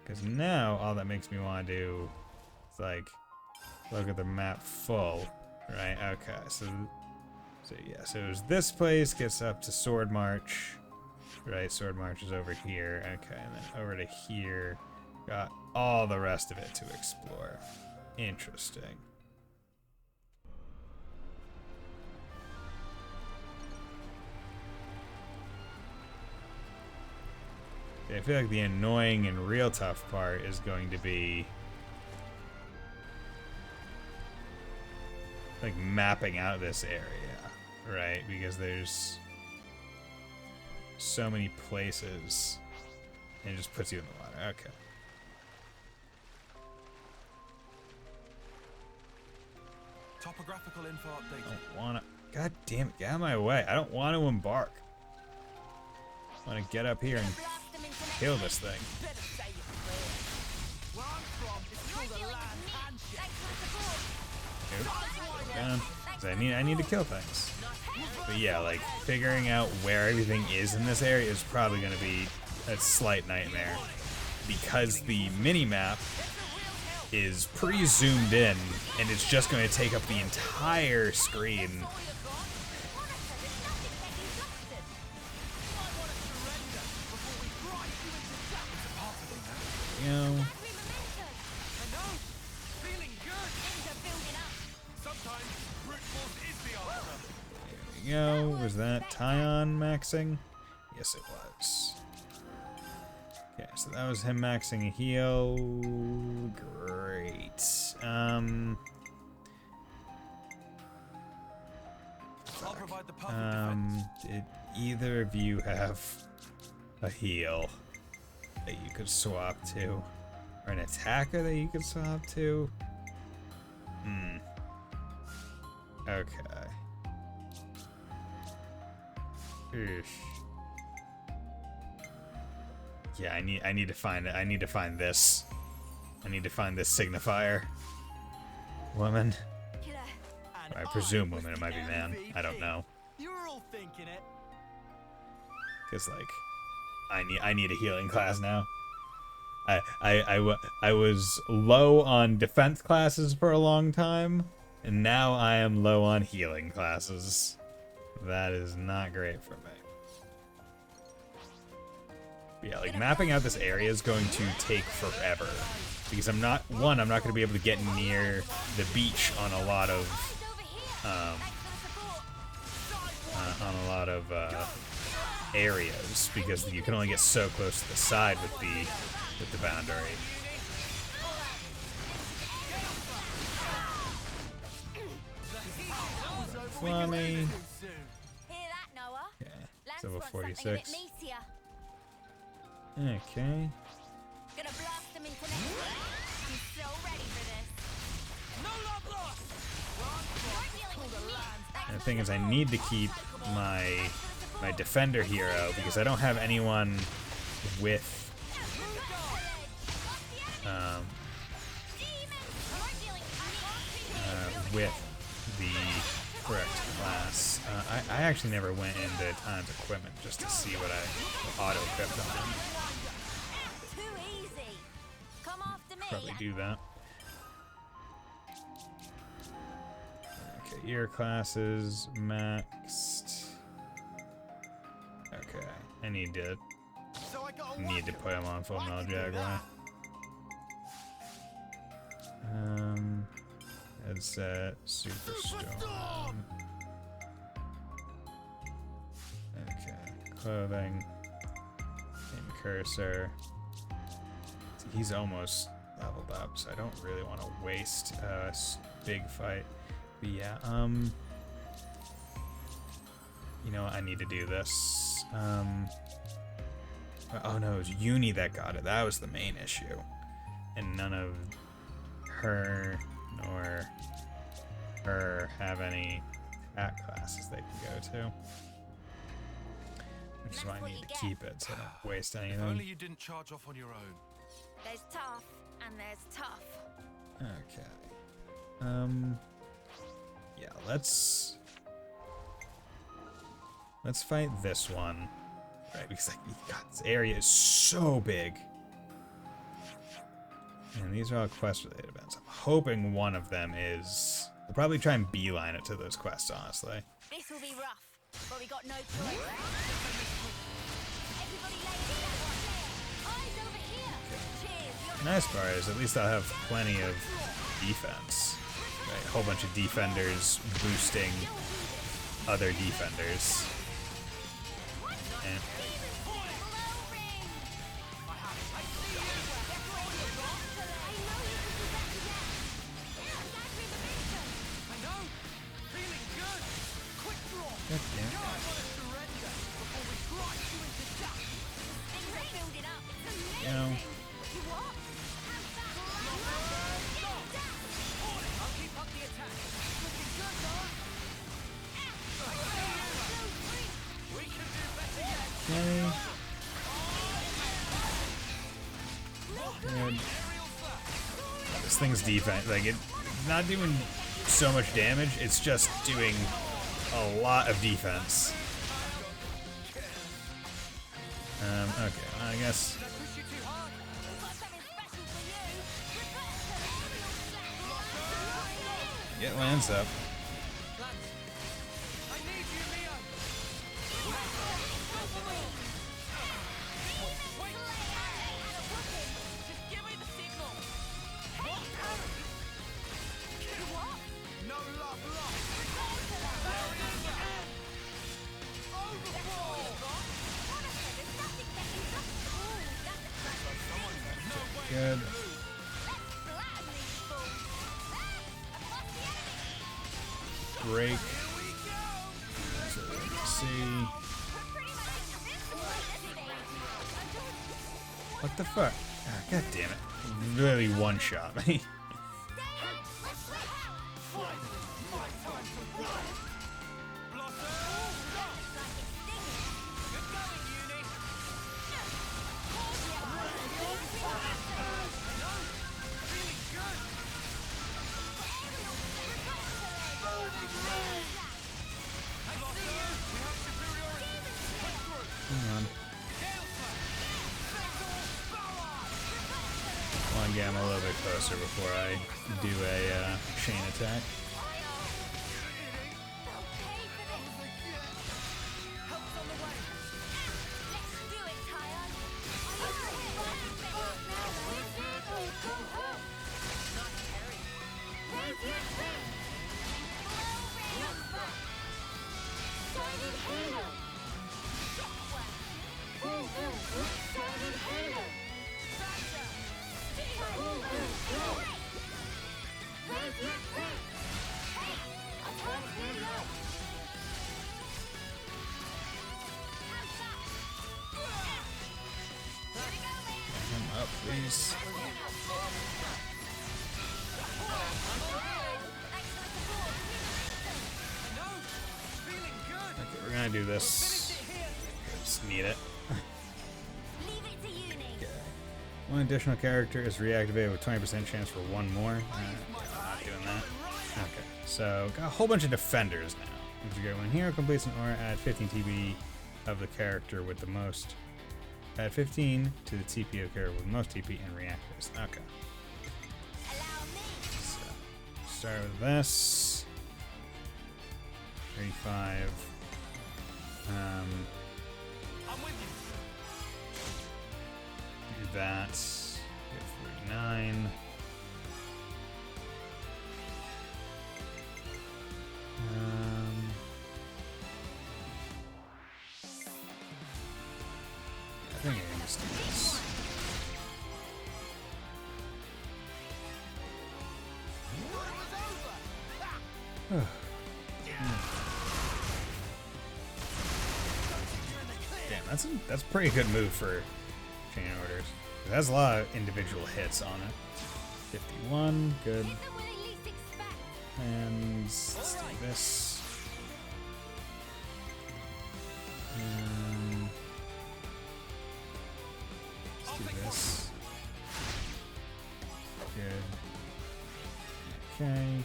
Because now all that makes me want to do is like look at the map full, right? Okay, so yeah, so it was this place gets up to Sword March, right? Sword March is over here. Okay, and then over to here, got all the rest of it to explore. Interesting. I feel like the annoying and real tough part is going to be like mapping out this area, right? Because there's so many places and it just puts you in the water. Okay. Topographical info update. I don't wanna. God damn it! Get out of my way! I don't want to embark. I want to get up here and kill this thing. Down. I need to kill things. But yeah, like figuring out where everything is in this area is probably going to be a slight nightmare because the mini map is pretty zoomed in and it's just going to take up the entire screen. You know. There we go. Was that Tyon maxing? Yes, it was. Okay, so that was him maxing a heal. Great. Did either of you have a heal that you could swap to? Or an attacker that you could swap to? Okay. Eesh. Yeah, I need to find it. I need to find this. I need to find this signifier. Woman. I presume woman, it might be man. I don't know. You're all thinking it. Cause like I need a healing class now. I was low on defense classes for a long time, and now I am low on healing classes. That is not great for me. But yeah, like mapping out this area is going to take forever because I'm not going to be able to get near the beach on a lot of areas because you can only get so close to the side with the boundary. Flummy. Okay, level 46. Okay. Gonna blast them into next. I'm so ready for this. No love lost. And the thing is, I need to keep my defender hero because I don't have anyone with with the correct class. I actually never went into Time's equipment just to see what I auto-equipped on him. Too easy. Come after me. Probably do that. Okay, ear classes maxed. Okay, I need to put him on Full Metal Jaguar. Headset, Superstorm. Okay, clothing, aim cursor. See, he's almost leveled up, so I don't really want to waste a big fight. But yeah, you know what, I need to do this. Oh no, it was Uni that got it. That was the main issue. And none of her nor her have any attack classes they can go to. Which is why I need to keep it so I don't waste anything. If only you didn't charge off on your own. There's tough and there's tough. Okay. Yeah, let's fight this one. Right, because like, God, this area is so big. And these are all quest-related events. I'm hoping one of them is... We'll probably try and beeline it to those quests, honestly. This will be rough, but we got no choice. Everybody lay eyes over here. Cheers. Nice part is at least I'll have plenty of defense. Right, a whole bunch of defenders boosting other defenders. And you know, and this thing's defense, like it's not doing so much damage, it's just doing a lot of defense. Okay, I guess. Get Lance up. Good. Break. So let's see. What the fuck? Ah, God damn it. Really one shot me. Get him a little bit closer before I do a chain attack. Him up, please. Okay, we're gonna do this. Just need it. Okay. One additional character is reactivated with 20% chance for one more. I'm not doing that. Okay, so got a whole bunch of defenders now. If you go in here, completes an aura, add 15 TP of the character with the most. Add 15 to the TP of the character with the most TP and reactivates. Okay. So, start with this. 35. Do that. Get 49. I think I can just do this. Damn, that's a pretty good move for chain orders. It has a lot of individual hits on it. 51, good. And let's do this. Let's do this. Good. Okay.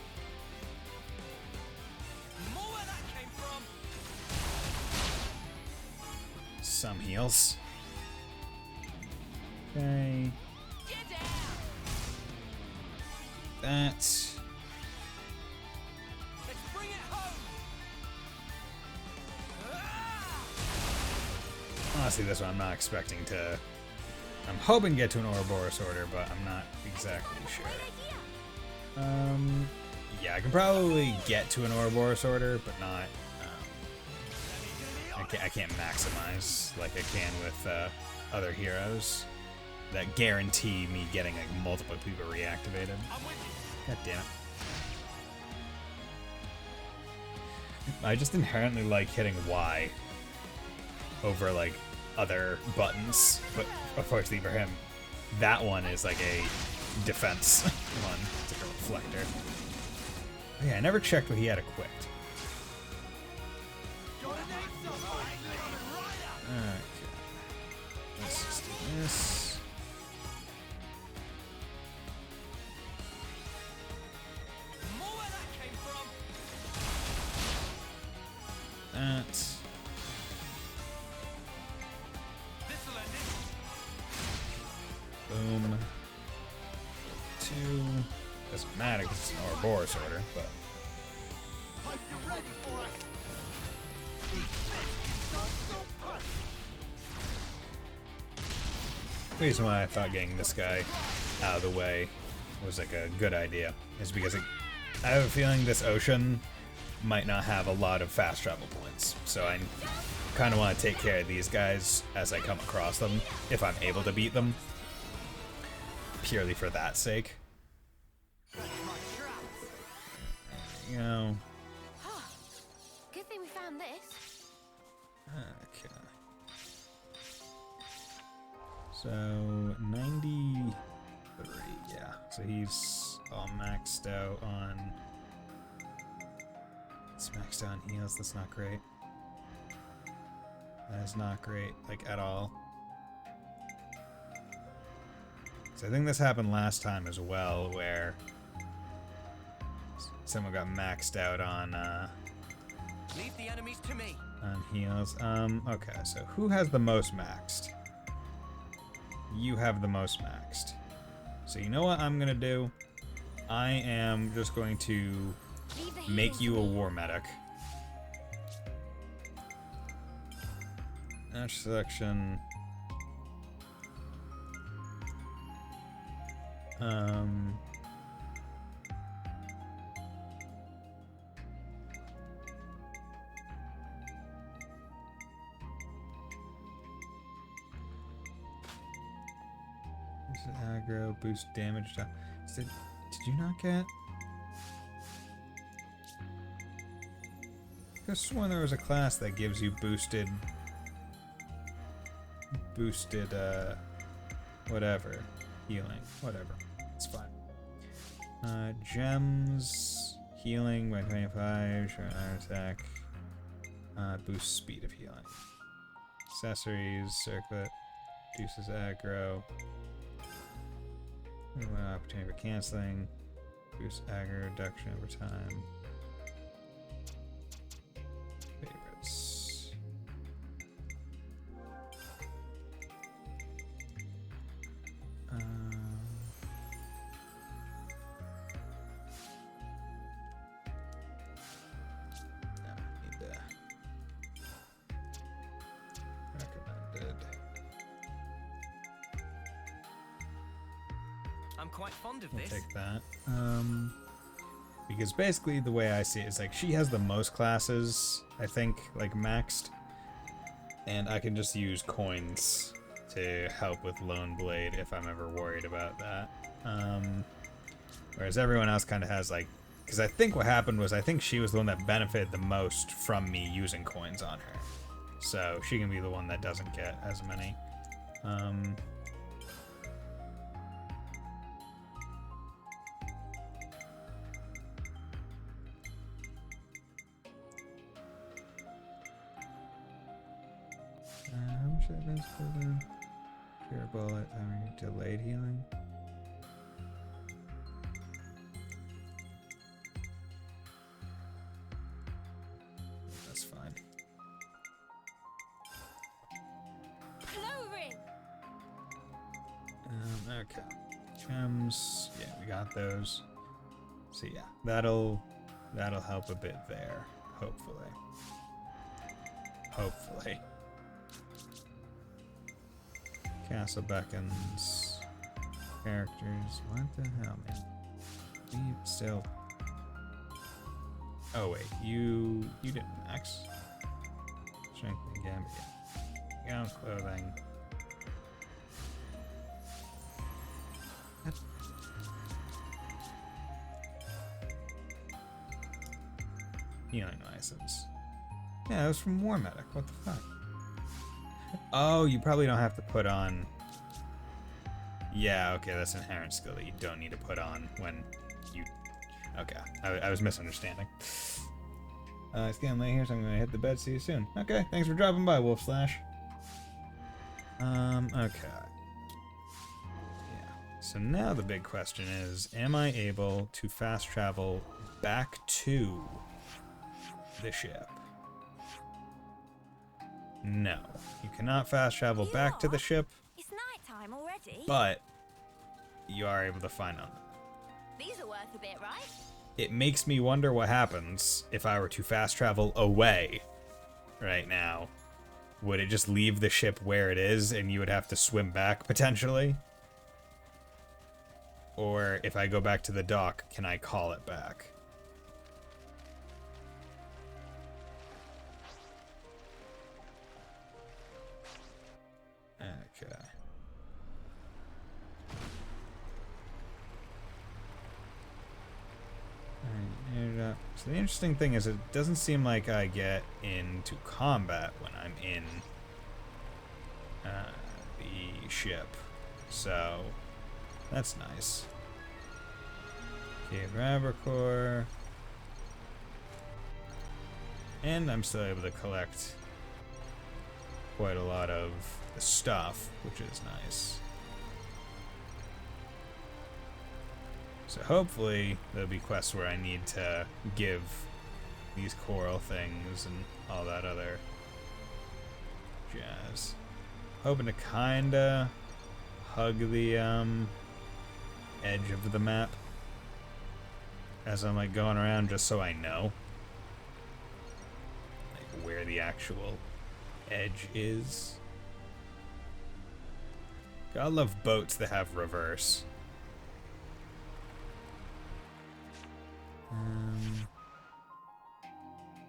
Some heals. Okay. That. Honestly, this one I'm not expecting to. I'm hoping to get to an Ouroboros order, but I'm not exactly sure. Yeah, I can probably get to an Ouroboros order, but not. I can't maximize like I can with other heroes that guarantee me getting like multiple people reactivated. God damn it. I just inherently like hitting Y over like other buttons, but unfortunately for him, that one is like a defense one. It's like a reflector. Oh, yeah, I never checked what he had equipped. Okay. Let's just do this. That. Boom. 2. Doesn't matter because it's an Ouroboros order, but. The reason why I thought getting this guy out of the way was like a good idea is because I have a feeling this ocean might not have a lot of fast travel points, so I kind of want to take care of these guys as I come across them, if I'm able to beat them, purely for that sake. You know. Good thing we found this. Okay. So 93, yeah. So he's all maxed out on. It's maxed out on heals. That's not great. That is not great, like at all. So I think this happened last time as well, where someone got maxed out on. Leave the enemies to me. On heals. Okay. So who has the most maxed? You have the most maxed. So you know what I'm gonna do? I am just going to make you a war medic. Match selection. Aggro, boost damage. Did you not get? I could have sworn there was a class that gives you boosted, whatever, healing, whatever. It's fine. Gems, healing by 25, short iron attack, boost speed of healing. Accessories, circlet, reduces aggro. Opportunity for canceling, boost aggro reduction over time. Favorites. I'm quite fond of I'll this. take that. Because basically the way I see it is like she has the most classes, I think, like maxed. And I can just use coins to help with Lone Blade if I'm ever worried about that. Whereas everyone else kind of has like, because I think what happened was I think she was the one that benefited the most from me using coins on her. So she can be the one that doesn't get as many. How much that does cooldown? Cure bullet, having delayed healing. That's fine. Hello, Ring. Okay. Gems. Yeah, we got those. So yeah, that'll help a bit there. Hopefully. Hopefully. Castle beckons. Characters. What the hell, man? We still. Oh wait, you didn't max. Strength and gambit. Gown clothing. Healing license. Yeah, it was from War Medic. What the fuck? Oh, you probably don't have to put on. Yeah, okay, that's an inherent skill that you don't need to put on when you. Okay, I was misunderstanding. It's getting late here, so I'm gonna hit the bed. See you soon. Okay, thanks for dropping by, Wolf Slash. Okay. Yeah. So now the big question is, am I able to fast travel back to the ship? No. You cannot fast travel back to the ship. It's nighttime already. But you are able to find them. These are worth a bit, right? It makes me wonder what happens if I were to fast travel away right now. Would it just leave the ship where it is and you would have to swim back potentially? Or if I go back to the dock, can I call it back? Okay. So the interesting thing is it doesn't seem like I get into combat when I'm in the ship. So that's nice. Cave Rabercore. And I'm still able to collect quite a lot of the stuff, which is nice. So hopefully there'll be quests where I need to give these coral things and all that other jazz. Hoping to kinda hug the edge of the map as I'm like going around, just so I know like where the actual edge is. I love boats that have reverse.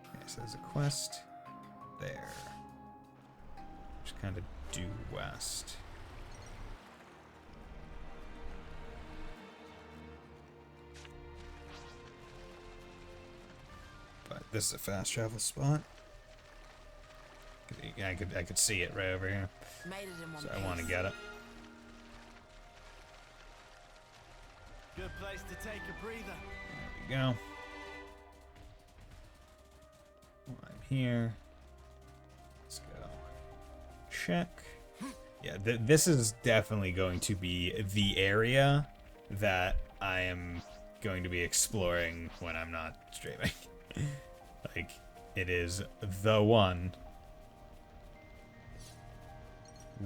Okay, so there's a quest there. Just kind of due west. this is a fast travel spot. I could see it right over here. Made it in one So I want to get it. Good place to take a breather. There we go. Well, I'm here. Let's go. Check. Yeah, this is definitely going to be the area that I am going to be exploring when I'm not streaming. Like, it is the one.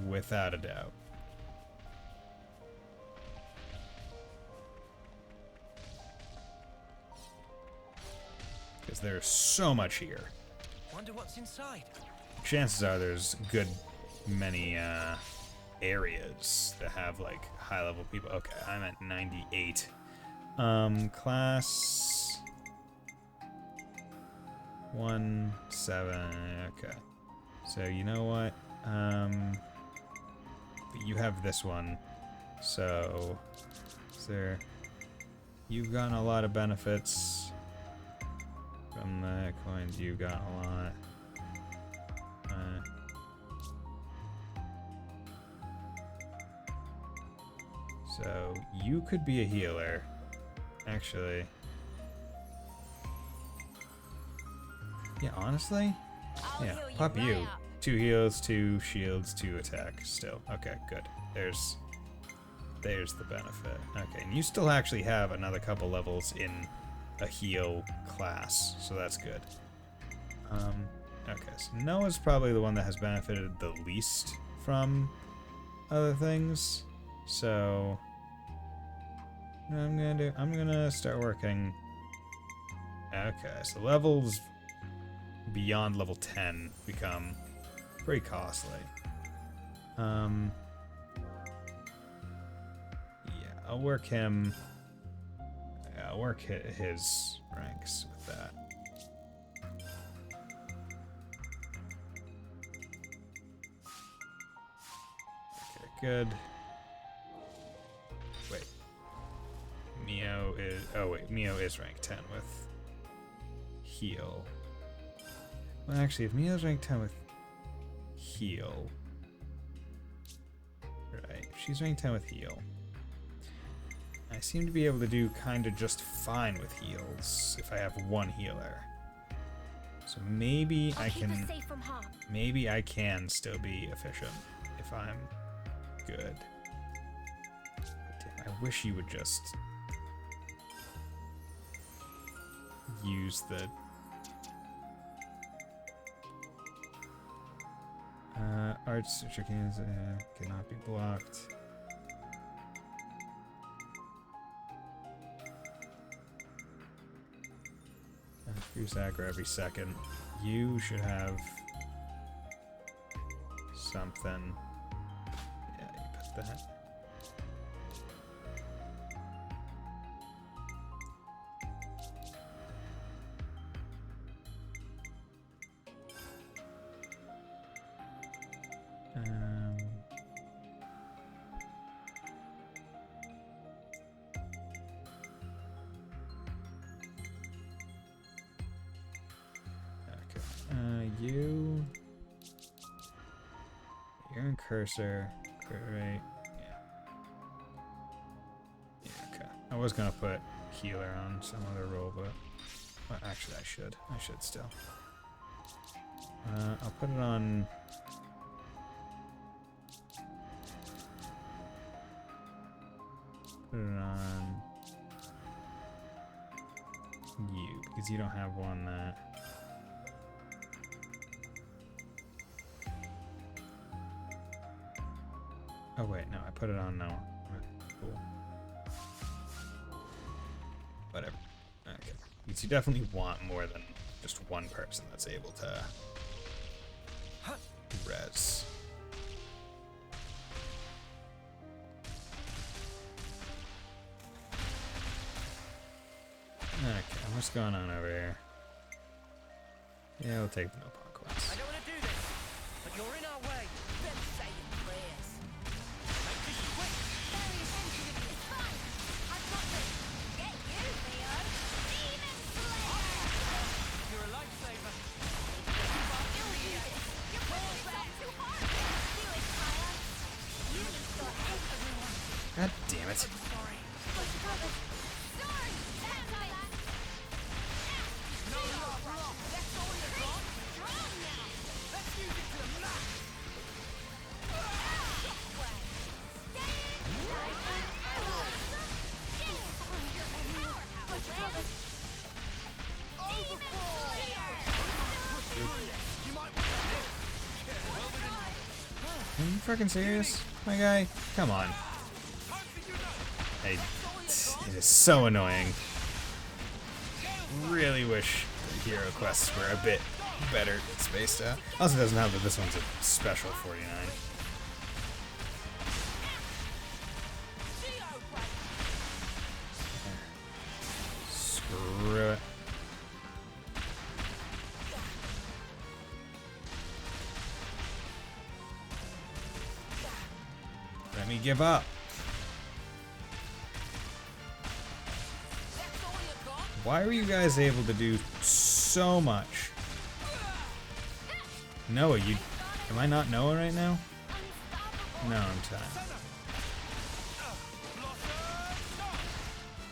Without a doubt. Because there's so much here. Wonder what's inside. Chances are there's good many areas that have like high level people. Okay, I'm at 98. Class 1-7. Okay. So you know what? You have this one. So is there? You've gotten a lot of benefits from the coins. You got a lot. So you could be a healer, actually. Yeah, honestly, yeah. Pop you. 2 heals, 2 shields, 2 attack. Still, okay, good. There's the benefit. Okay, and you still actually have another couple levels in a heal class, so that's good. Okay, so Noah's probably the one that has benefited the least from other things. So what I'm gonna start working. Okay, so levels beyond level 10 become pretty costly. Yeah, I'll work him. Yeah, I'll work his ranks with that. Okay, good. Wait. Mio is... Oh, wait. Mio is rank 10 with heal. Well, actually, if Mio's rank 10 with heal... Right. She's rank 10 with heal. I seem to be able to do kind of just fine with heals if I have one healer. So maybe I can... Maybe I can still be efficient if I'm good. I wish you would just use the arts chickens cannot be blocked. Fierce aggro every second. You should have something. Yeah, you put that. You're in cursor, right? Yeah. Yeah, okay. I was gonna put healer on some other role, but well, actually I should. I should still. I'll put it on. Put it on you because you don't have one that. Oh wait, no, I put it on now. Cool. Whatever. Okay. Because you definitely want more than just one person that's able to res. Okay, what's going on over here? Yeah, we'll take the no pawn quest. I don't want to do this, but you're in our way. Let's say your prayers. Make this quick. Very attentive of you. It's fine. I've got this. Get you, Theo. Demon Slayer! You're a light it. Are you freaking serious, my guy? Come on. It is so annoying. Really wish the hero quests were a bit better spaced out. Also doesn't help that this one's a special 49. Screw it. Let me give up. Why are you guys able to do so much? Noah, you... Am I not Noah right now? No, I'm Ty.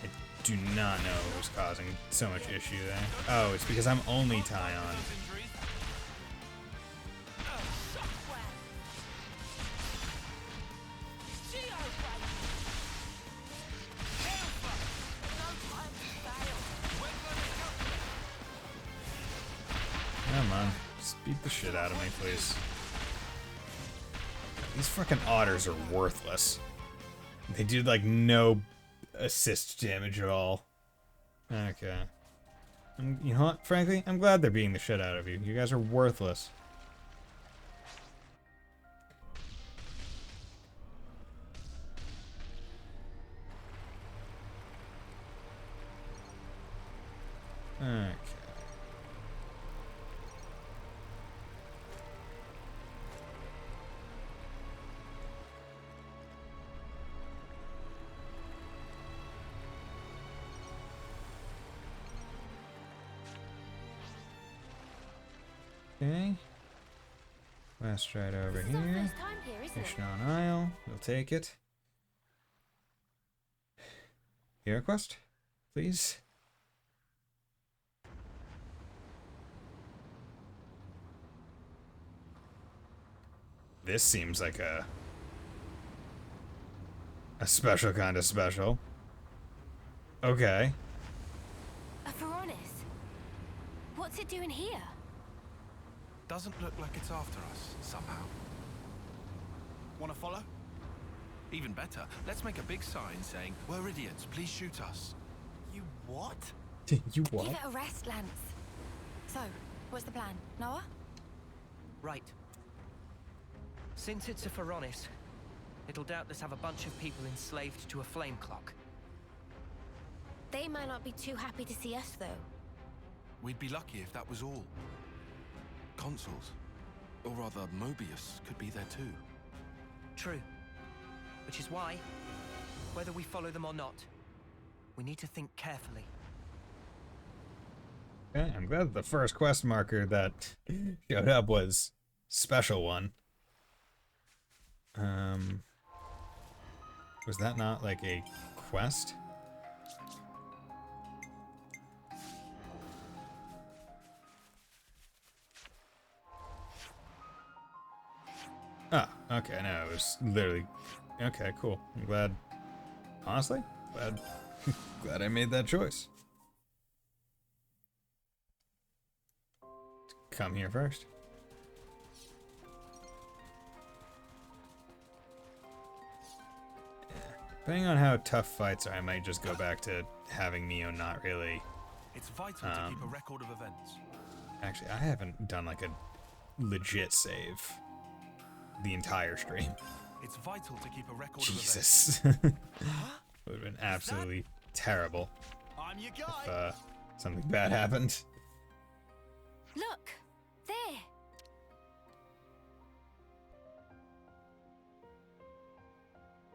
I do not know who's causing so much issue there. Oh, it's because I'm only Ty on. Come on, just beat the shit out of me, please. These fucking otters are worthless. They do like no assist damage at all. Okay. You know what? Frankly, I'm glad they're beating the shit out of you. You guys are worthless. Okay. Okay. West right over here. Mission on Isle. We'll take it. Hero quest, please. This seems like a special kind of special. Okay. A Veronis? What's it doing here? Doesn't look like it's after us, somehow. Wanna follow? Even better, let's make a big sign saying, "We're idiots, please shoot us." You what? You what? Give it a rest, Lance. So, what's the plan? Noah? Right. Since it's a Veronis, it'll doubtless have a bunch of people enslaved to a flame clock. They might not be too happy to see us, though. We'd be lucky if that was all. Consuls, or rather Mobius, could be there too. True. Which is why, whether we follow them or not, we need to think carefully. Okay, I'm glad the first quest marker that showed up was special one. Was that not like a quest? Oh, okay, no, it was literally... Okay, cool. I'm glad... Honestly, glad I made that choice. Come here first. Yeah. Depending on how tough fights are, I might just go back to having Neo not really... It's vital to keep a record of events. Actually, I haven't done like a legit save the entire stream. It's vital to keep a record Jesus. of events. Would have been absolutely terrible I'm your guy. if something bad happened. Look! There!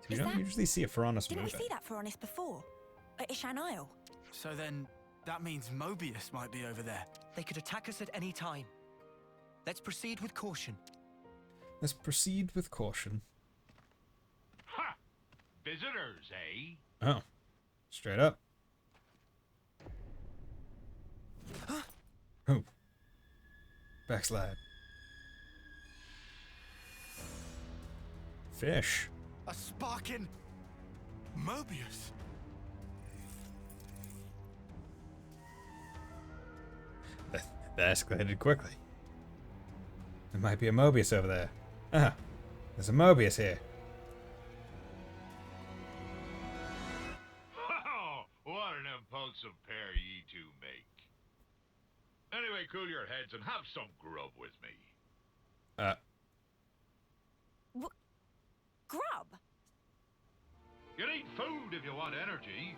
We don't usually see a Veronis Didn't we moving. see that Veronis before? At Ishan Isle? So then, that means Mobius might be over there. They could attack us at any time. Let's proceed with caution. Let's proceed with caution. visitors, eh? Oh. Straight up. Oh. Backslide. Fish. A sparking Mobius. That escalated quickly. There might be a Mobius over there. Ah, there's a Mobius here. What an impulsive pair ye two make. Anyway, cool your heads and have some grub with me. Grub? You need food if you want energy.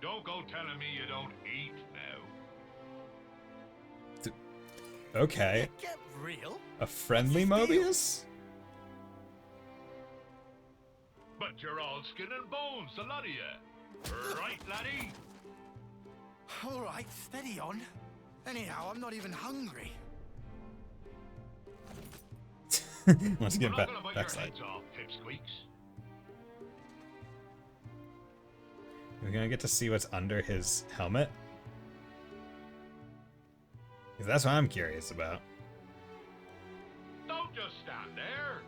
Don't go telling me you don't eat now. Okay. Get real. A friendly Mobius? But you're all skin and bones, the lot of you. Right, laddie? All right, steady on. Anyhow, I'm not even hungry. Let's get back. Your Backslide. heads off, pipsqueaks. We're gonna get to see what's under his helmet. Because that's what I'm curious about. Don't just stand there.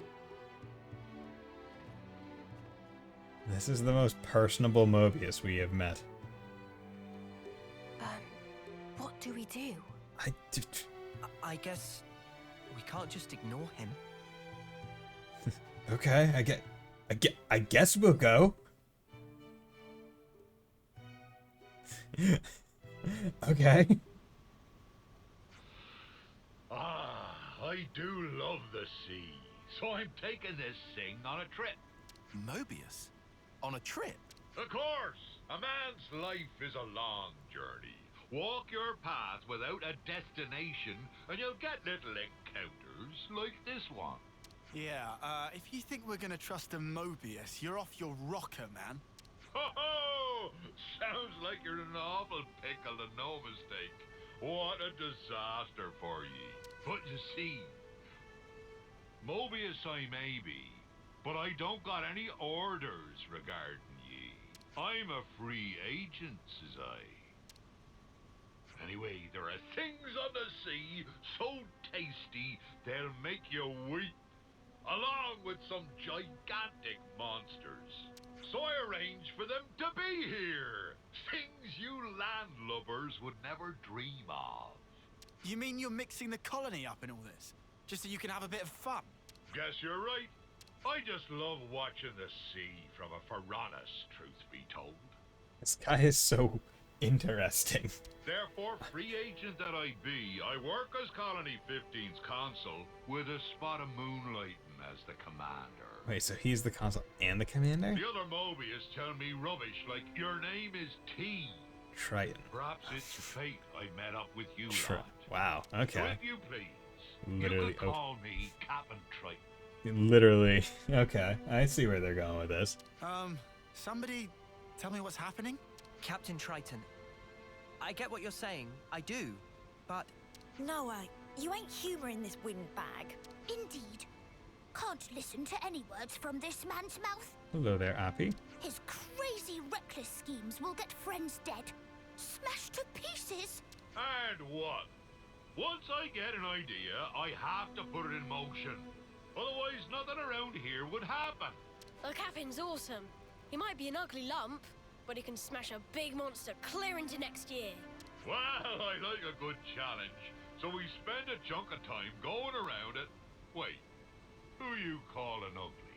This is the most personable Mobius we have met. What do we do? I guess we can't just ignore him. Okay, I guess we'll go. Okay. I do love the sea, so I'm taking this thing on a trip. Mobius? On a trip? Of course! A man's life is a long journey. Walk your path without a destination, and you'll get little encounters like this one. Yeah, if you think we're gonna trust a Mobius, you're off your rocker, man. Ho-ho! Sounds like you're in an awful pickle and no mistake. What a disaster for ye. But you see, Mobius I may be, but I don't got any orders regarding ye. I'm a free agent, says I. Anyway, there are things on the sea so tasty they'll make you weep, along with some gigantic monsters. So I arranged for them to be here. Things you landlubbers would never dream of. You mean you're mixing the colony up in all this? Just so you can have a bit of fun? Guess you're right. I just love watching the sea from a Piranhas, truth be told. This guy is so interesting. Therefore, free agent that I be, I work as Colony 15's consul with a spot of moonlighting as the commander. Wait, so he's the consul and the commander? The other Mobius tell me rubbish like your name is T. Triton. Perhaps it's fate I met up with you lot. Wow, So okay. if you please, Literally, you could call me Captain Triton. Literally. Okay, I see where they're going with this. Somebody tell me what's happening? Captain Triton, I get what you're saying, I do, but... Noah, you ain't humouring this windbag. Indeed. Can't listen to any words from this man's mouth. Hello there, Appy. His crazy, reckless schemes will get friends dead, smashed to pieces. And what? Once I get an idea, I have to put it in motion. Otherwise, nothing around here would happen. The captain's awesome. He might be an ugly lump, but he can smash a big monster clear into next year. Well, I like a good challenge. So we spend a chunk of time going around it. Wait, who you calling ugly?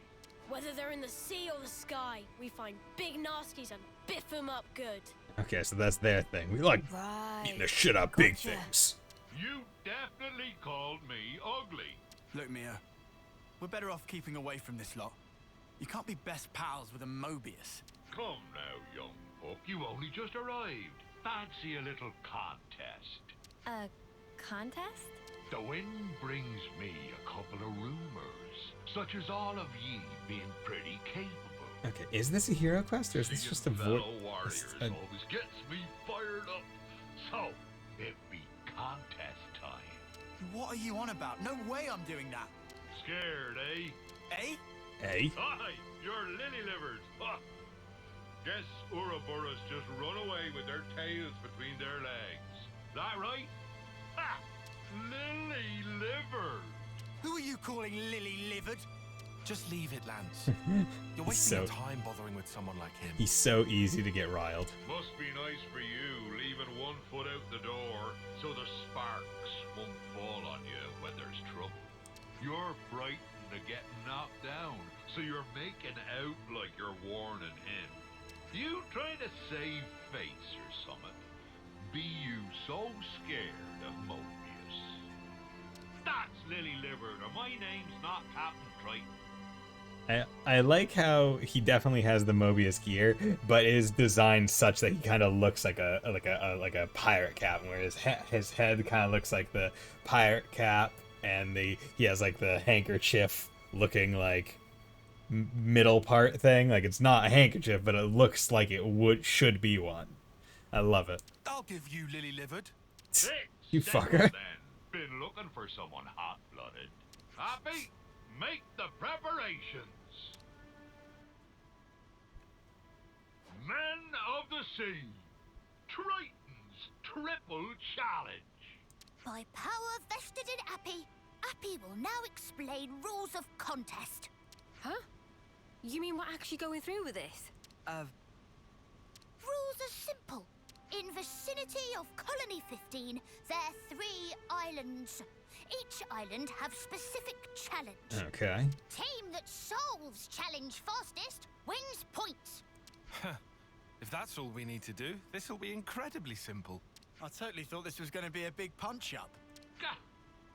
Whether they're in the sea or the sky, we find big nasties and biff them up good. Okay, so that's their thing. We like eating the shit out of big things. You definitely called me ugly. Look, Mia, we're better off keeping away from this lot. You can't be best pals with a Mobius. Come now, young buck. You only just arrived. Fancy a little contest. A contest? The wind brings me a couple of rumors, such as all of ye being pretty capable. Okay, is this a hero quest or is this just a voice? Fellow warriors always gets me fired up. So, it be contest time. What are you on about? No way I'm doing that. Scared, eh? Eh? Hey? Hi, you're lily-livered. Huh. Guess Ouroboros just run away with their tails between their legs. That right? Ha! Lily-livered. Who are you calling lily-livered? Just leave it, Lance. You're wasting your time bothering with someone like him. He's so easy to get riled. Must be nice for you, leaving one foot out the door so the sparks won't fall on you when there's trouble. You're frightened of getting knocked down, so you're making out like you're warning him. You trying to save face or something? Be you so scared of Mobius? That's Lily-livered, or my name's not Captain Triton. I like how he definitely has the Mobius gear, but it is designed such that he kind of looks like a pirate cap, where his head kind of looks like the pirate cap, and he has like the handkerchief looking like middle part thing. Like it's not a handkerchief, but it looks like it should be one. I love it. I'll give you lily-livered. You fucker. Been looking for someone hot-blooded. Happy? Make the preparations. Men of the Sea, Triton's Triple Challenge. By power vested in Appy, Appy will now explain rules of contest. Huh? You mean we're actually going through with this? Rules are simple. In vicinity of Colony 15, there are 3 islands. Each island have specific challenge. Okay. Team that solves challenge fastest wins points. If that's all we need to do, this will be incredibly simple. I totally thought this was going to be a big punch-up. Gah,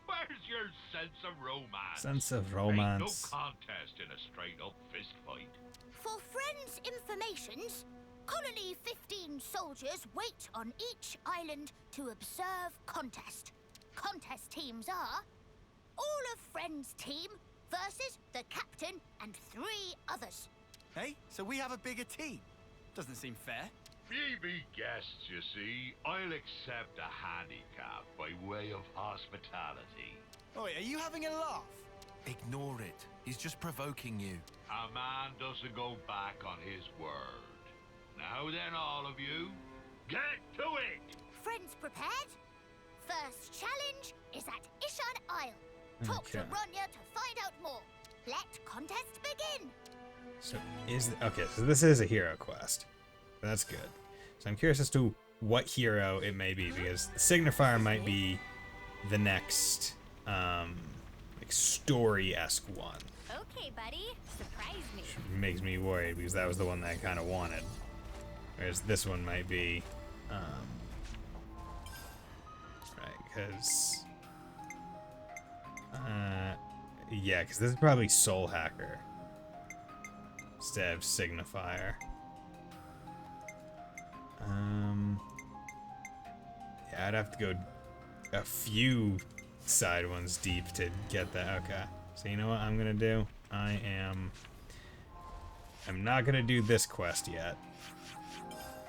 where's your sense of romance? Sense of Ain't romance. no contest in a straight-up fist fight. For friends' informations, Colony 15 soldiers wait on each island to observe contest. Contest teams are all of Friends' team versus the captain and 3 others. Hey, so we have a bigger team. Doesn't seem fair. Ye be guests, you see. I'll accept a handicap by way of hospitality. Oi, are you having a laugh? Ignore it. He's just provoking you. A man doesn't go back on his word. Now then, all of you, get to it! Friends prepared? First challenge is at Ishan Isle. Talk to Okay. Ronya to find out more. Let contest begin. So so this is a hero quest. That's good. So I'm curious as to what hero it may be, because the Signifier might be the next like story-esque one. Okay, buddy. Surprise me. Which makes me worried because that was the one that I kind of wanted. Whereas this one might be right, because yeah, because this is probably Soul Hacker instead of Signifier. Yeah, I'd have to go a few side ones deep to get that. Okay, so you know what I'm gonna do? I'm not gonna do this quest yet.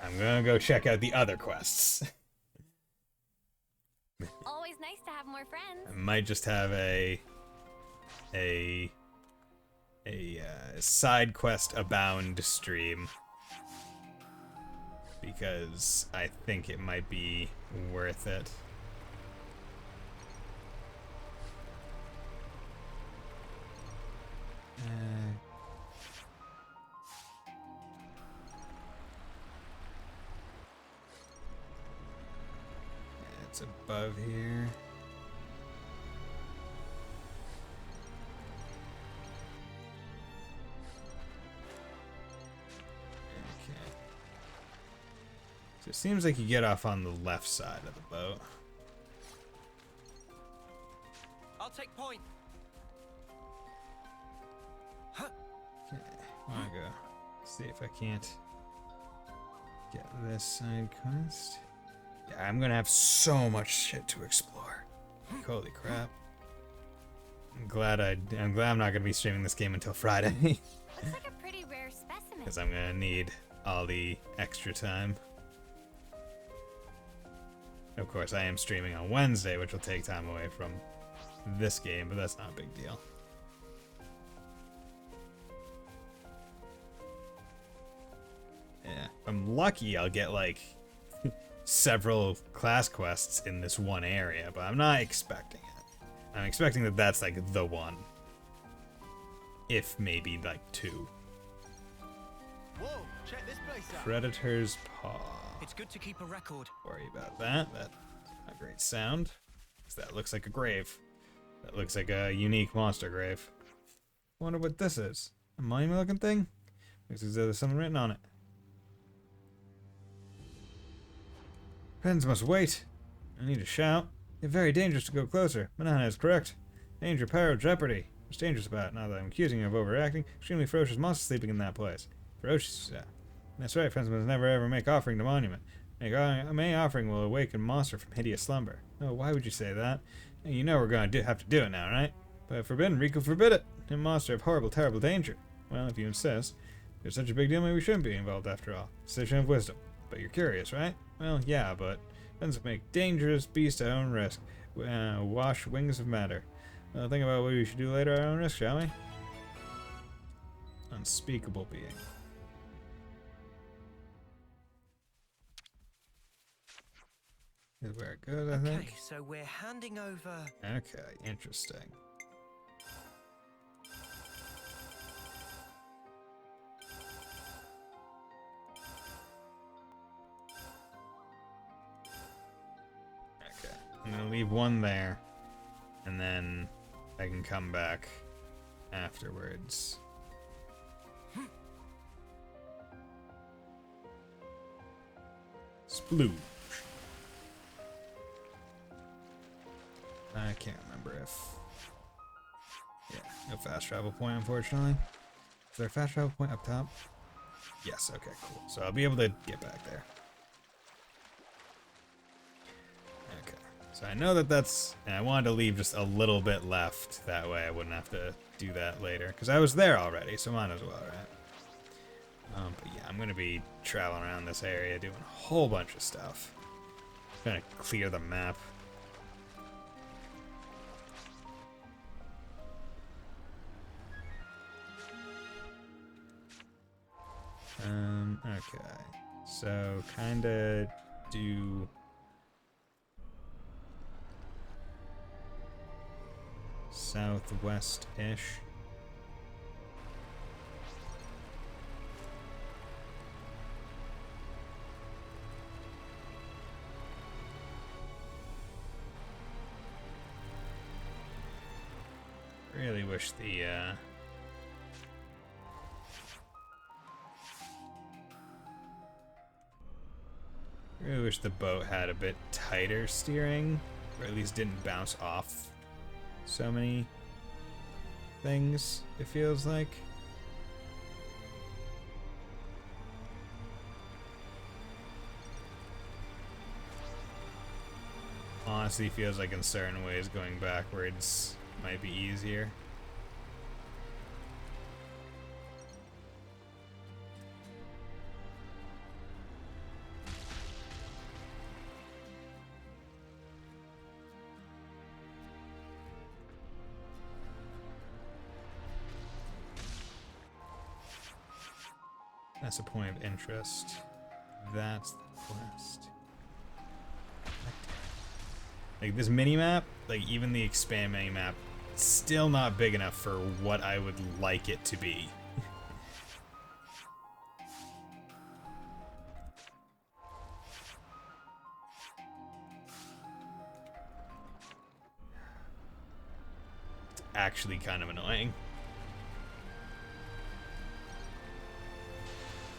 I'm gonna go check out the other quests. Always nice to have more friends. I might just have a side quest abound stream, because I think it might be worth it. It's above here. Okay. So it seems like you get off on the left side of the boat. I'll take point. Okay, I wanna go see if I can't get this side quest. Yeah, I'm gonna have so much shit to explore. Holy crap! I'm glad I'm not gonna be streaming this game until Friday. Looks like a pretty rare specimen. Because I'm gonna need all the extra time. Of course, I am streaming on Wednesday, which will take time away from this game, but that's not a big deal. Yeah, if I'm lucky, I'll get like several class quests in this one area, but I'm not expecting it. I'm expecting that that's like the one. If maybe like 2. Whoa, check this place out. Predator's Paw. It's good to keep a record. Worry about that. That's not a great sound. 'Cause that looks like a grave. That looks like a unique monster grave. I wonder what this is. A monument looking thing? Looks as though there's something written on it. Friends must wait. I need to shout. It's very dangerous to go closer. Banana is correct. Danger, peril, jeopardy. What's dangerous about it? Not that I'm accusing you of overreacting. Extremely ferocious monsters sleeping in that place. Ferocious, yeah. That's right, friends must never ever make offering to monument. May offering will awaken monster from hideous slumber. Oh, why would you say that? You know we're going to have to do it now, right? But forbidden, Rico forbid it. A monster of horrible, terrible danger. Well, if you insist. If it's such a big deal, maybe we shouldn't be involved after all. Decision of wisdom. But you're curious, right? Well, yeah, but friends make dangerous beasts at our own risk. Wash wings of matter. Well, think about what we should do later at our own risk, shall we? Unspeakable being. Is where it goes, I think. Okay, so we're handing over... Okay, interesting. Okay, I'm gonna leave one there, and then I can come back afterwards. Splooge. I can't remember if... Yeah, no fast travel point, unfortunately. Is there a fast travel point up top? Yes, okay, cool. So I'll be able to get back there. Okay, so I know that that's... And I wanted to leave just a little bit left. That way I wouldn't have to do that later. Because I was there already, so might as well, right? But yeah, I'm going to be traveling around this area doing a whole bunch of stuff. I'm going to clear the map. Okay, so kinda do southwest-ish. Really wish the, I really wish the boat had a bit tighter steering, or at least didn't bounce off so many things, it feels like. Honestly, feels like in certain ways going backwards might be easier. That's a point of interest. That's the quest. Like this mini-map, like even the expand mini-map, still not big enough for what I would like it to be. It's actually kind of annoying.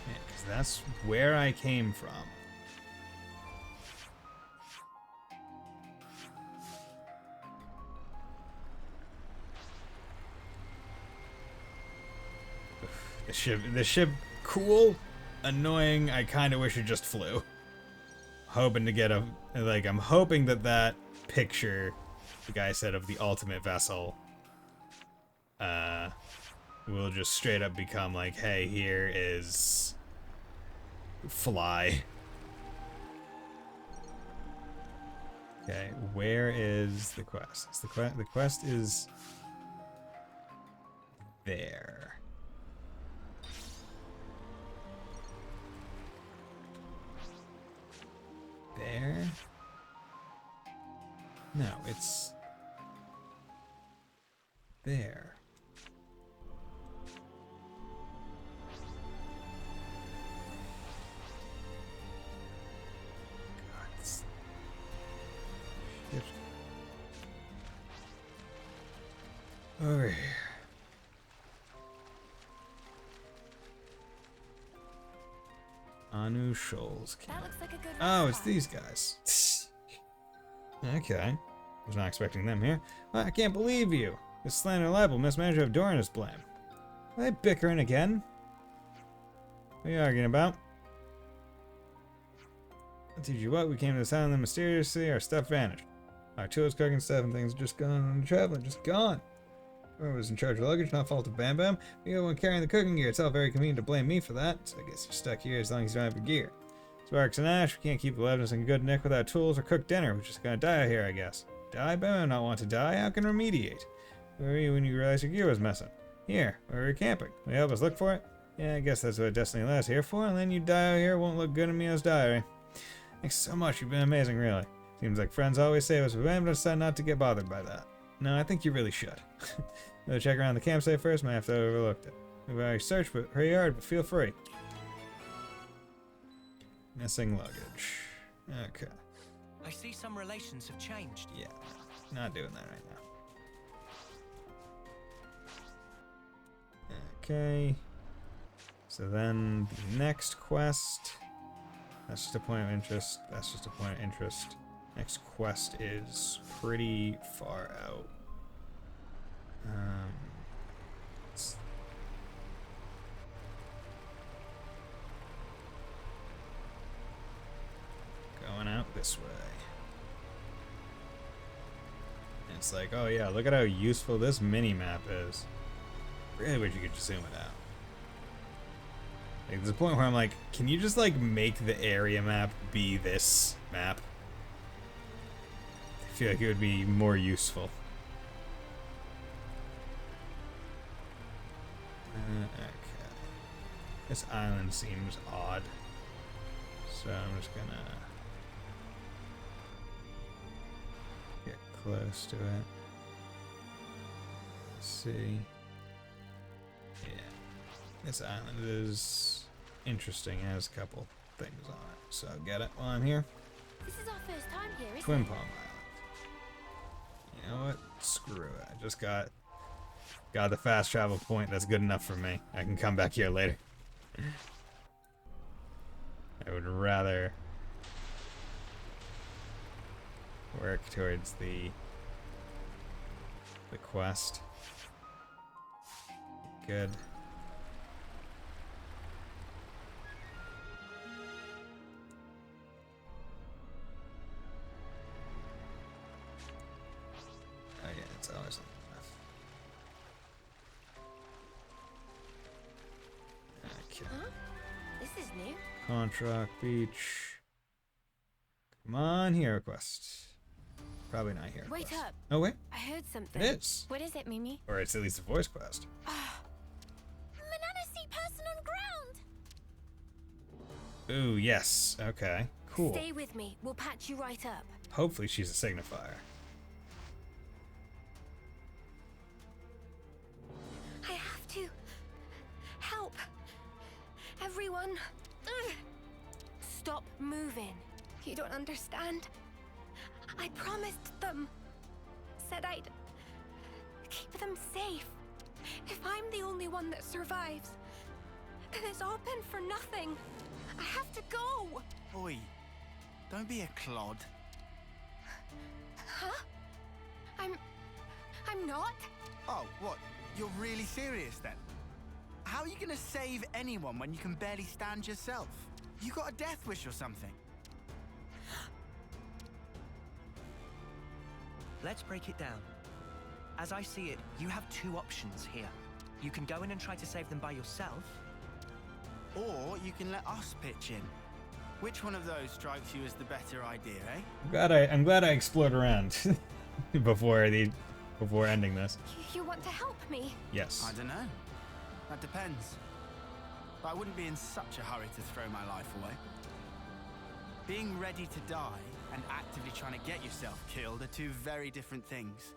Yeah, 'cause that's where I came from. The ship, cool, annoying. I kind of wish it just flew. Hoping to get I'm hoping that picture, the guy said, of the ultimate vessel, will just straight up become like, hey, here is fly. Okay, where is the quest? The quest is there. there? No, it's there. God, it's... Shit. Over here. Anu Shoals. That looks like a good Oh, it's these guys. Okay. Was not expecting them here. Well, I can't believe you. This slander and libel mismanagement of Doran is blamed. Are they bickering again? What are you arguing about? I'll teach you what, we came to this island and mysteriously our stuff vanished. Our tools, cooking stuff, and things are just gone on traveling, just gone. Whoever was in charge of luggage, not fault of Bam Bam. You're the one carrying the cooking gear. It's all very convenient to blame me for that, so I guess you're stuck here as long as you don't have your gear. Sparks and Ash, we can't keep the Levinus in good nick without tools or cook dinner. We're just gonna die out here, I guess. Die? Bam Bam not want to die. How can remediate? Where were you when you realized your gear was missing? Here, where were you camping? Will you help us look for it? Yeah, I guess that's what Destiny Lab's here for, and then you die out here won't look good in Mio's diary. Thanks so much, you've been amazing, really. Seems like friends always save us, but Bam decided not to get bothered by that. No, I think you really should. Go check around the campsite first, might have to have overlooked it. We've already searched, but hurry hard, but feel free. Missing luggage. Okay. I see some relations have changed. Yeah, not doing that right now. Okay. So then the next quest. That's just a point of interest. That's just a point of interest. Next quest is pretty far out. Going out this way. And it's like, oh yeah, look at how useful this mini-map is. Really wish you could just zoom it out. Like, there's a point where I'm like, can you just like make the area map be this map? I feel like it would be more useful. Okay. This island seems odd. So I'm just gonna get close to it. Let's see. Yeah. This island is interesting. It has a couple things on it. So I'll get it while I'm here. This is our first time here, isn't Twin it? Palm Island. You know what? Screw it. I just got the fast travel point. That's good enough for me. I can come back here later. I would rather work towards the quest. Good. Oh yeah, it's always enough. Okay. Huh? This is new. Contract Beach. Come on, hero quest. Probably not hero Wait quest. up. Oh wait. I heard something. It is. What is it, Mimi? Or it's at least a voice quest. Mananasi person on ground! Ooh, yes. Okay. Cool. Stay with me. We'll patch you right up. Hopefully she's a signifier. I have to help everyone. Ugh. Stop moving. You don't understand. I promised them. Said I'd keep them safe. If I'm the only one that survives, then it's all been for nothing. I have to go. Oi, don't be a clod. Huh? I'm not. Oh, what? You're really serious then? How are you gonna save anyone when you can barely stand yourself? You got a death wish or something? Let's break it down. As I see it, you have two options here. You can go in and try to save them by yourself. Or you can let us pitch in. Which one of those strikes you as the better idea, eh? I'm glad I explored around before ending this. You want to help me? Yes. I don't know. That depends. But I wouldn't be in such a hurry to throw my life away. Being ready to die and actively trying to get yourself killed are two very different things.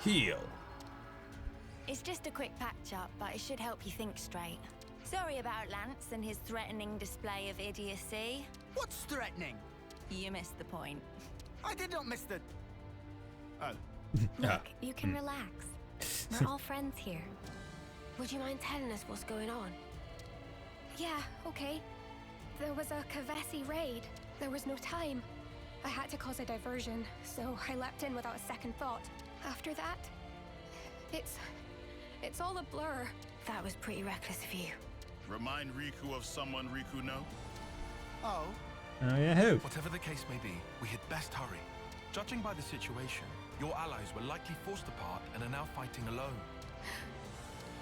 Heal. It's just a quick patch-up, but it should help you think straight. Sorry about Lance and his threatening display of idiocy. What's threatening? You missed the point. I did not miss the... Oh. Look, you can relax. We're all friends here. Would you mind telling us what's going on? Yeah, okay. There was a Kavesi raid. There was no time. I had to cause a diversion, so I leapt in without a second thought. After that, it's all a blur. That was pretty reckless of you. Remind Riku of someone Riku know? Oh. Oh yeah, who? Whatever the case may be, we had best hurry. Judging by the situation, your allies were likely forced apart and are now fighting alone.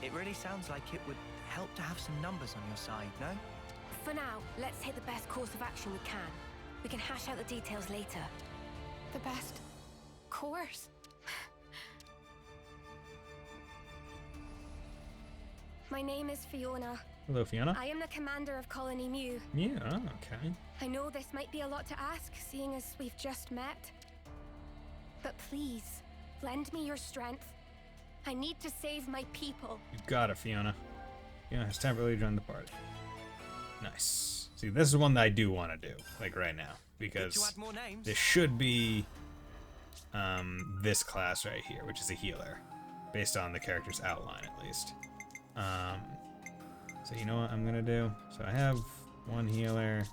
It really sounds like it would help to have some numbers on your side, no? For now, let's take the best course of action we can. We can hash out the details later. The best course? My name is Fiona. Hello, Fiona. I am the commander of Colony Mu. Yeah, okay. I know this might be a lot to ask, seeing as we've just met. But please, lend me your strength. I need to save my people. You got it, Fiona. Fiona has temporarily joined the party. Nice. See, this is one that I do want to do, like right now, because to add more names. This should be this class right here, which is a healer, based on the character's outline at least. So you know what I'm gonna do? So I have one healer.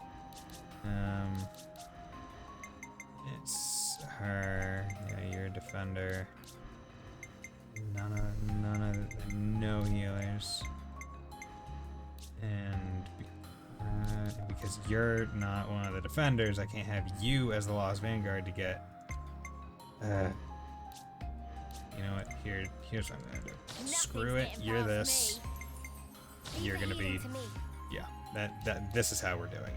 It's her. Yeah, you're a defender. No healers. And because you're not one of the defenders, I can't have you as the Lost Vanguard to get. You know what? Here's what I'm gonna do. Screw it. You're this. You're gonna be. Yeah. This is how we're doing it.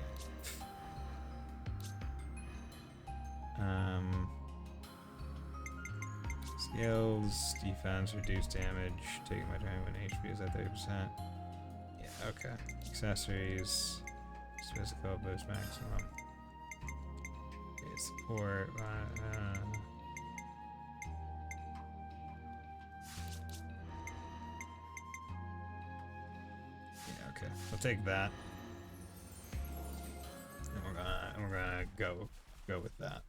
Skills, defense, reduce damage, taking my time when HP is at 30%. Yeah, okay. Accessories, physical boost maximum. Okay, support. Yeah, okay. We'll take that. And we're gonna go with that.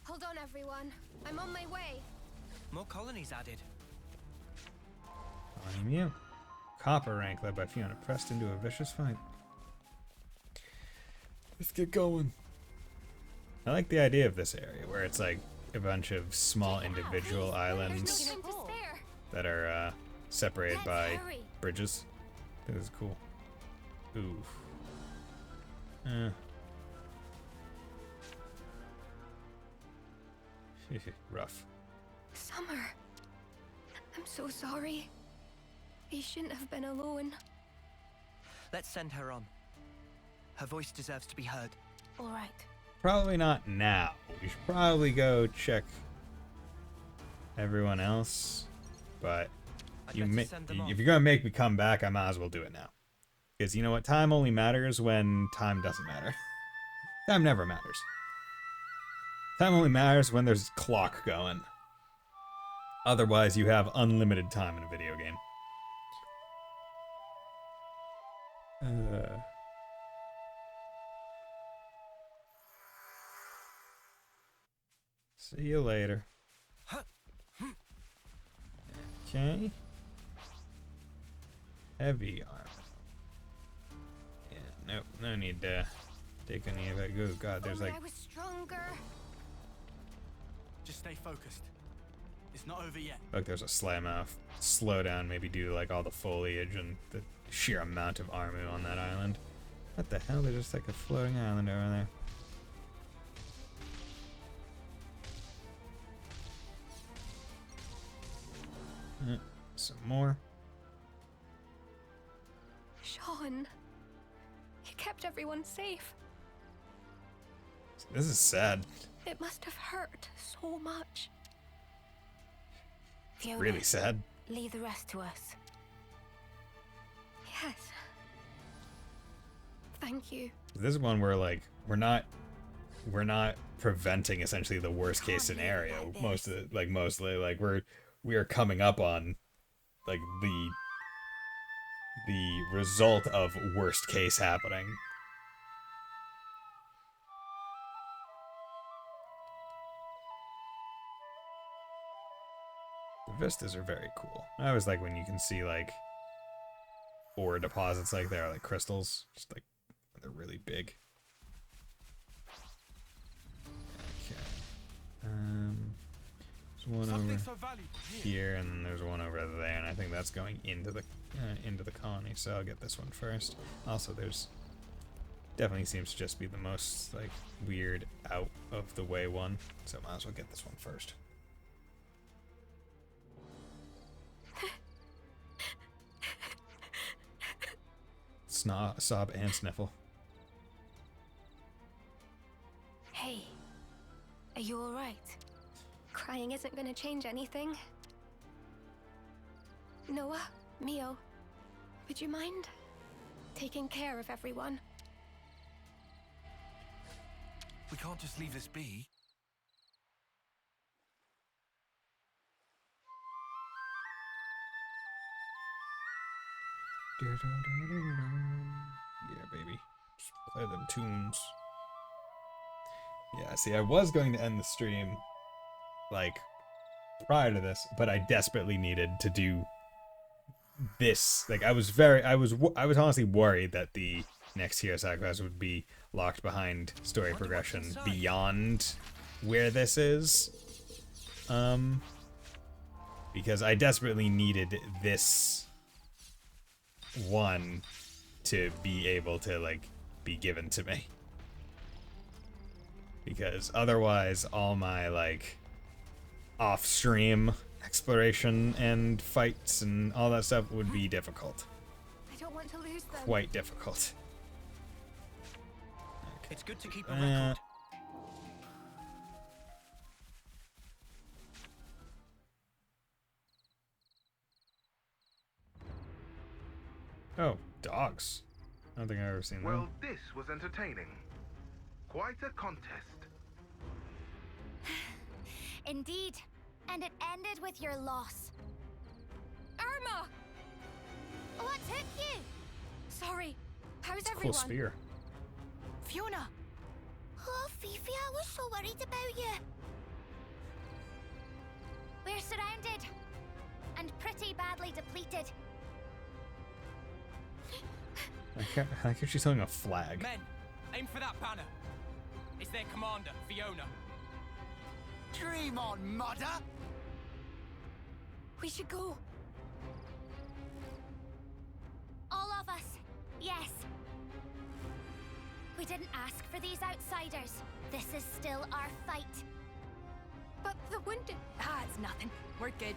Hold on, everyone. I'm on my way. More colonies added. On you. Copper rank led by Fiona pressed into a vicious fight. Let's get going. I like the idea of this area where it's like a bunch of small individual islands that are separated by bridges. I think this is cool. Oof. Rough. Summer. I'm so sorry. You shouldn't have been alone. Let's send her on. Her voice deserves to be heard. All right. Probably not now. We should probably go check everyone else. But if you're gonna make me come back, I might as well do it now. Because you know what? Time only matters when time doesn't matter. Time never matters. Time only matters when there's a clock going. Otherwise, you have unlimited time in a video game. See you later. Okay. Heavy armor. Yeah, nope, no need to take any of that. Oh god, there's like... I was stronger. Just stay focused. It's not over yet. Look, there's a slam off. Slow down, maybe due to like all the foliage and the sheer amount of armor on that island. What the hell? There's just like a floating island over there. Some more. Sean, you kept everyone safe. This is sad. It must have hurt so much. Fiona, really sad. Leave the rest to us. Yes, Thank you. This is one where like we're not preventing essentially the worst case scenario. Mostly like we are coming up on like the result of worst case happening. The vistas are very cool. I always like when you can see like ore deposits like there, like crystals, just like they're really big. Okay. There's one over here, and then there's one over there, and I think that's going into the colony. So I'll get this one first. Also, there's definitely seems to just be the most like weird out of the way one, so might as well get this one first. Sob and sniffle. Hey, are you alright? Crying isn't gonna change anything. Noah, Mio, would you mind taking care of everyone? We can't just leave this be. Yeah, baby. Just play them tunes. Yeah, see, I was going to end the stream, like, prior to this, but I desperately needed to do this. Like, I was honestly worried that the next Hero Sacrifice would be locked behind story progression beyond where this is. Because I desperately needed this one to be able to like be given to me, because otherwise all my like off-stream exploration and fights and all that stuff would be difficult. I don't want to lose them. Quite difficult. Okay. It's good to keep a record. Oh, dogs. I don't think I've ever seen Well, them. this was entertaining. Quite a contest. Indeed. And it ended with your loss. Irma! What took you? Sorry. How's It's a everyone? cool spear. Fiona! Oh, Fifi, I was so worried about you. We're surrounded. And pretty badly depleted. I like if she's holding a flag. Men, aim for that banner. It's their commander, Fiona. Dream on, mother! We should go. All of us. Yes. We didn't ask for these outsiders. This is still our fight. But the wounded... it's nothing. We're good.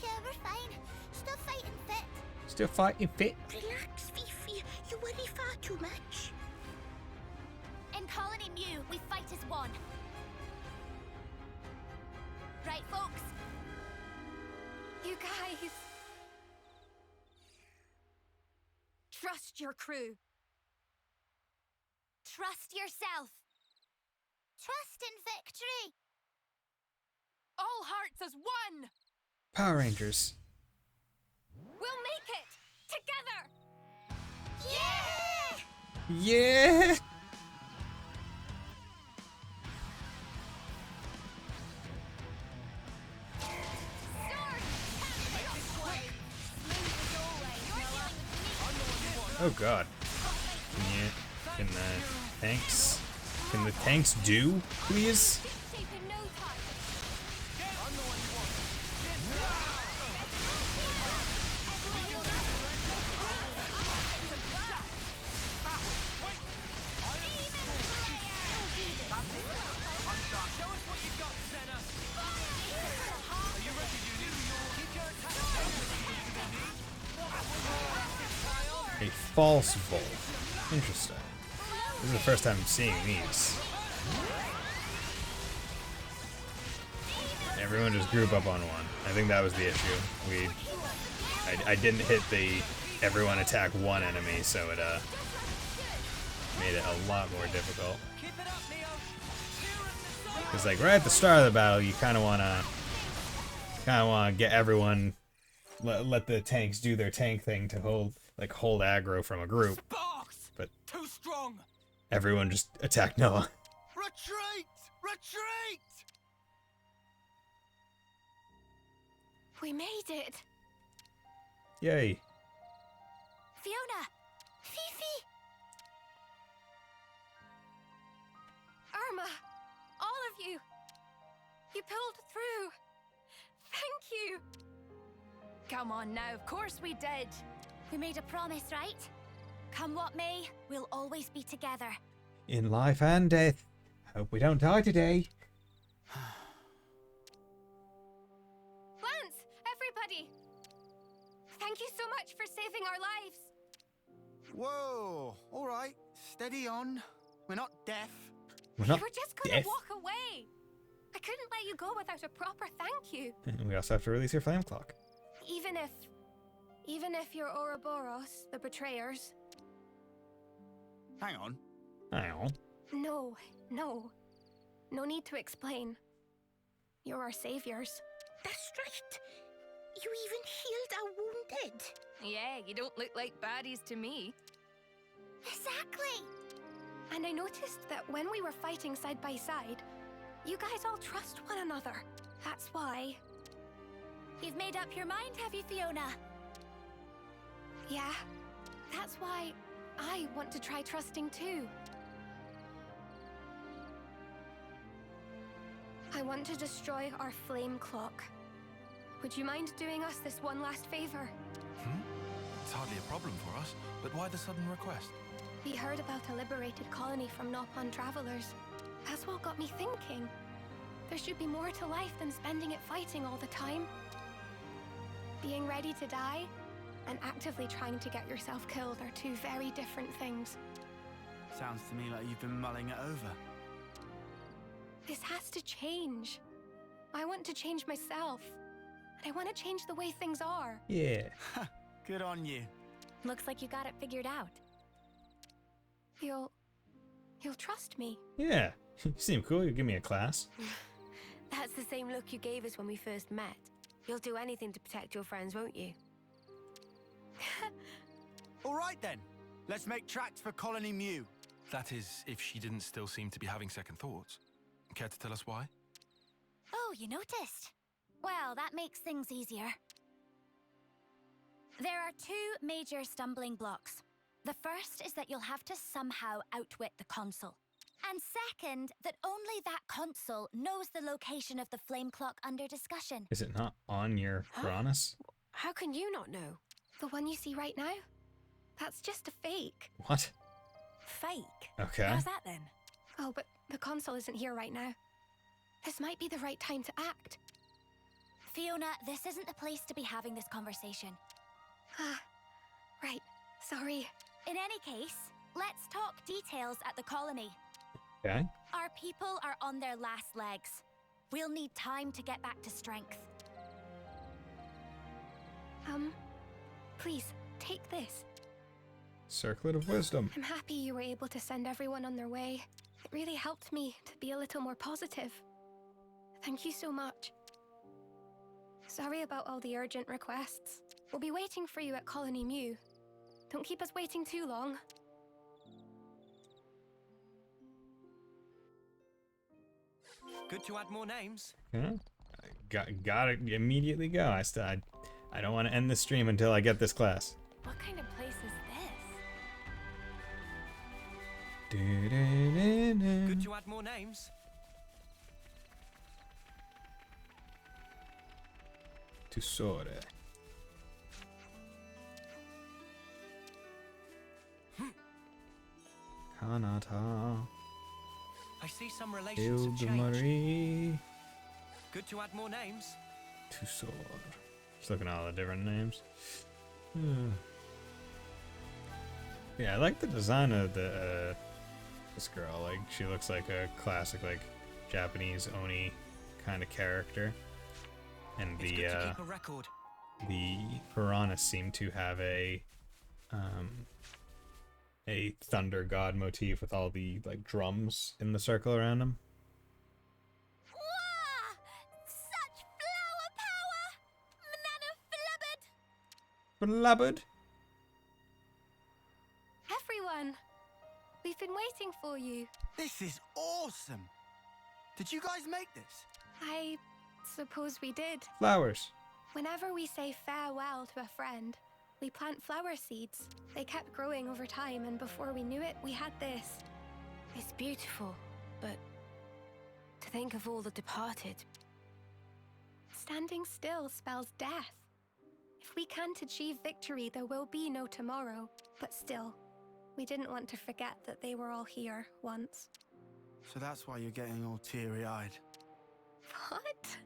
Yeah, we're fine. Still fighting fit. Still fighting fit. Relax, Fifi. You worry far too much. In Colony Mew, we fight as one. Right, folks? You guys... Trust your crew. Trust yourself. Trust in victory. All hearts as one. Power Rangers. We'll make it together. Yeah! Yeah! Oh god. Yeah. Can the tanks do, please? A false volt. Interesting. This is the first time I'm seeing these. Everyone just group up on one. I think that was the issue. I didn't hit the everyone attack one enemy, so it made it a lot more difficult. Because like right at the start of the battle, you kind of wanna get everyone, let the tanks do their tank thing to hold aggro from a group. But too strong. Everyone just attack Noah. Retreat! Retreat! We made it. Yay. Fiona! Fifi! Irma! All of you! You pulled through! Thank you! Come on now, of course we did. We made a promise, right? Come what may, we'll always be together. In life and death. Hope we don't die today. Lance! Everybody! Thank you so much for saving our lives! Whoa! Alright, steady on. We're not deaf. We're not You were just gonna deaf. walk away! I couldn't let you go without a proper thank you. And we also have to release your flame clock. Even if you're Ouroboros, the betrayers. Hang on. Hang on. No. No need to explain. You're our saviors. That's right. You even healed our wounded. Yeah, you don't look like baddies to me. Exactly. And I noticed that when we were fighting side by side, you guys all trust one another. That's why. You've made up your mind, have you, Fiona? Yeah. That's why I want to try trusting too. I want to destroy our flame clock. Would you mind doing us this one last favor? It's hardly a problem for us, but why the sudden request? We heard about a liberated colony from Nopon travelers. That's what got me thinking. There should be more to life than spending it fighting all the time. Being ready to die and actively trying to get yourself killed are two very different things. Sounds to me like you've been mulling it over. This has to change. I want to change myself. And I want to change the way things are. Yeah. Good on you. Looks like you got it figured out. You'll trust me. Yeah. You seem cool. You give me a class. That's the same look you gave us when we first met. You'll do anything to protect your friends, won't you? Alright then. Let's make tracks for Colony Mew. That is, if she didn't still seem to be having second thoughts. Care to tell us why? Oh, you noticed? Well, that makes things easier. There are two major stumbling blocks. The first is that you'll have to somehow outwit the consul. And second, that only that consul knows the location of the flame clock under discussion. Is it not on your Chronicles? How can you not know? The one you see right now? That's just a fake. What? Fake? Okay. How's that then? Oh, but the consul isn't here right now. This might be the right time to act. Fiona, this isn't the place to be having this conversation. Ah, right. Sorry. In any case, let's talk details at the colony. Okay. Our people are on their last legs. We'll need time to get back to strength. Please, take this. Circlet of Wisdom. I'm happy you were able to send everyone on their way. It really helped me to be a little more positive. Thank you so much. Sorry about all the urgent requests. We'll be waiting for you at Colony Mew. Don't keep us waiting too long. Good to add more names. Yeah. Gotta immediately go. I don't want to end the stream until I get this class. What kind of place is this? Good to add more names. Tesore. Kanata. I see some relations have changed. Marie. Good to add more names. Tesore. Just looking at all the different names. Yeah, I like the design of the this girl. Like, she looks like a classic, like, Japanese Oni kind of character. And It's good to keep a record. the piranhas seem to have a a thunder god motif with all the like drums in the circle around him. Wah! Such flower power! Manana flubbered! Blabbered. Everyone, we've been waiting for you. This is awesome! Did you guys make this? I suppose we did. Flowers. Whenever we say farewell to a friend, we plant flower seeds. They kept growing over time, and before we knew it, we had this. It's beautiful, but to think of all the departed. Standing still spells death. If we can't achieve victory, there will be no tomorrow. But still, we didn't want to forget that they were all here once. So that's why you're getting all teary-eyed. What?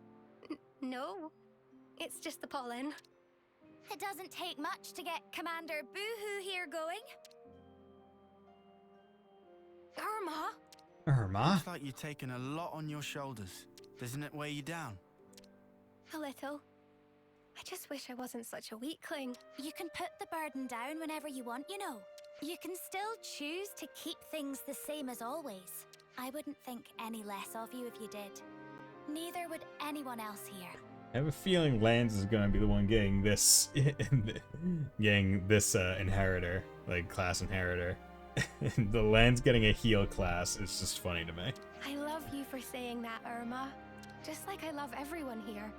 No. It's just the pollen. It doesn't take much to get Commander Boohoo here going. Irma? Looks like you've taken a lot on your shoulders. Doesn't it weigh you down? A little. I just wish I wasn't such a weakling. You can put the burden down whenever you want, you know. You can still choose to keep things the same as always. I wouldn't think any less of you if you did. Neither would anyone else here. I have a feeling Lance is gonna be the one getting this, inheritor, like class inheritor. The Lance getting a heal class is just funny to me. I love you for saying that, Irma. Just like I love everyone here.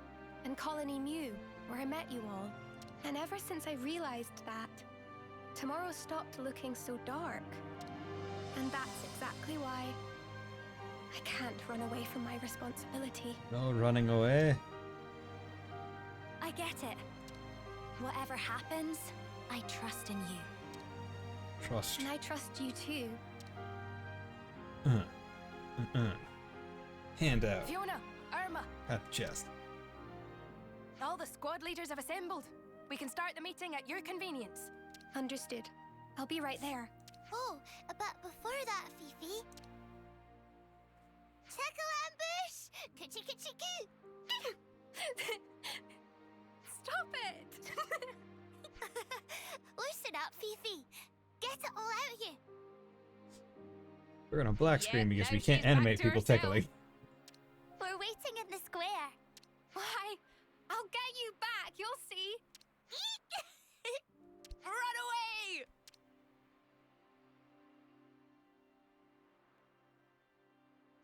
And Colony Mew, where I met you all. And ever since I realized that, tomorrow stopped looking so dark. And that's exactly why I can't run away from my responsibility. No running away. I get it. Whatever happens, I trust in you. Trust. And I trust you too. Hand out. Fiona, Irma, At the chest. all the squad leaders have assembled. We can start the meeting at your convenience. Understood. I'll be right there. Oh, but before that, Fifi. Tackle ambush! Coochie coochie coo! Stop it! Loosen up, Fifi. Get it all out here. We're on a black screen because we now can't she's back animate to people herself. tickling. We're waiting in the square. Why? I'll get you back, you'll see. Run away!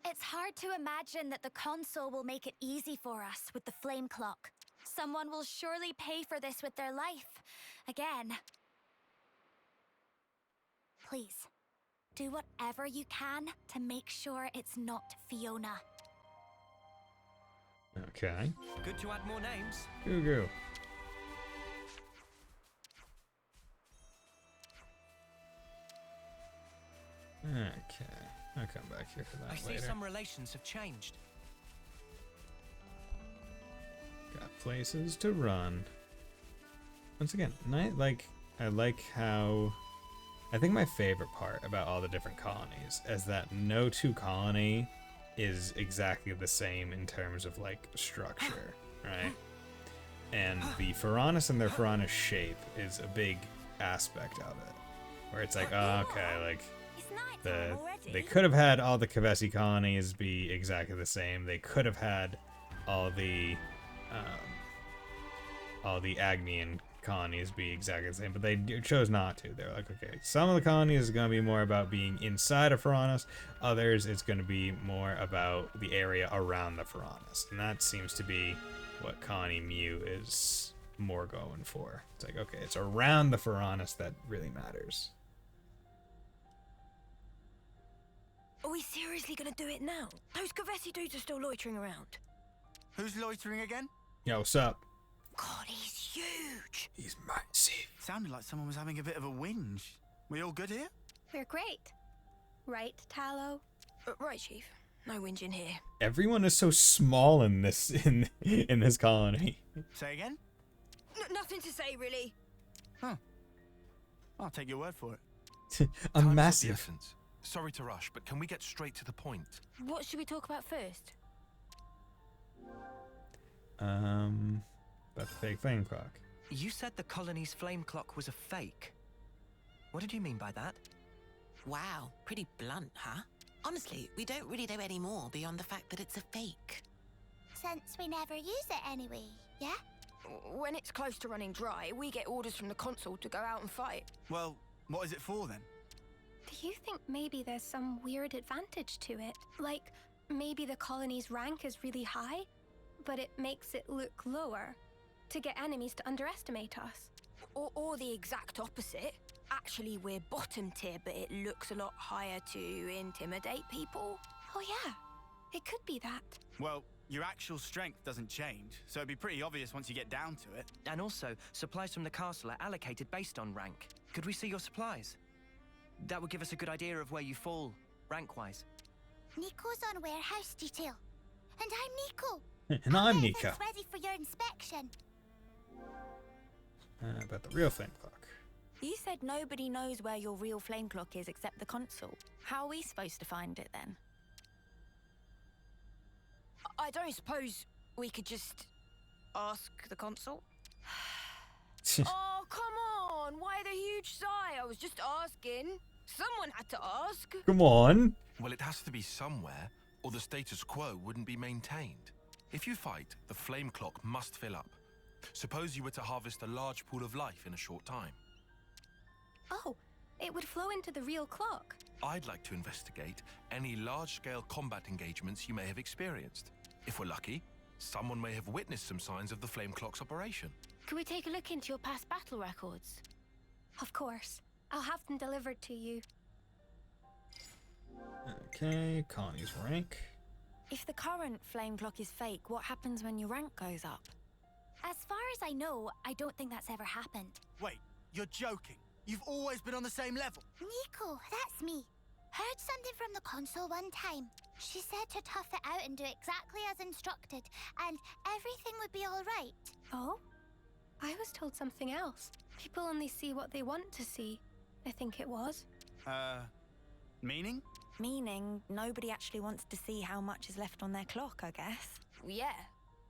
It's hard to imagine that the console will make it easy for us with the flame clock. Someone will surely pay for this with their life. Again. Please, do whatever you can to make sure it's not Fiona. Okay. Good to add more names. Goo goo. Okay. I'll come back here for that I see later. some relations have changed. Got places to run. Once again, I like how... I think my favorite part about all the different colonies is that no two colony is exactly the same in terms of, like, structure, right? And the Pharaonis and their Pharaonis shape is a big aspect of it. Where it's like, oh, okay, like... They could have had all the Kavesi colonies be exactly the same. They could have had all the Agnian colonies be exactly the same, but they chose not to. They're like, okay, some of the colonies is going to be more about being inside of Pharaonis. Others, it's going to be more about the area around the Pharaonis. And that seems to be what Colony Mew is more going for. It's like, okay, it's around the Pharaonis that really matters. Are we seriously gonna do it now? Those Kavesi dudes are still loitering around. Who's loitering again? Yo, what's up? God, he's huge. He's massive. Sounded like someone was having a bit of a whinge. We all good here? We're great. Right, Tallow? Right, Chief. No whinging here. Everyone is so small in this in this colony. Say again? Nothing to say, really. Huh. I'll take your word for it. I'm Time's of the massive. essence. Sorry to rush, but can we get straight to the point? What should we talk about first? About the fake flame clock. You said the colony's flame clock was a fake. What did you mean by that? Wow, pretty blunt, huh? Honestly, we don't really know any more beyond the fact that it's a fake. Since we never use it anyway, yeah? When it's close to running dry, we get orders from the consul to go out and fight. Well, what is it for then? Do you think maybe there's some weird advantage to it? Like, maybe the colony's rank is really high, but it makes it look lower to get enemies to underestimate us? Or the exact opposite. Actually, we're bottom tier, but it looks a lot higher to intimidate people. Oh yeah, it could be that. Well, your actual strength doesn't change, so it'd be pretty obvious once you get down to it. And also, supplies from the castle are allocated based on rank. Could we see your supplies? That would give us a good idea of where you fall, rank-wise. Nico's on warehouse detail. And I'm Nico. And I'm Nico. Everything's ready for your inspection. About the real flame clock. You said nobody knows where your real flame clock is except the consul. How are we supposed to find it then? I don't suppose we could just ask the consul? Oh, come on! Why the huge sigh? I was just asking. Someone had to ask. Come on. Well, it has to be somewhere, or the status quo wouldn't be maintained. If you fight, the flame clock must fill up. Suppose you were to harvest a large pool of life in a short time. Oh, it would flow into the real clock. I'd like to investigate any large-scale combat engagements you may have experienced. If we're lucky, someone may have witnessed some signs of the flame clock's operation. Could we take a look into your past battle records? Of course. I'll have them delivered to you. Okay, Connie's rank. If the current flame clock is fake, what happens when your rank goes up? As far as I know, I don't think that's ever happened. Wait, you're joking? You've always been on the same level? Nico, that's me. Heard something from the consul one time. She said to tough it out and do exactly as instructed, and everything would be all right. Oh? I was told something else. People only see what they want to see, I think it was. Meaning? Meaning nobody actually wants to see how much is left on their clock, I guess. Yeah.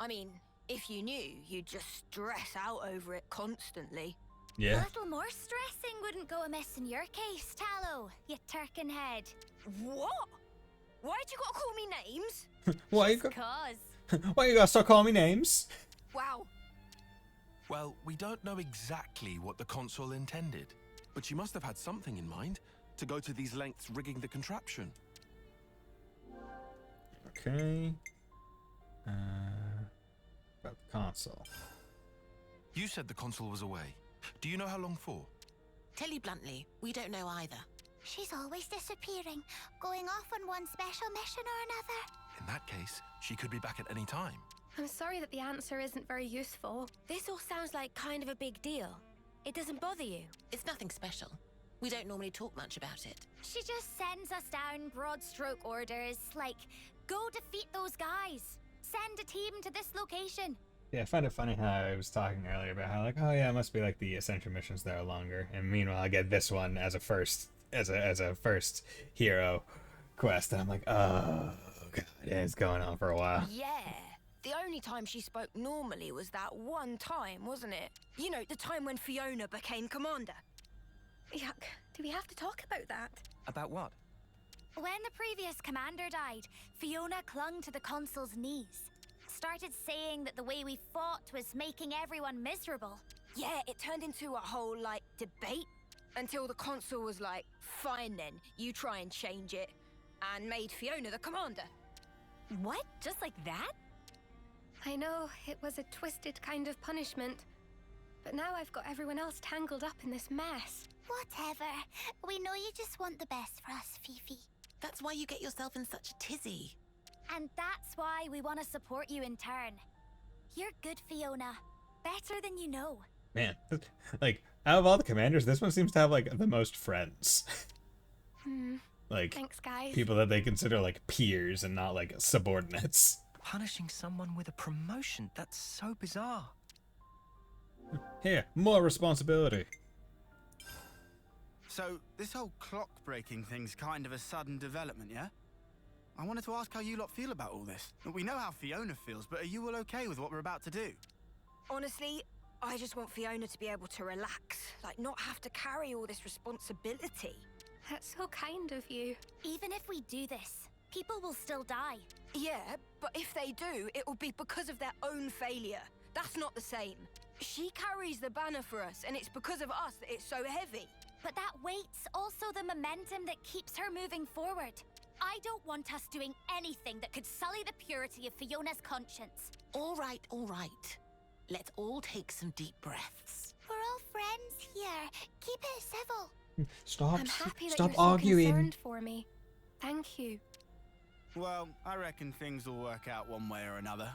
I mean, if you knew, you'd just stress out over it constantly. Yeah. A little more stressing wouldn't go amiss in your case, Tallow, you turkin head. What? Why'd you gotta call me names? Why you gotta start calling me names? Wow. Well, we don't know exactly what the consul intended, but she must have had something in mind to go to these lengths rigging the contraption. Okay. About the console. You said the consul was away. Do you know how long for? Tell you bluntly, we don't know either. She's always disappearing, going off on one special mission or another. In that case, she could be back at any time. I'm sorry that the answer isn't very useful. This all sounds like kind of a big deal. It doesn't bother you. It's nothing special. We don't normally talk much about it. She just sends us down broad stroke orders, like, go defeat those guys. Send a team to this location. Yeah, I find it funny how I was talking earlier about how, like, oh yeah, it must be like the essential missions that are longer, and meanwhile I get this one as a first hero quest, and I'm like, oh god, yeah, it's going on for a while. Yeah. The only time she spoke normally was that one time, wasn't it? You know, the time when Fiona became commander. Yuck. Do we have to talk about that? About what? When the previous commander died, Fiona clung to the consul's knees. Started saying that the way we fought was making everyone miserable. Yeah, it turned into a whole, like, debate. Until the consul was like, fine then, you try and change it. And made Fiona the commander. What? Just like that? I know, it was a twisted kind of punishment. But now I've got everyone else tangled up in this mess. Whatever. We know you just want the best for us, Fifi. That's why you get yourself in such a tizzy. And that's why we want to support you in turn. You're good, Fiona. Better than you know. Man, like, out of all the commanders, this one seems to have, like, the most friends. Like, thanks, guys. People that they consider, like, peers and not, like, subordinates. Punishing someone with a promotion? That's so bizarre. Here, more responsibility. So, this whole clock-breaking thing's kind of a sudden development, yeah? I wanted to ask how you lot feel about all this. We know how Fiona feels, but are you all okay with what we're about to do? Honestly, I just want Fiona to be able to relax. Like, not have to carry all this responsibility. That's so kind of you. Even if we do this, people will still die. Yeah, but if they do, it will be because of their own failure. That's not the same. She carries the banner for us, and it's because of us that it's so heavy. But that weight's also the momentum that keeps her moving forward. I don't want us doing anything that could sully the purity of Fiona's conscience. All right, all right. Let's all take some deep breaths. We're all friends here. Keep it civil. Stop. I'm happy that Stop you're so arguing. concerned for me. Thank you. Well, I reckon things will work out one way or another.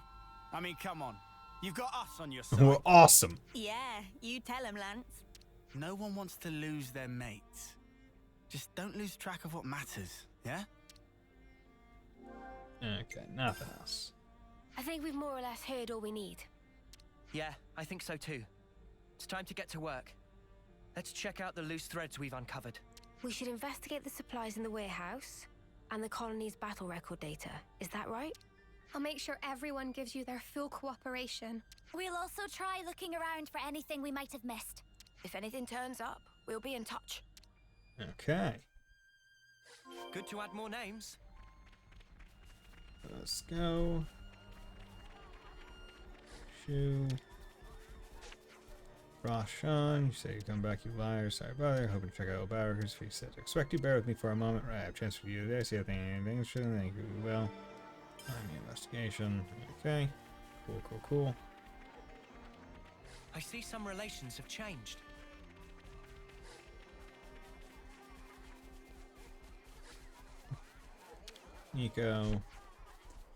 I mean, come on. You've got us on your side. We're awesome. Yeah, you tell him, Lance. No one wants to lose their mates. Just don't lose track of what matters, yeah? Okay, nothing else. I think we've more or less heard all we need. Yeah, I think so too. It's time to get to work. Let's check out the loose threads we've uncovered. We should investigate the supplies in the warehouse and the colony's battle record data. Is that right? I'll make sure everyone gives you their full cooperation. We'll also try looking around for anything we might have missed. If anything turns up, we'll be in touch. Okay. Good to add more names. Let's go. Shu. Roshan, you say you come back, you liar. Sorry, brother. Hoping to check out old barriers. If you said to expect you, bear with me for a moment. Right, I have a chance for you there. See if anything interesting. Thank you. Well, I'm the investigation. Okay. Cool, cool, cool. I see some relations have changed. Nico.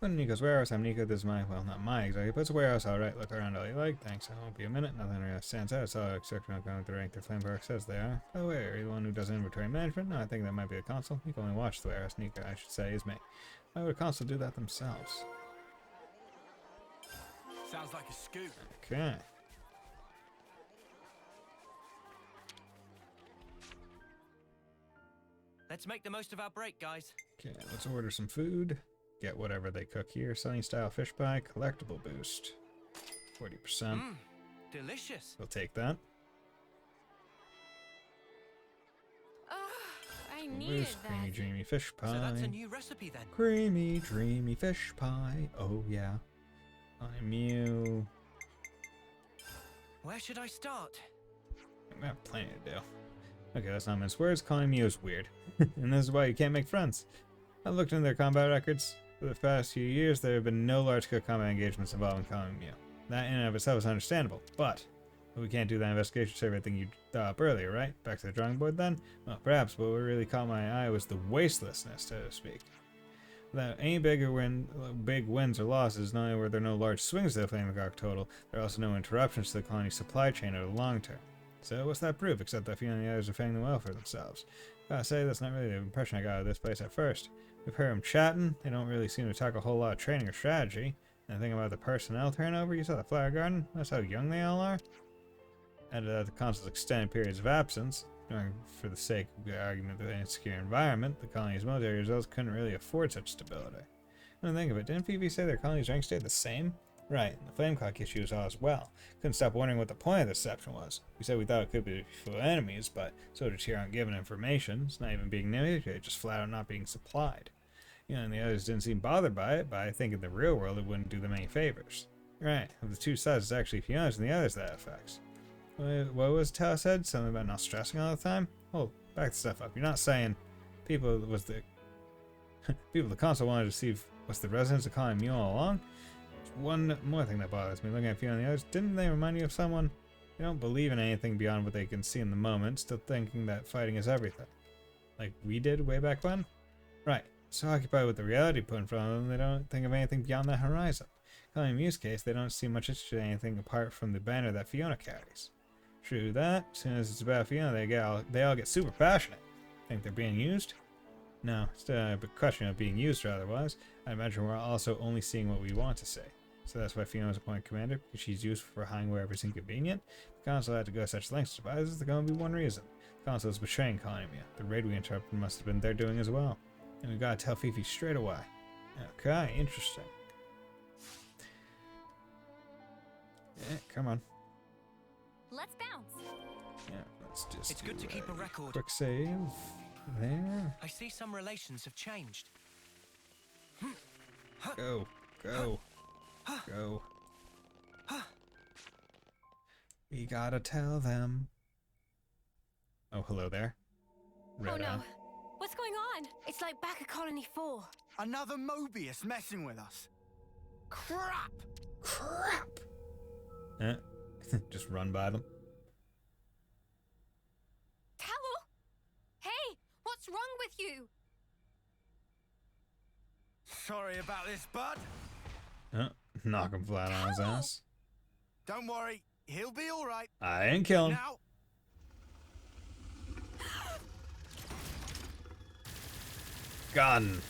Welcome to Nico's warehouse. I'm Nico. This is my, well, not my executive, but it's a warehouse. Alright, look around all you like. Thanks. I won't be a minute. Nothing really stands out. It's all exceptional going to rank their flamethrower says they are. By the way, are you the one who does inventory management? No, I think that might be the console. Nico only watched the warehouse. Nico, I should say, is me. Why would a console do that themselves? Sounds like a scoop. Okay. Let's make the most of our break, guys. Okay, let's order some food. Get whatever they cook here. Sunny style fish pie, collectible boost. 40%. Delicious. We'll take that. I Boost, creamy, dreamy fish pie. So that's a new recipe then. Creamy, dreamy fish pie. Oh yeah. I'm you. Where should I start? I have plenty to do. Okay, that's not mince words. Calling Mew is weird. And this is why you can't make friends. I looked into their combat records. For the past few years, there have been no large-scale combat engagements involving Calling Mew. That in and of itself is understandable, but we can't do that investigation survey thing you thought up earlier, right? Back to the drawing board then? Well, perhaps, but what really caught my eye was the wastelessness, so to speak. Without any big wins or losses, not only were there no large swings to the Flame Gog total, there are also no interruptions to the colony's supply chain over the long term. So what's that proof, except that Fiona and the others are fending well for themselves? Gotta say, that's not really the impression I got of this place at first. We've heard them chatting, they don't really seem to talk a whole lot of training or strategy. And the thing about the personnel turnover, you saw the Flower Garden? That's how young they all are? Added that the consul's extended periods of absence, for the sake of the argument of the insecure environment, the colony's military results couldn't really afford such stability. When I think of it, didn't Phoebe say their colony's rank stayed the same? Right, and the flame clock issue was all as well. Couldn't stop wondering what the point of the deception was. We said we thought it could be for enemies, but so did she aren't given information. It's not even being manipulated, just flat out not being supplied. You know, and the others didn't seem bothered by it, but I think in the real world it wouldn't do them any favors. Right, of the two sides, it's actually Fiona's and the others that affects. What was Tao said? Something about not stressing all the time? Oh, back the stuff up. You're not saying people the console wanted to see what's the residents of calling Mew all along? One more thing that bothers me, looking at Fiona and the others, didn't they remind you of someone? They don't believe in anything beyond what they can see in the moment, still thinking that fighting is everything. Like we did way back when? Right, so occupied with the reality put in front of them, they don't think of anything beyond that horizon. In Mew's case, they don't see much interest in anything apart from the banner that Fiona carries. True that, as soon as it's about Fiona, they all get super passionate. Think they're being used? No, it's a question of being used or otherwise. I imagine we're also only seeing what we want to see. So that's why Fiona's appointed commander, because she's useful for hiding wherever it's inconvenient. The council had to go such lengths to survive this, there's going to be one reason. The council is betraying Colony Mew. The raid we interrupted must have been their doing as well. And we gotta tell Fifi straight away. Okay, interesting. Yeah, come on. Let's bounce. Yeah, let's just It's good to keep a record. Quick save. there. I see some relations have changed. Go, go, go. We gotta tell them. Oh, hello there. Oh no. What's going on? It's like back at Colony 4. Another Mobius messing with us. Crap! Crap! Just run by them. Tallow? Hey, what's wrong with you? Sorry about this, bud. Knock him flat on his ass. Don't worry, he'll be all right. I ain't killing him. Now. Gun.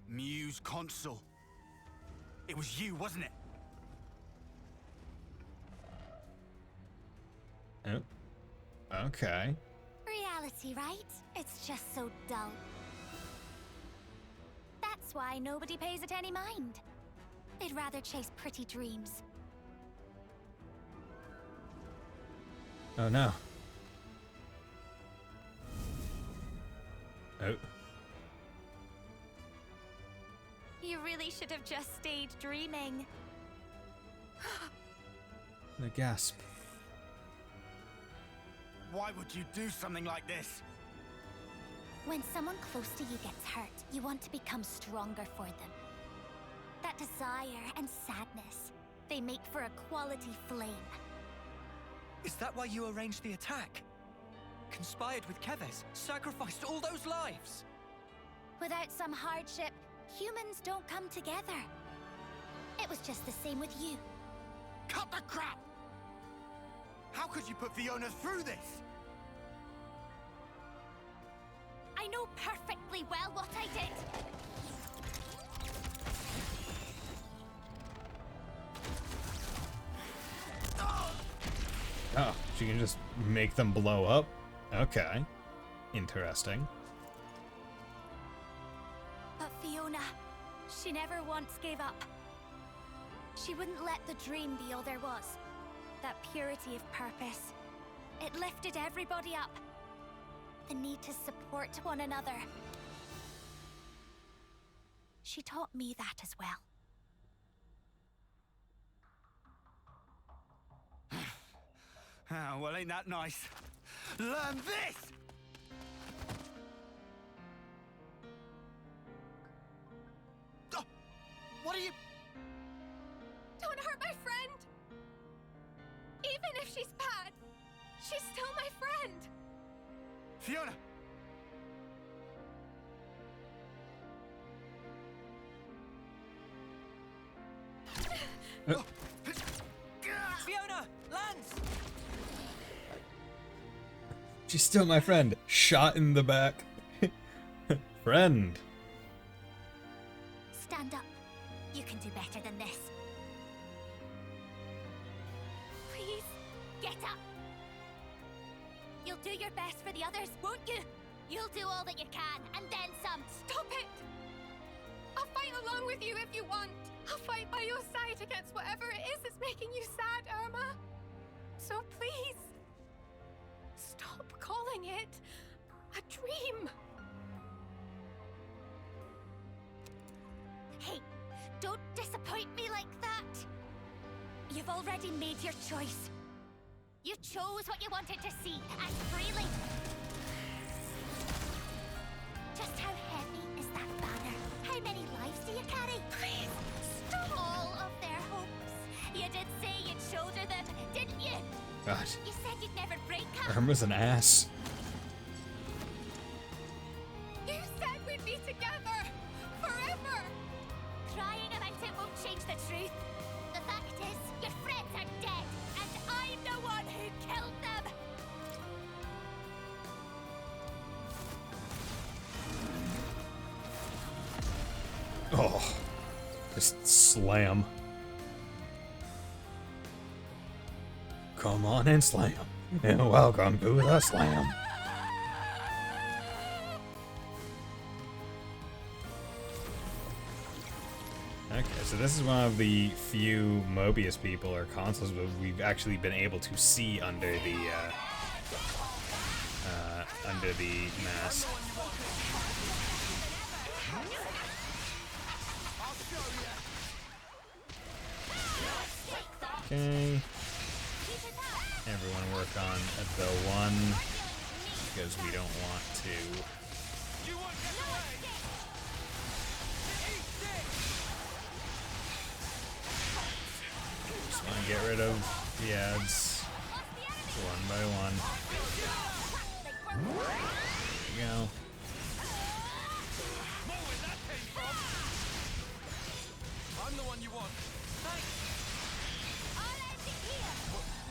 Muse console. It was you, wasn't it? Oh. Okay. Reality, right? It's just so dull. That's why nobody pays it any mind. They'd rather chase pretty dreams. Oh no. Oh. You really should have just stayed dreaming. The gasp. Why would you do something like this? When someone close to you gets hurt, you want to become stronger for them. That desire and sadness, they make for a quality flame. Is that why you arranged the attack? Conspired with Keves, sacrificed all those lives? Without some hardship, humans don't come together. It was just the same with you. Cut the crap! How could you put Fiona through this? I know perfectly well what I did. Oh, she can just make them blow up? Okay. Interesting. But Fiona, she never once gave up. She wouldn't let the dream be all there was. That purity of purpose. It lifted everybody up. The need to support one another. She taught me that as well. Oh, well, ain't that nice? Learn this! Oh, what are you... Don't hurt my friend! Even if she's bad, she's still my friend! Fiona! Fiona! Lance! She's still my friend. Shot in the back. Friend. Stand up. You can do better than this. Please, get up. You'll do your best for the others, won't you? You'll do all that you can, and then some. Stop it! I'll fight along with you if you want. I'll fight by your side against whatever it is that's making you sad, Irma. So please, stop calling it a dream. Hey, don't disappoint me like that. You've already made your choice. You chose what you wanted to see, and freely. Just how heavy is that banner? How many lives do you carry? Please, stop! All of their hopes. You did say you'd shoulder them, didn't you? God. You said you'd never break up. Irma's an ass. You said we'd be together forever. Crying about it won't change the truth. The fact is, your friends are dead, and I'm the one who killed them. Oh. Just slam. Come on and slam. And welcome to the slam. Okay, so this is one of the few Mobius people or consoles that we've actually been able to see under the mask. Okay. Everyone work on the one because we don't want to. Just want to get rid of the ads one by one. There you go. I'm the one you want.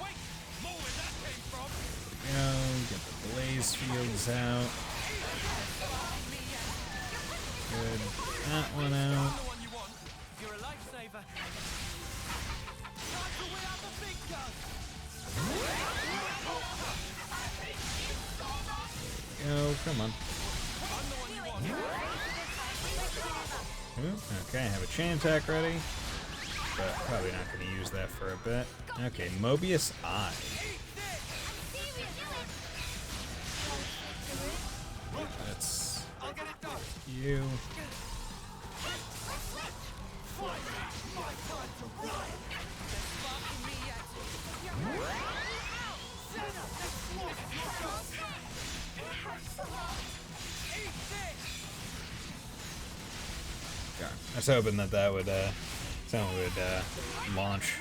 Wait, more where that came from. There we go. Get the blaze fields out. Good. That one out. You're a lifesaver. Go, come on. Ooh, okay, I have a chain attack ready, but probably not going to use that for a bit. Okay, Mobius Eye. That's you. I was hoping that would someone would launch.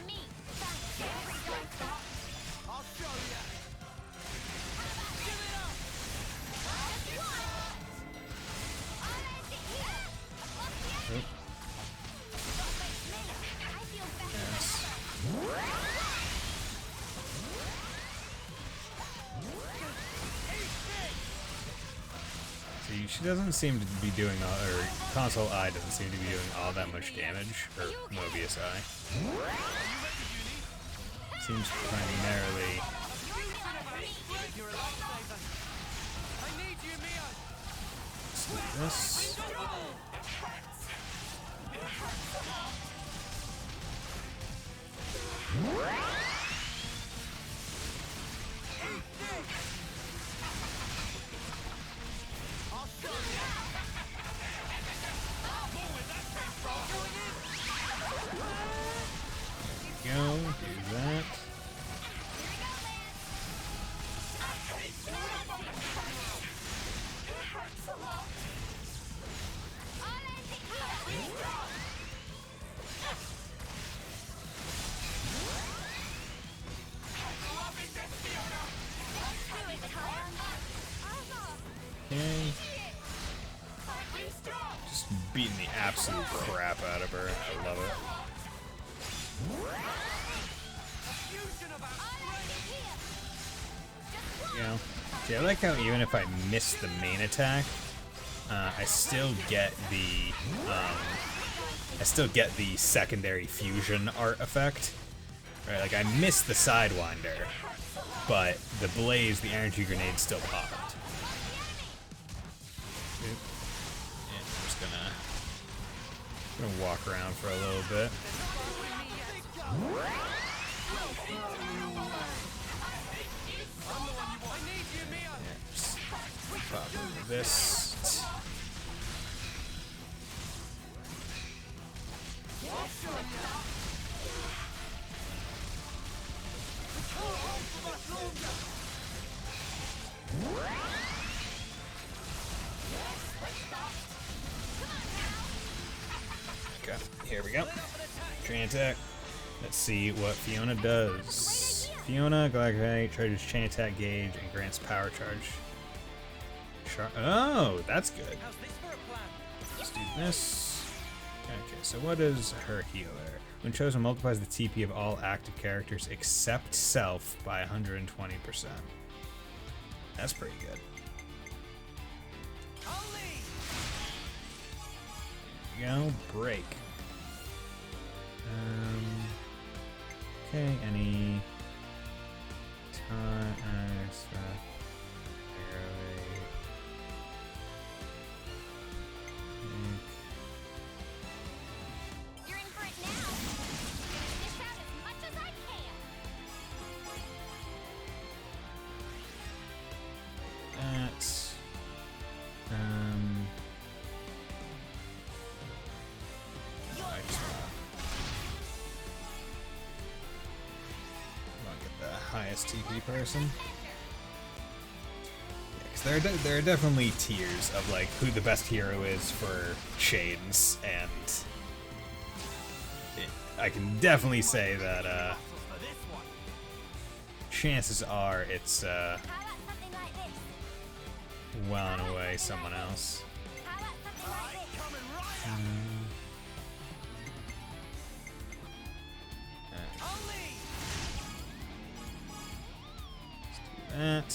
Oop. Yes. See, she doesn't seem to be doing all, or Console Eye doesn't seem to be doing all that much damage, or Mobius Eye. Seems primarily. Let's do this. Go, do that. Okay. Just beating the absolute crap out of her. I love it. You know, see, I like how even if I miss the main attack, I still get the secondary fusion art effect. Right, like I missed the Sidewinder, but the blaze, the energy grenade, still popped. Oop. Yeah, I'm just gonna walk around for a little bit. Yeah, just pop into this. Okay, here we go. Train attack. Let's see what Fiona does. Fiona, Galactic, charges chain attack gauge and grants power charge. Oh, that's good. Let's do this. Okay, so what is her healer? When chosen, multiplies the TP of all active characters except self by 120%. That's pretty good. There you go, break. Okay, any time highest TP person. Yeah, because there are definitely tiers of like who the best hero is for chains, and I can definitely say that chances are it's well and away someone else. Let's do that.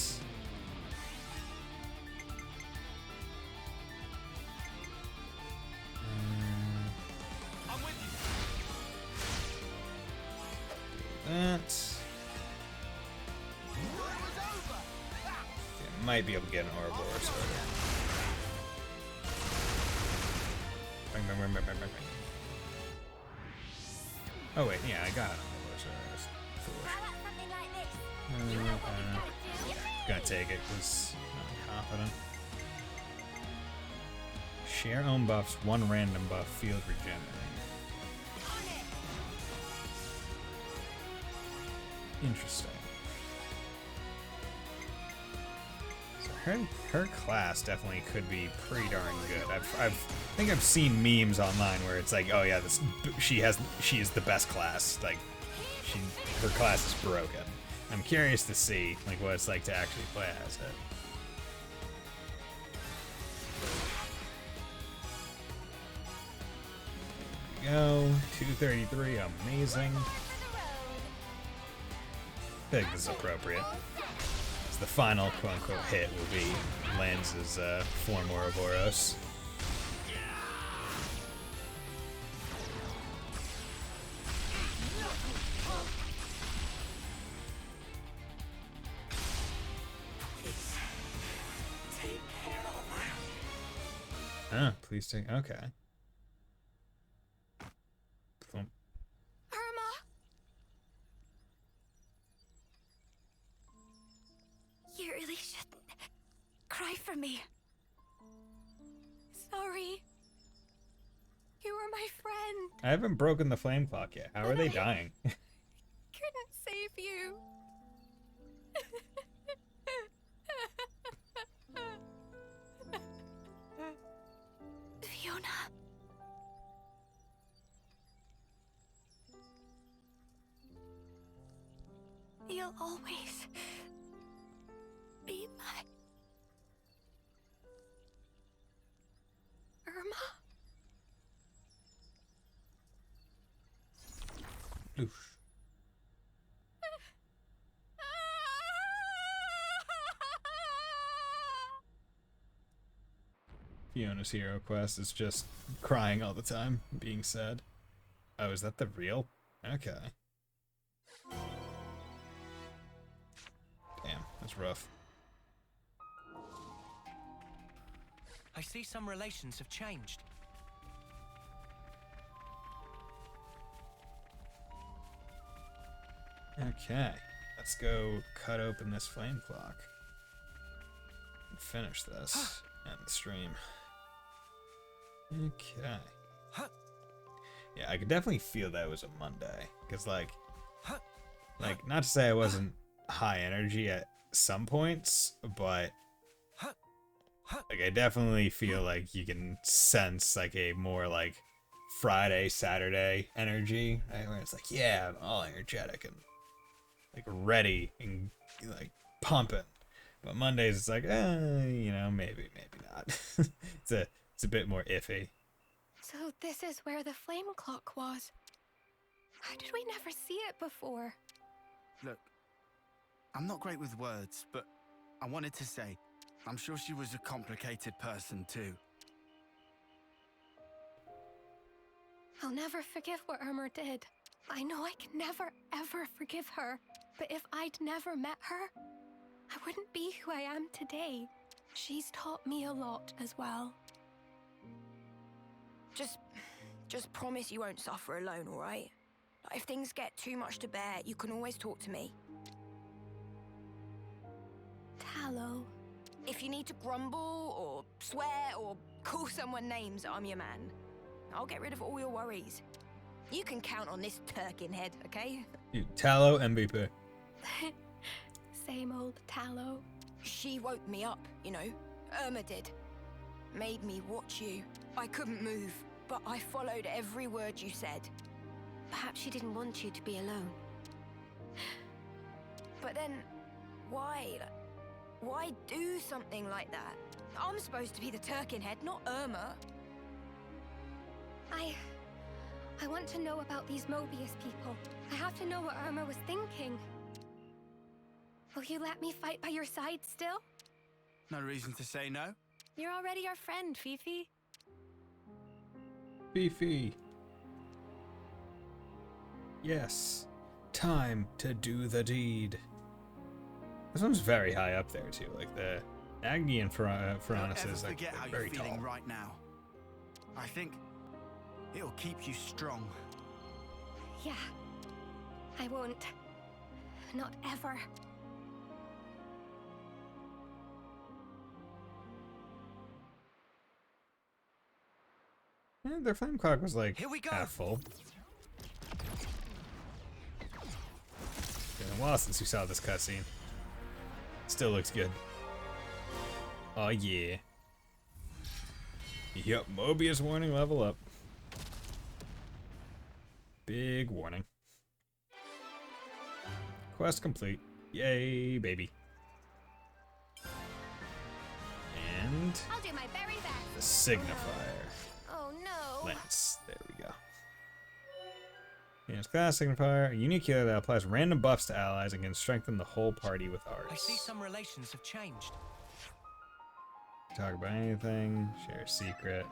That. Okay, might be able to get an Ouroboros order. Bang, bang, bang, bang, bang, bang. Oh wait, yeah, I got an Ouroboros order. Gonna take it because I'm confident. Share own buffs, one random buff, field regenerate. Interesting. So her class definitely could be pretty darn good. I think I've seen memes online where it's like, oh yeah, she is the best class. Like her class is broken. I'm curious to see like what it's like to actually play as it. There we go. 233, amazing. I think this is appropriate. So the final quote-unquote hit will be Lanz's form Ouroboros. Ah, please take. Okay. Thump. You really shouldn't cry for me. Sorry. You were my friend. I haven't broken the flame clock yet. How are they dying? Couldn't save you. Fiona. You'll always be my Irma. Oof. Fiona's hero quest is just crying all the time, being sad. Oh, is that the real? Okay. Damn, that's rough. I see some relations have changed. Okay, let's go cut open this flame clock and finish this and the stream. Okay. Yeah, I could definitely feel that it was a Monday, because like not to say I wasn't high energy at some points, but like I definitely feel like you can sense like a more like Friday, Saturday energy, right? Where it's like, yeah, I'm all energetic and like ready and like pumping. But Mondays it's like, you know, maybe not. it's a bit more iffy. So this is where the flame clock was. How did we never see it before? Look, I'm not great with words, but I wanted to say, I'm sure she was a complicated person too. I'll never forgive what Irma did. I know I can never, ever forgive her. But if I'd never met her, I wouldn't be who I am today. She's taught me a lot as well. Just promise you won't suffer alone, all right? If things get too much to bear, you can always talk to me. Tallow. If you need to grumble or swear or call someone names, I'm your man. I'll get rid of all your worries. You can count on this Turkin head, okay? Dude, Tallow MVP. same old Tallow. She woke me up, you know. Irma did. Made me watch you. I couldn't move, but I followed every word you said. Perhaps she didn't want you to be alone. But then, why? Why do something like that? I'm supposed to be the Turkin head, not Irma. I want to know about these Mobius people. I have to know what Irma was thinking. Will you let me fight by your side still? No reason to say no. You're already our friend, Fifi. Fifi. Yes. Time to do the deed. This one's very high up there too. Like the Agni and Ferranus is like forget how very you're feeling tall. right now. I think it'll keep you strong. Yeah. I won't. Not ever. Yeah, their flame clock was like Here we go. half full. It's been a while since we saw this cutscene. Still looks good. Oh yeah. Yep, Mobius warning level up. Big warning. Quest complete. Yay, baby. And I'll do my very best. the signifier. Oh no. Lance. There we go. Yes, class signifier. A unique healer that applies random buffs to allies and can strengthen the whole party with I arts. see some relations have changed. Talk about anything. Share a secret.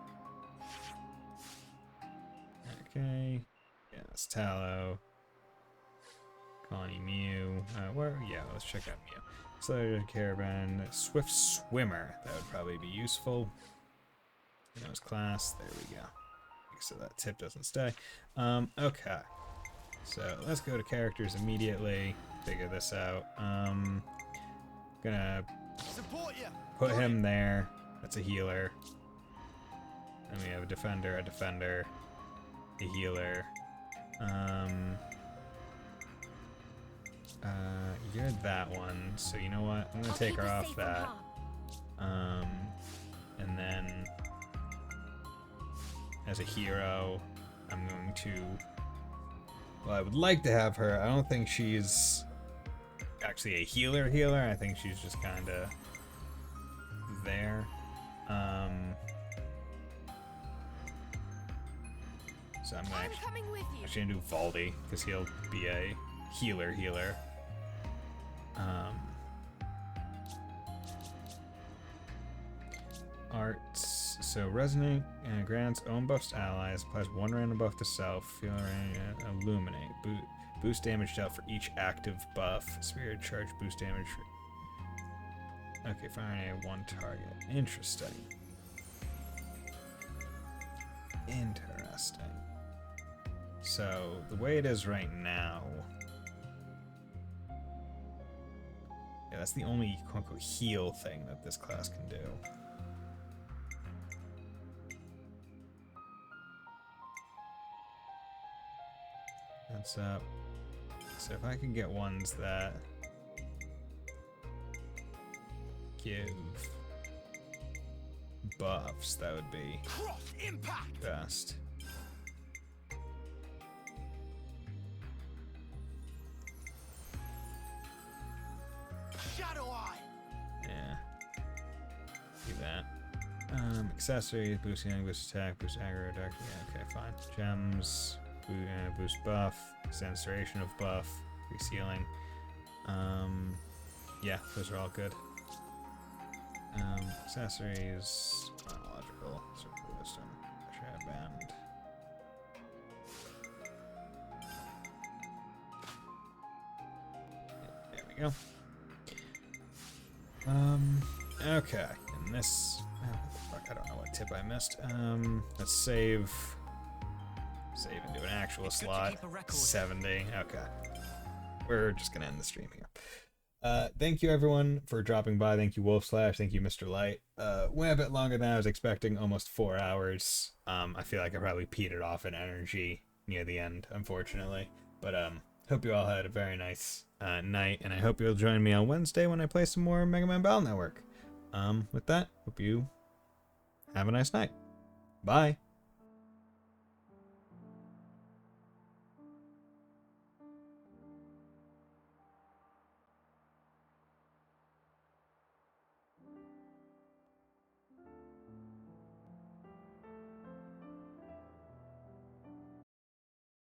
Okay. Yeah, that's Tallow. Colony Mew. Where? Yeah, let's check out Mew. Slayer Caravan. Swift Swimmer. That would probably be useful. Knows class. There we go. So that tip doesn't stay. Okay. So let's go to characters immediately. Figure this out. Gonna put him there. That's a healer. And we have a defender, a healer. You're that one. So you know what? I'm gonna take her off that. And then as a hero, I'm going to. Well, I would like to have her. I don't think she's actually a healer. I think she's just kind of there. So I'm actually gonna do Valdi because he'll be a healer. Arts. So resonate grants own buffs to allies, applies one random buff to self, illuminate, boost damage dealt for each active buff, spirit charge boost damage for okay, firing a one target. Interesting. So the way it is right now, yeah, that's the only quote-unquote heal thing that this class can do. That's up. So if I can get ones that give buffs, that would be best. Shadow Eye. Yeah. Do that. Accessories, boost healing, boost attack, boost aggro, dark. Yeah, okay, fine. Gems, boost buff, extends duration of buff, increase healing. Yeah, those are all good. Accessories, chronological, circle wisdom, share band. There we go. Okay, and this, fuck, I don't know what tip I missed. Let's save into an actual slot. 70, okay. We're just gonna end the stream here. Thank you everyone for dropping by. Thank you Wolf Slash, thank you Mr. Light. Went a bit longer than I was expecting, almost 4 hours. I feel like I probably petered off in energy near the end, unfortunately. But Hope you all had a very nice night, and I hope you'll join me on Wednesday when I play some more Mega Man Battle Network. With that, hope you have a nice night. Bye.